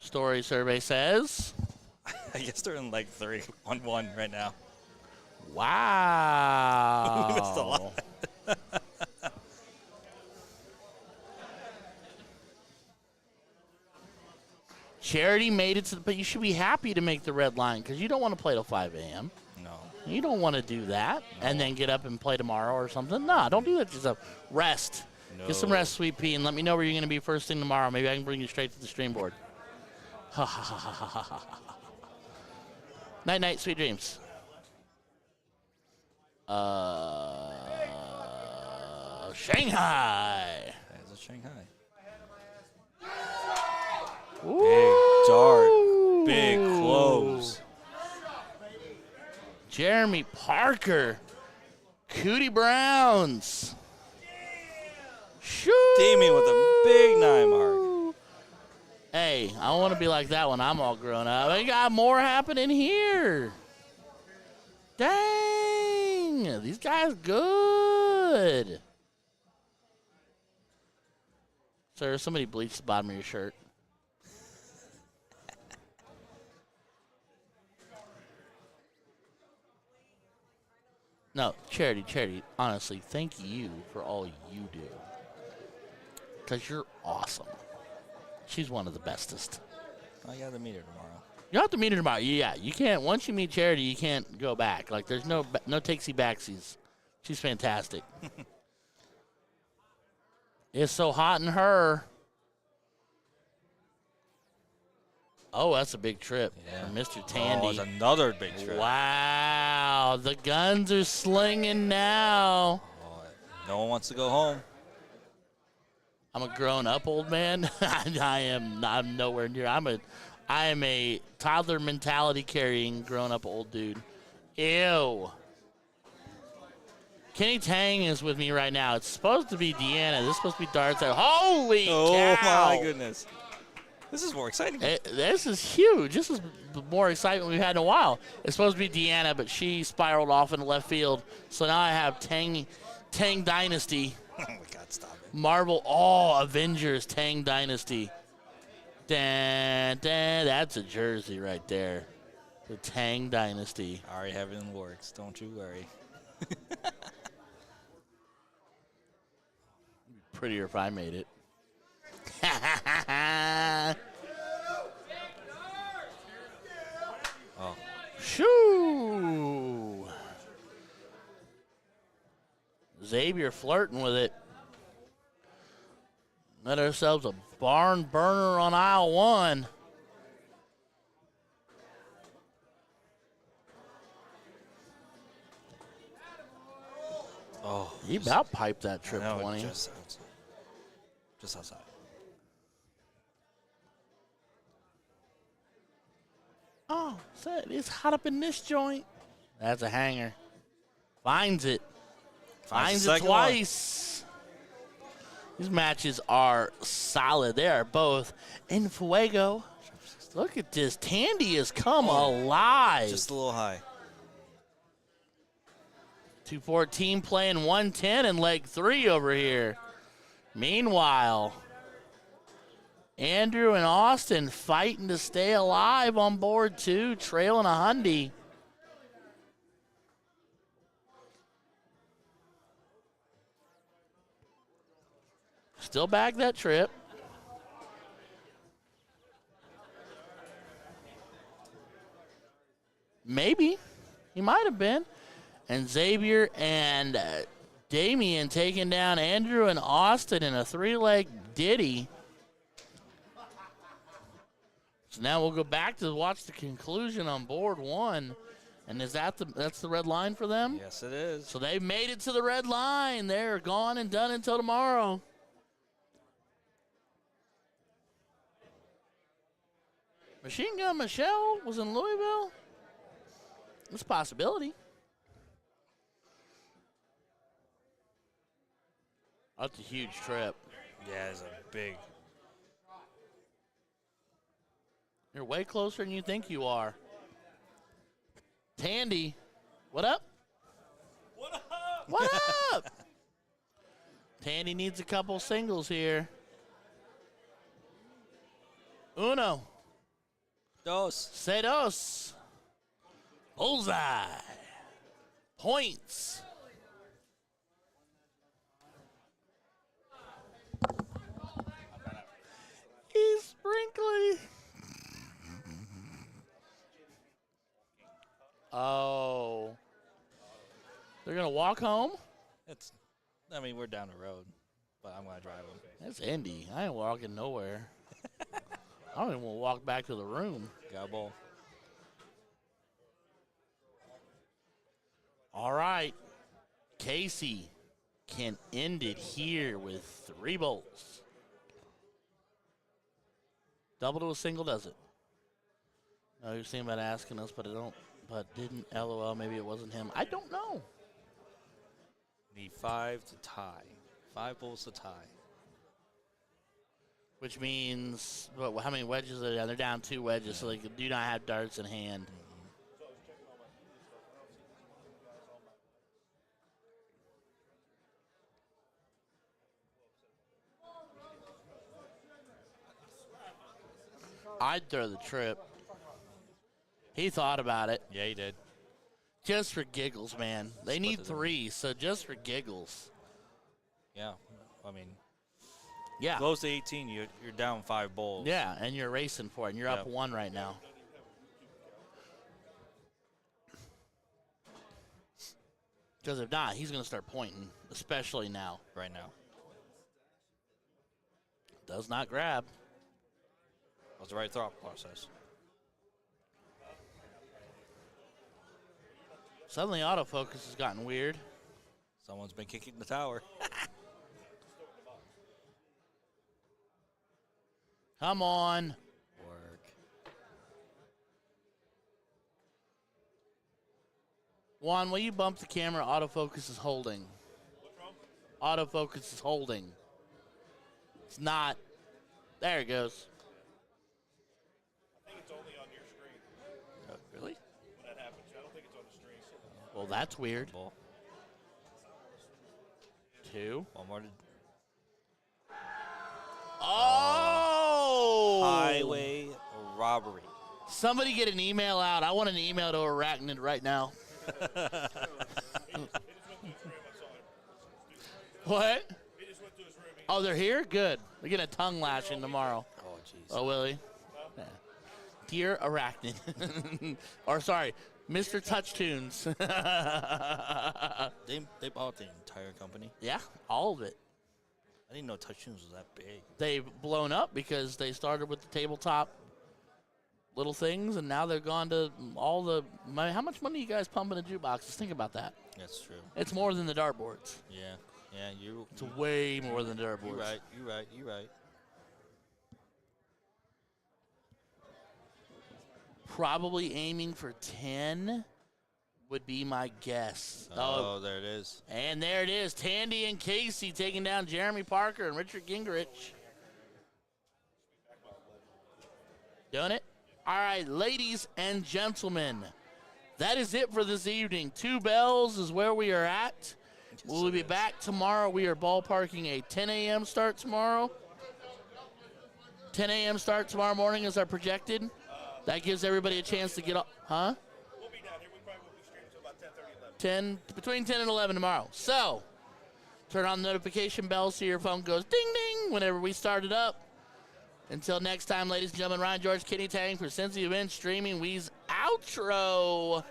Story survey says. I guess they're in leg 3, 1-1 right now. Wow. We missed a lot. Charity made it to the, but you should be happy to make the red line because you don't want to play till 5 a.m. No. You don't want to do that and then get up and play tomorrow or something. No, don't do that to yourself. Rest. No. Get some rest, Sweet Pea, and let me know where you're going to be first thing tomorrow. Maybe I can bring you straight to the stream board. Ha ha ha ha ha ha ha. Night, night, sweet dreams. Shanghai. That's a Shanghai. Ooh. Big dart. Big close. Jeremy Parker. Cootie Browns. Shoot. Damien with a big 9 mark. Hey, I want to be like that when I'm all grown up. We got more happening here. Dang. These guys good. Sir, somebody bleached the bottom of your shirt. No, Charity, honestly, thank you for all you do. Because you're awesome. She's one of the bestest. I got to meet her tomorrow. You have to meet her tomorrow. Yeah, you can't. Once you meet Charity, you can't go back. Like, there's no takesy backsies. She's fantastic. It's so hot in her. Oh, that's a big trip for Mr. Tandy. Oh, it's another big trip. Wow, the guns are slinging now. Oh, no one wants to go home. I'm a grown-up old man. I'm nowhere near. I am a toddler mentality carrying grown-up old dude. Ew. Kenny Tang is with me right now. It's supposed to be Deanna. This is supposed to be darts. Holy cow. Oh, my goodness. This is more exciting. This is huge. This is more excitement we've had in a while. It's supposed to be Deanna, but she spiraled off into left field. So now I have Tang Dynasty. Oh my God, stop it. Marvel All Avengers Tang Dynasty. That's a jersey right there. The Tang Dynasty. I already have it in the works. Don't you worry. Prettier if I made it. Oh, Shoo! Xavier flirting with it. Got ourselves a barn burner on aisle 1. oh. He about piped that I trip know, 20. Just outside. Just outside. Oh, so it's hot up in this joint. That's a hanger. Finds it. Finds the it second one. twice. These matches are solid. They are both in fuego. Look at this. Tandy has come alive. Just a little high. 214 playing 110 in leg 3 over here. Meanwhile, Andrew and Austin fighting to stay alive on board 2, trailing a hundy. Still back that trip. Maybe. He might have been. And Xavier and Damien taking down Andrew and Austin in a 3-leg ditty. So now we'll go back to watch the conclusion on board 1. And is that's the red line for them? Yes, it is. So they've made it to the red line. They're gone and done until tomorrow. Machine Gun Michelle was in Louisville? It's a possibility. That's a huge trip. Yeah, it's a big. You're way closer than you think you are. Tandy, what up? What up? What up? Tandy needs a couple singles here. Uno. Dos. Se dos. Bullseye. Points. He's sprinkly. Oh. They're going to walk home? I mean, we're down the road, but I'm going to drive them. That's Indy. I ain't walking nowhere. I don't even want to walk back to the room. Got a ball. All right. Casey can end it here with 3 bolts. Double to a single, does it? No, you're thinking about asking us, but didn't. LOL, maybe it wasn't him. I don't know. Need 5 to tie. 5 balls to tie. Which means, how many wedges are they down? They're down 2 wedges, so they do not have darts in hand. I'd throw the trip. He thought about it. Yeah, he did. Just for giggles, man. They Split need it 3, so just for giggles. Yeah. I mean, Yeah. close to 18, you're down 5 balls. Yeah, and you're racing for it, and you're up Yep. 1 right now. Because if not, he's going to start pointing, especially now. Right now. Does not grab. That was the right thought process. Suddenly autofocus has gotten weird. Someone's been kicking the tower. Come on. Work. Juan, will you bump the camera? Autofocus is holding. Autofocus is holding. It's not. There it goes. Well, that's weird. Ball. 2. One more. Oh! Highway robbery. Somebody get an email out. I want an email to Arachnid right now. What? He just went to his room. Oh, they're here? Good. They're getting a tongue lashing tomorrow. Oh, jeez. Oh, Willie. Yeah. Dear Arachnid. Or, sorry, Mr. Touch Tunes. They bought the entire company. Yeah, all of it. I didn't know Touch Tunes was that big. They've blown up because they started with the tabletop little things, and now they're gone to all the money. How much money you guys pump into jukeboxes? Think about that. That's true. It's more than the dartboards. Yeah. Yeah, It's way more than the dartboards. You're right. Probably aiming for 10 would be my guess. Oh, there it is. And there it is. Tandy and Casey taking down Jeremy Parker and Richard Gingrich. Doing it? All right, ladies and gentlemen, that is it for this evening. 2 bells is where we are at. We'll be back tomorrow. We are ballparking a 10 a.m. start tomorrow. 10 a.m. start tomorrow morning is our projected. That gives everybody a chance to get up. Huh? We'll be down here. We probably will be streaming until about 10:30, 11. Between 10 and 11 tomorrow. So, turn on the notification bell so your phone goes ding ding whenever we start it up. Until next time, ladies and gentlemen, Ryan George, Kenny Tang for Cincy Events Streaming. We's outro.